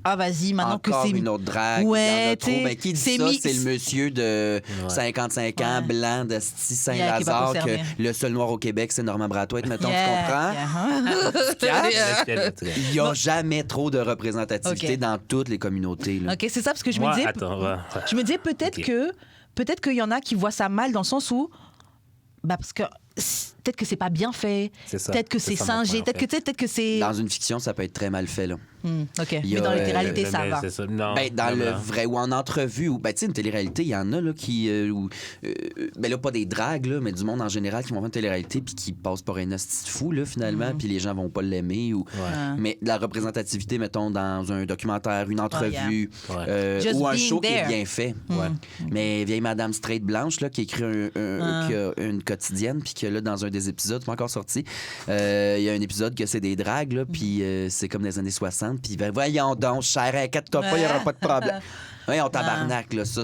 ah vas-y, maintenant que Encore c'est... une autre drague. Ouais, il y en a trop. t'sais, Ben, qui dit c'est ça? mis- C'est le monsieur de 55 ans, Ouais. blanc, de Yeah, Saint-Lazare, qui est pas que concerné. le seul noir au Québec, c'est Normand Brathwaite, mettons, Yeah, tu comprends? yeah. Il n'y a jamais trop de représentativité Ok. dans toutes les communautés. Là. OK, c'est ça, parce que je me Moi, disais... attends, ouais. Je me disais peut-être qu'il y en a qui voient ça mal dans le sens où... Bah parce que peut-être que c'est pas bien fait. C'est ça. Peut-être que C'est c'est ça, mon singé. point, en Peut-être que, fait. tu sais, peut-être que c'est... Dans une fiction, ça peut être très mal fait. Là. OK, Il y mais a, dans la réalité, ça Mais va. c'est ça. Non, Ben, dans le vraiment. vrai ou en entrevue, ou ben, tu sais, une télé-réalité, il y en a là, qui. Ben là, pas des dragues, là, mais du monde en général qui vont faire une télé-réalité puis qui passent pour un hostie de fou, là, finalement, puis les gens vont pas l'aimer. Ou... Ouais. Mais de la représentativité, mettons, dans un documentaire, une entrevue, Yeah. Just ou un being show qui est there. bien fait. Ouais. Mais vieille Madame Straight Blanche, là, qui écrit qui a une quotidienne, puis que là, dans un des épisodes, c'est pas encore sorti, il y a un épisode que c'est des dragues, là, puis c'est comme des années 60, puis ben, voyons donc, cher, inquiète-toi pas, il n'y aura pas de problème. Oui, on tabarnak, là, ça,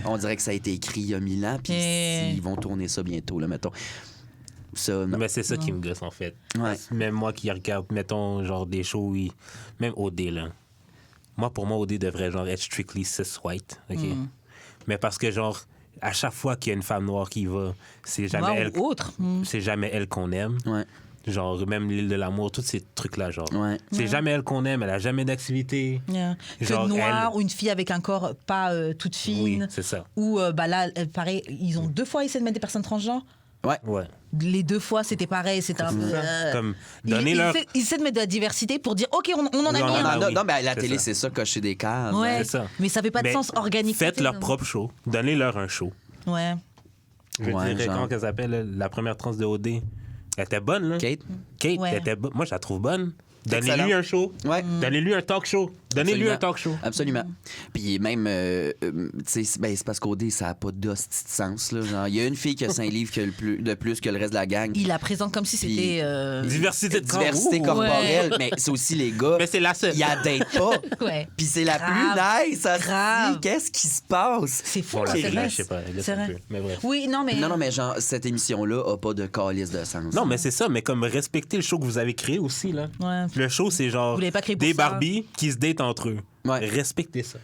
on dirait que ça a été écrit il y a 1000 ans, puis ils vont tourner ça bientôt, là, mettons. Ça, non. Mais c'est ça qui me gosse, en fait. Ouais. Même moi qui regarde, mettons, genre des shows, même OD, là. Moi, pour moi, OD devrait, genre, être strictly cis-white, OK? Mais parce que, genre, à chaque fois qu'il y a une femme noire qui y va, c'est jamais elle... Ou autre. C'est jamais elle qu'on aime. Ouais. Genre, même l'île de l'amour, tous ces trucs-là, genre. Ouais. C'est jamais elle qu'on aime, elle a jamais d'activité. Yeah. Que Genre, noir elle- ou une fille avec un corps pas toute fine. Oui, c'est ça. Ou, bah là, pareil, ils ont 2 fois essayé de mettre des personnes transgenres. Ouais. Les 2 fois, c'était pareil. C'était un peu... Comme, Ils donnez-leur... essaient de mettre de la diversité pour dire, OK, on en a Oui, mis on en un. a. Non, oui, non, mais à la c'est télé, ça. c'est ça, cocher des cases. Ouais. C'est ça. Mais ça fait pas de Mais sens organique. Faites leur propre show. Donnez-leur un show. Ouais. Je Ouais, dirais, genre. comment qu'elle s'appelle, là, la première trans de OD? Elle était bonne, là. Kate? Kate, Ouais. elle était bonne. Moi, je la trouve bonne. Donnez-lui Excellent. un show. Ouais. Donnez-lui un talk show. Donnez-lui Absolument. un talk show. Absolument. Puis même, tu sais, ben, c'est parce qu'OD, ça n'a pas d'hostie de sens. Là. Genre, il y a une fille qui a 5 livres de plus que le reste de la gang. Il la présente comme si Puis- c'était... Diversité de corps. Diversité Ouh. corporelle, mais c'est aussi les gars. Mais c'est la seule. Ils la datent pas. Ouais. Puis c'est la Grave. plus nice. hostie. Grave. Qu'est-ce qui se passe? C'est fou, Bon, là, c'est là, vrai. je sais pas. Laisse C'est un vrai. peu. Mais bref. Oui, non, mais... Non, mais genre, cette émission-là a pas de calice de sens. Non, mais c'est ça. Mais comme respecter le show que vous avez créé aussi, là. Ouais. Le show, c'est genre Vous l'avez pas créé pour des ça. Barbies qui se datent entre eux. Ouais. Respectez ça.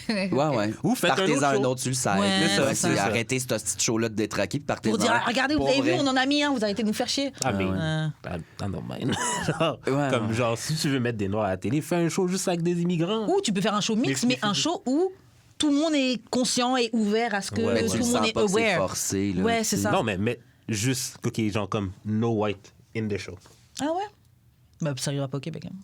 Ouais, ouais. Ou faites un partez-en autre show. un autre sur le site. Ouais, C'est ça, c'est c'est ça. arrêtez ce petit show-là de détraquer puis partez-en. Pour dire, ah, regardez, vous Pour avez vu, vrai. on en a mis un, vous arrêtez de nous faire chier. Ah, mais. ouais. I don't mind. Genre, Ouais, comme, ouais. genre, si tu veux mettre des noirs à la télé, fais un show juste avec des immigrants. Ou tu peux faire un show mix, Mais- mais un show où tout le monde est conscient et ouvert à ce que Ouais, Mais ouais. tu tout le le monde sens est pas que c'est aware. forcé. Là, Ouais, c'est tu sais. ça. Non, mais juste, OK, genre comme no white in the show. Ah ouais? Bah, ça arrivera pas au Québec. Hein.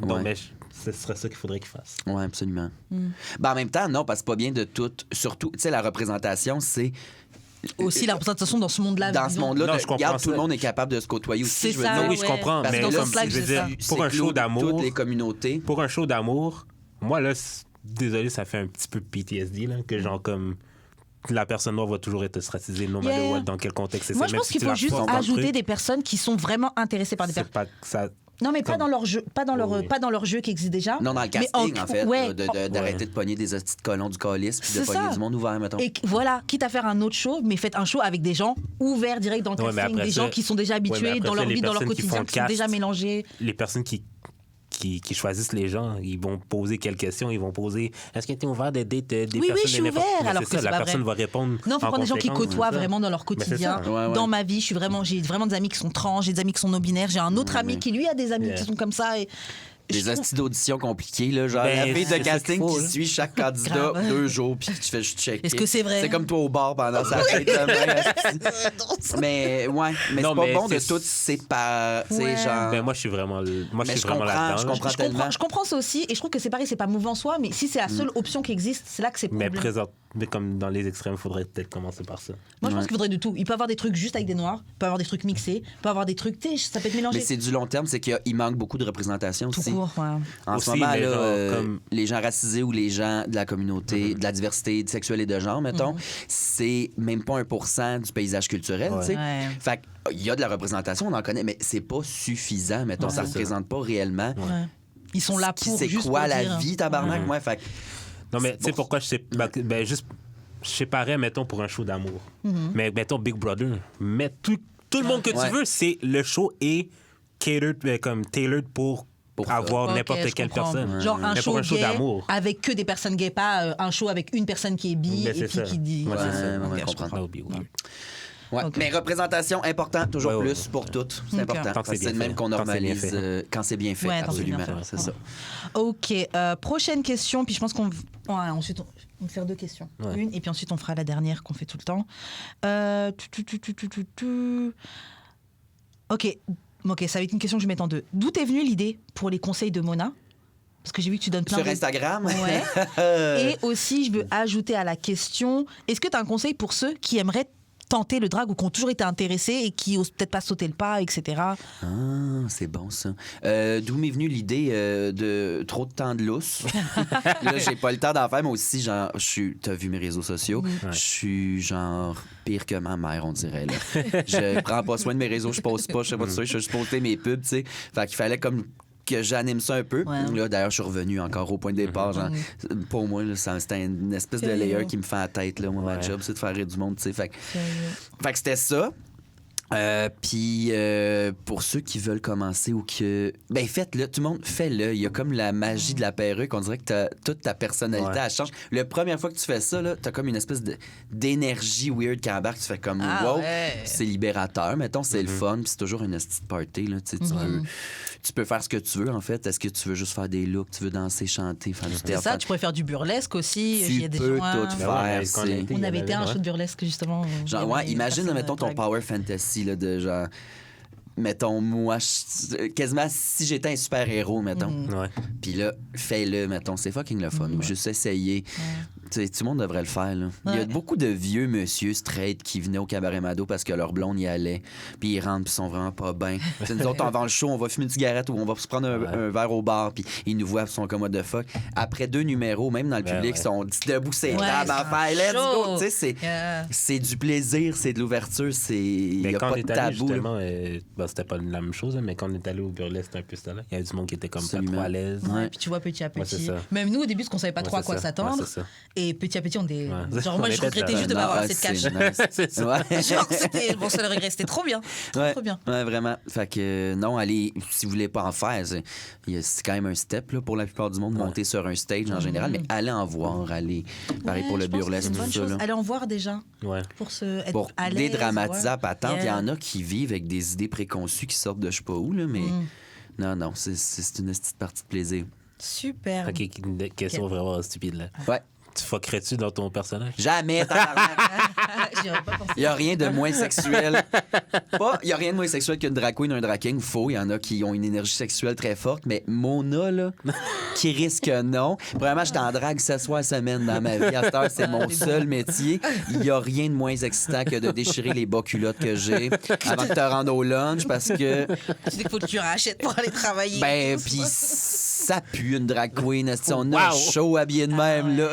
Non, Ouais. mais ce serait ça qu'il faudrait qu'ils fassent. Oui, absolument. Ben, en même temps, non, parce que c'est pas bien de tout. Surtout, tu sais, la représentation, c'est. Aussi la représentation dans ce monde-là. Dans ce disons. monde-là, Non, je comprends regarde, tout ça. le monde est capable de se côtoyer aussi. C'est je veux ça, dire. Non, oui, je ouais. comprends, Parce mais que dans comme, ce sens-là, je veux c'est ça. dire, C'est pour un show clos d'amour, Toutes les communautés. pour un show d'amour, moi, là, désolé, ça fait un petit peu PTSD, là, que genre comme la personne noire va toujours être ostracisée, no matter Yeah. what, dans quel contexte c'est Moi, ça. je même pense si qu'il tu faut leur juste forces dans le ajouter truc, des personnes qui sont vraiment intéressées par des c'est personnes. pas que ça. Non, mais pas Comme- dans leur jeu, pas dans leur, Oui. pas dans leur jeu qui existe déjà. Non, dans le mais casting, en fait. ouais, D'arrêter de pogner des hosties de colons du calice puis de C'est pogner ça. du monde ouvert, mettons. Et voilà, quitte à faire un autre show, mais faites un show avec des gens ouverts direct dans le Ouais, mais casting, après des ça- gens qui sont déjà Ouais, mais habitués après dans ça, leur les vie, dans leur personnes qui quotidien, font qui sont le déjà cast, mélangés. Les personnes qui choisissent les gens, ils vont poser quelles questions, ils vont poser est-ce que tu es ouvert des dates des Oui, personnes je suis de n'importe ouvert, Mais alors c'est que ça, c'est la pas personne vrai. va répondre. Non, il faut en prendre des gens qui conséquence, côtoient c'est ça. vraiment dans leur Mais c'est quotidien. ça. Ouais, ouais. Dans ma vie, j'ai vraiment des amis qui sont trans, j'ai des amis qui sont non-binaires, j'ai un autre ami qui lui a des amis Yeah. qui sont comme ça. Et Des je trouve- hosties d'auditions compliquées, là. Genre, Ben, la fille c'est de ça casting qu'il faut, qui là. suit chaque candidat Grave. 2 jours puis tu fais juste checker. Est-ce que c'est vrai? C'est comme toi au bar pendant sa fête. Mais, ouais, mais Non, c'est pas mais bon de c'est- tout séparer. Tu sais, Ouais. genre. Ben, moi, je suis vraiment, Mais je comprends, là-dedans. je là. comprends tellement. je comprends ça aussi, et je trouve que c'est pareil, c'est pas mauvais en soi, mais si c'est la seule option qui existe, c'est là que c'est Mais problème. mais comme dans les extrêmes, il faudrait peut-être commencer par ça. Moi, je pense qu'il faudrait de tout. Il peut y avoir des trucs juste avec des noirs, il peut y avoir des trucs mixés, il peut y avoir des trucs, tu sais, ça peut être mélangé. Mais c'est du long terme, c'est qu'il manque beaucoup de représentation tout aussi. court, ouais. En Aussi, ce moment, mais là, genre, comme- les gens racisés ou les gens de la communauté, de la diversité sexuelle et de genre, mettons, c'est même pas 1% du paysage culturel. Ouais. Tu sais. Ouais. Fait qu'il y a de la représentation, on en connaît, mais c'est pas suffisant. Mettons, ça c'est ça. représente pas réellement. Ouais. Ils sont là pour C'est juste quoi pour la dire. vie, tabarnak? Ouais, fait que- Non, mais tu sais bon. pourquoi ben, juste, je séparais, mettons, pour un show d'amour. Mais mettons Big Brother. Mais tout le monde que Ouais. tu veux, c'est le show est catered, comme tailored pour pour ça. avoir Ok, n'importe je quelle comprends. personne. Genre un N'importe show gay d'amour. avec que des personnes gays, pas un show avec une personne qui est bi Mais et c'est puis ça. qui dit. Ouais, c'est ça. Ouais, Ok, je je comprends. comprends. That would be weird. Ouais. Ok. Mais représentation, important, toujours Ouais, ouais. plus pour toutes. C'est Ok. important. Tant que Parce c'est c'est bien le même fait. qu'on Tant que c'est bien normalise fait. quand c'est bien fait. Ouais, tant que c'est bien absolument. fait. C'est ça. Ok, prochaine question, puis je pense qu'on ensuite on va faire 2 questions. Ouais. Une, et puis ensuite on fera la dernière qu'on fait tout le temps. Ok, ça va être une question que je vais mettre en 2. D'où t'es venue l'idée pour les conseils de Mona? Parce que j'ai vu que tu donnes plein Sur de... Instagram? Ouais. Et aussi, je veux ajouter à la question, est-ce que tu as un conseil pour ceux qui aimeraient tenter le drag ou qui ont toujours été intéressés et qui osent peut-être pas sauter le pas, etc. Ah, c'est bon ça. D'où m'est venue l'idée de trop de temps de lousse. Là, j'ai pas le temps d'en faire, mais aussi, genre, t'as vu mes réseaux sociaux, je suis genre pire que ma mère, on dirait. Là. Je prends pas soin de mes réseaux, je poste pas, je sais pas de ça, je juste poster mes pubs, tu sais. Fait qu'il fallait comme que j'anime ça un peu. Ouais. Là, d'ailleurs, je suis revenu encore au point de départ. Genre, pour moi, là, c'était une espèce de layer qui me fait la tête. Là. Moi, ma job, c'est de faire rire du monde. Tu sais. Fait que c'était ça. Puis pour ceux qui veulent commencer ou que... Ben faites-le, tout le monde, fais-le. Il y a comme la magie de la perruque. On dirait que toute ta personnalité, elle change. La première fois que tu fais ça, là, t'as comme une espèce d'énergie weird qui embarque. Tu fais comme, wow, c'est libérateur. Mettons, c'est le fun. Puis c'est toujours une petite party. Là, tu sais, tu peux faire ce que tu veux, en fait. Est-ce que tu veux juste faire des looks? Tu veux danser, chanter, faire du C'est théâtre? ça, tu pourrais faire du burlesque aussi. Il y Tu a des peux gens, tout Ben faire. ouais, quand on a c'est- été, On il y avait en été à un avait, show de burlesque, justement. Genre, ouais, imagine, mettons, ton Power Fantasy, là, de genre... Mettons, moi, quasiment si j'étais un super-héros, mettons. Ouais. Puis là, fais-le, mettons. C'est fucking le fun. Ou juste essayer. Tu sais, tout le monde devrait le faire, là. Il y a beaucoup de vieux monsieur straight qui venaient au Cabaret Mado parce que leur blonde y allait. Puis ils rentrent, puis ils sont vraiment pas bien. Puis nous autres, avant le show, on va fumer une cigarette ou on va se prendre un verre au bar. Puis ils nous voient, puis ils sont comme what the fuck. Après 2 numéros, même dans le public, ils sont debout, c'est grave à faire. Let's go! Tu sais, c'est du plaisir, c'est de l'ouverture, il Mais n'y a quand pas on de est allé, tabou. là. justement, c'était pas la même chose, hein, mais quand on est allé au burlesque, c'était un peu ça. Là. Il y avait du monde qui était comme pas Absolument. trop à l'aise. Ouais, puis tu vois petit à Ouais, c'est petit. ça. Même nous, au début, parce qu'on savait pas trop à c'est quoi ça. s'attendre. Ouais, c'est ça. Et petit à petit, on était. Ouais. Genre, moi, On je était regrettais dedans. juste de m'avoir Non, assez de c'est cash. nice. C'est ça. Ouais. Genre, c'était mon seul regret. C'était trop bien. Trop bien. Ouais, vraiment. Fait que non, allez, si vous voulez pas en faire, c'est quand même un step là, pour la plupart du monde, monter sur un stage en général, mais allez en voir, allez. Pareil pour le burlesque, C'est une tout bonne ça. chose. Là. Allez en voir déjà. Ouais. Pour se être Pour à l'aise. dédramatiser à ouais. patente, il y Yeah. en a qui vivent avec des idées préconçues qui sortent de je sais pas où, là, mais non, c'est une petite partie de plaisir. Super. Ok, une question vraiment stupide là. Ouais. Tu fuckerais-tu dans ton personnage? Jamais, tabarnak. J'y aurais pas pensé. Il n'y a rien de moins sexuel. Il n'y a rien de moins sexuel qu'une drag queen ou un drag king. Faux, il y en a qui ont une énergie sexuelle très forte, mais Mona, là, qui risque non. Premièrement, j'étais en drague 7 soirs semaine dans ma vie. À cette heure, c'est mon seul métier. Il n'y a rien de moins excitant que de déchirer les bas culottes que j'ai avant de te rendre au lunch parce que, Tu sais qu'il faut que tu rachètes pour aller travailler. ben, puis ça pue une drag queen. Esti, on a Wow. chaud habillé de même, là.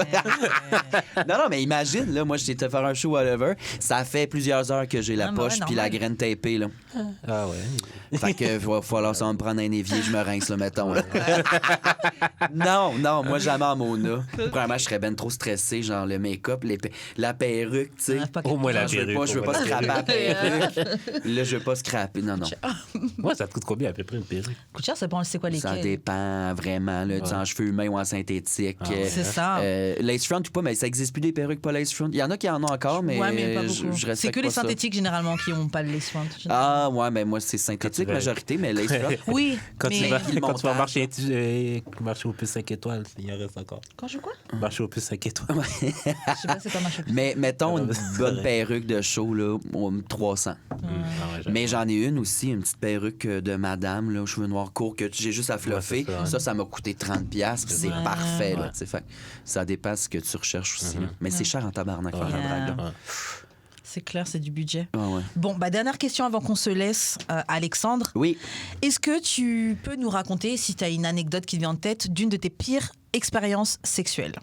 Non, mais imagine, là, moi, j'étais te faire un show whatever. Ça fait plusieurs heures que j'ai la Ah, mais poche ouais, puis la normal. graine tapée, là. Ah ouais. Fait que va falloir ça va me prendre un évier, je me rince, là, mettons. Là. Non, moi, jamais en Mona. Premièrement, je serais ben trop stressé, genre le make-up, la perruque, tu sais. Ah, pas Au moins la Je veux perruque. pas, je veux au pas moins la scraper la perruque. perruque. Là, je veux pas scraper. Non. Moi, ça te coûte combien à peu près une perruque? Coûte cher, ça dépend, c'est quoi Ça lesquels. dépend vraiment, là. Tu sais, en cheveux humains ou en synthétique. C'est ça. Lace front ou pas, mais ça existe plus des perruques pas lace front. Il y en a qui en ont encore, mais, Ouais, mais pas beaucoup. je respecte C'est que les pas ça. synthétiques, généralement, qui n'ont pas le lace front. Ah, ouais, mais moi, c'est synthétique, vas- majorité, mais lace front. Oui, Quand mais... tu vas, le quand tu vas montage. marcher au plus 5 étoiles, il en reste encore. Quand je quoi? Marcher au plus 5 étoiles. Je sais pas, c'est pas ma chose. Mais mettons Ah, une mais c'est bonne vrai. perruque de show, là, 300. Ah ouais, j'avoue. Mais j'en ai une aussi, une petite perruque de madame, là, aux cheveux noirs courts, que j'ai juste à fluffer. Ouais, c'est ça, Ça m'a coûté 30$, puis c'est Ouais. parfait. Là, Ouais. tu sais, fait que ça dépend ce que tu recherches aussi. là. Mais c'est cher en tabarnak faire la Yeah. drague. Là. Ouais. C'est clair, c'est du budget. Ouais. Bon, dernière question avant qu'on se laisse, Alexandre. Oui, Est-ce que tu peux nous raconter, si tu as une anecdote qui te vient en tête, d'une de tes pires expériences sexuelles?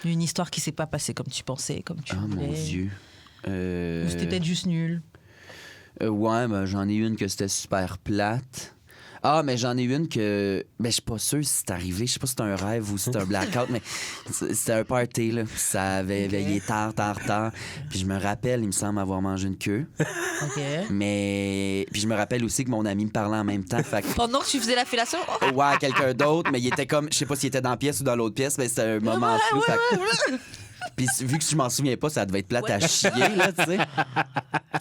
Une histoire qui s'est pas passée comme tu pensais, comme tu oh voulais. mon Dieu. Ou c'était peut-être juste nul. Ouais, ben, j'en ai une que c'était super plate. Ah, mais j'en ai une que. Ben, je suis pas sûr si c'est arrivé. Je sais pas si c'est un rêve ou si c'est un blackout, mais c'était un party, là. Ça avait veillé tard. Puis je me rappelle, il me semble avoir mangé une queue. OK. Mais. Puis je me rappelle aussi que mon ami me parlait en même temps. Fait que. Pendant que tu faisais la fellation? Ouais, quelqu'un d'autre, mais il était comme. Je sais pas s'il était dans la pièce ou dans l'autre pièce, mais c'était un moment flou. Fait que- Puis vu que je m'en souviens pas, ça devait être plate à chier, là, tu sais.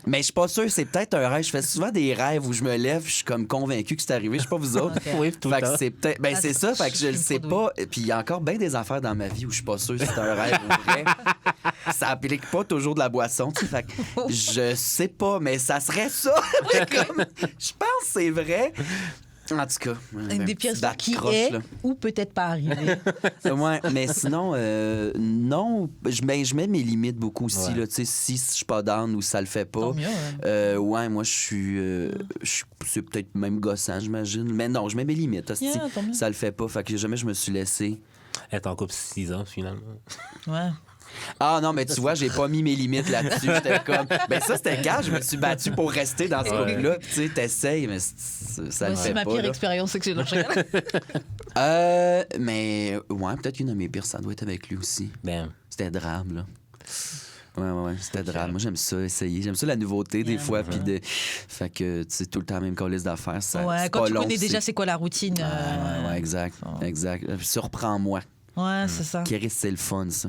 Mais je suis pas sûr, c'est peut-être un rêve. Je fais souvent des rêves où je me lève, je suis comme convaincu que c'est arrivé. Je sais pas vous autres. Ok. Oui, tout Fait le que temps. c'est peut-être. Ben, c'est ça, fait que je le sais pas. Puis il y a encore bien des affaires dans ma vie où je suis pas sûr si c'est un rêve ou vrai. Ça applique pas toujours de la boisson, tu sais. Fait que je sais pas, mais ça serait ça. Comme, je pense que c'est vrai. En tout cas, Une des pires histoires qui est ou peut-être pas arrivé. Ouais, mais sinon, non, je mets mes limites beaucoup aussi. Ouais. Là, tu sais, si je suis pas down ou ça le fait pas. Tant mieux, Ouais, moi, je suis. C'est peut-être même gossant, j'imagine. Mais non, je mets mes limites. hostie. Yeah, tant mieux. Ça le fait pas. Fait que jamais je me suis laissé. Être en couple 6 ans, finalement. Ouais. Ah non, mais tu vois, j'ai pas mis mes limites là-dessus. J'étais comme. Ben ça, c'était quand je me suis battu pour rester dans ce Ouais. couple-là. Puis tu sais, t'essayes, mais ça le Moi, fait c'est ma pas. pire là. expérience sexuelle. Non, je rigole. Mais ouais, peut-être qu'une de mes pires, ça doit être avec lui aussi. Ben, C'était drame, là. Ouais, c'était drame. Moi, j'aime ça, essayer. J'aime ça, la nouveauté, des fois. Puis Fait que, tu sais, tout le temps, même qu'on laisse d'affaires, ça. Ouais, c'est quand pas tu long, connais déjà c'est quoi la routine. Ouais, exact. Exact. Surprends-moi. Ouais, c'est ça. Kéris, c'est le fun, ça.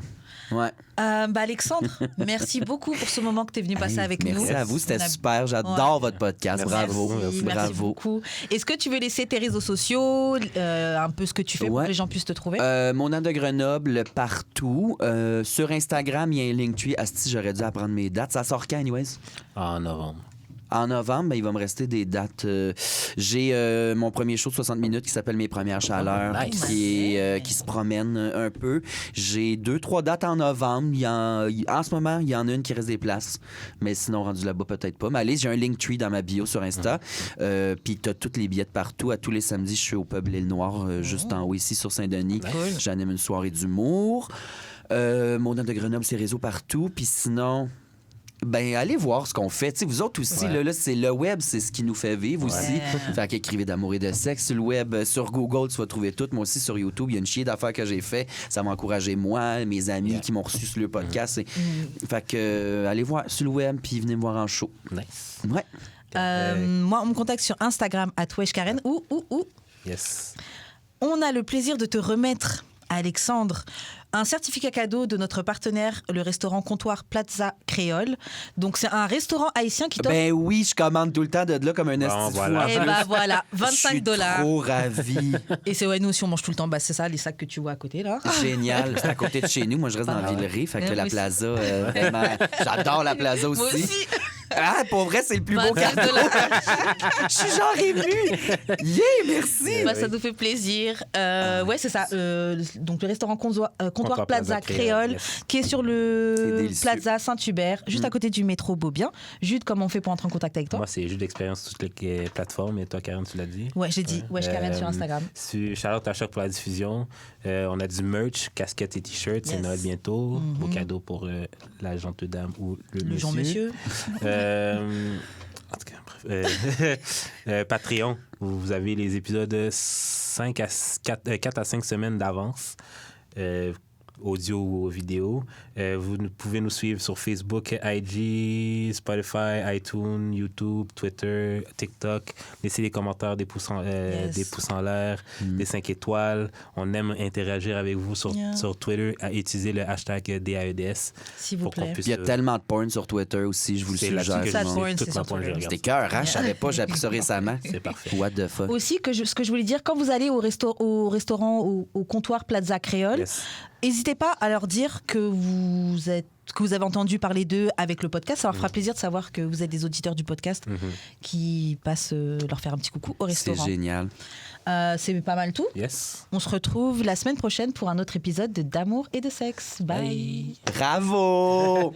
Ouais. Alexandre, merci beaucoup pour ce moment que tu es venu passer Hey, avec nous. merci à vous, c'était On a- super. J'adore Ouais. votre podcast. Merci. Bravo. Merci Bravo. beaucoup. Est-ce que tu veux laisser tes réseaux sociaux, un peu ce que tu fais pour Ouais. que les gens puissent te trouver? Mon nom de Grenoble, partout. Sur Instagram, il y a un Linktree. Asti, j'aurais dû apprendre mes dates. Ça sort quand, anyways? en novembre. En novembre, ben, il va me rester des dates. J'ai mon premier show de 60 minutes qui s'appelle Mes premières chaleurs, Nice. qui se promène un peu. J'ai 2-3 dates en novembre. En ce moment, il y en a une qui reste des places. Mais sinon, rendu là-bas, peut-être pas. Mais allez, j'ai un Linktree dans ma bio sur Insta. Puis t'as tous les billets de partout. À tous les samedis, je suis au pub L'Île Noire, juste en haut ici, sur Saint-Denis. Cool. J'anime une soirée d'humour. Mon nom de Grenoble, c'est réseau partout. Puis sinon... Ben, allez voir ce qu'on fait. Tu sais, vous autres aussi, Ouais. là, c'est le web, c'est ce qui nous fait vivre aussi. Fait qu'écrivez d'amour et de sexe sur le web. Sur Google, tu vas trouver tout. Moi aussi, sur YouTube, il y a une chier d'affaires que j'ai fait. Ça m'a encouragé, moi, mes amis qui m'ont reçu sur le podcast. Fait que, allez voir sur le web, puis venez me voir en show. Nice. Ouais. Moi, on me contacte sur Instagram @weshkaren ou Yes. on a le plaisir de te remettre, Alexandre, un certificat cadeau de notre partenaire, le restaurant Comptoir Plaza Créole. Donc, c'est un restaurant haïtien qui t'offre... Ben oui, je commande tout le temps de là comme un esti de fou, voilà. en Eh plus. ben voilà, Je suis $25. trop ravi. Et c'est ouais, nous aussi on mange tout le temps. Bah, c'est ça, les sacs que tu vois à côté là. Génial. C'est à côté de chez nous. Moi, je reste dans la Villeray. Fait que Ouais, la moi plaza, vraiment, j'adore la plaza aussi. Moi aussi. Ah, pour vrai, c'est le plus beau $25. cadeau. Je suis genre ému. Yeah, merci. Bah, ça nous fait plaisir. Ouais, c'est ça. Donc le restaurant Comptoir Plaza Créole, yes. qui est sur C'est le délicieux. Plaza Saint-Hubert, juste à côté du métro Beaubien. Jude, comment on fait pour entrer en contact avec toi? Moi, c'est juste d'expérience sur toutes les plateformes. Et toi, Karen, tu l'as dit? Ouais, j'ai dit. Wesh Karen sur Euh, Instagram. Charlotte à Choc pour la diffusion. On a du merch, casquettes et t-shirts. C'est Yes. Noël bientôt. Beau cadeau pour la gente dame ou le Le monsieur. Jean Monsieur. En tout cas, bref. Patreon, vous avez les épisodes 4 à 5 semaines d'avance. Audio ou vidéo. Vous pouvez nous suivre sur Facebook, IG, Spotify, iTunes, YouTube, Twitter, TikTok. Laissez des commentaires, des pouces en l'air, des 5 étoiles. On aime interagir avec vous sur Twitter. À utiliser le hashtag DAEDS. S'il vous pour qu'on plaît. puisse, Il y a tellement de porn sur Twitter aussi, je vous le c'est là-dessus suggère. que Ça, je le dis porn, toute c'est ma sur porn, je Twitter. regarde. C'était cœur, hein? Je savais pas, j'ai appris ça récemment. C'est parfait. What the fuck? Aussi, ce que je voulais dire, quand vous allez au restaurant, au comptoir Plaza Créole, Yes. n'hésitez pas à leur dire que vous avez entendu parler d'eux avec le podcast. Ça leur fera plaisir de savoir que vous êtes des auditeurs du podcast qui passent leur faire un petit coucou au C'est restaurant. génial. C'est pas mal tout. Yes. On se retrouve la semaine prochaine pour un autre épisode de D'amour et de sexe. Bye. Bravo!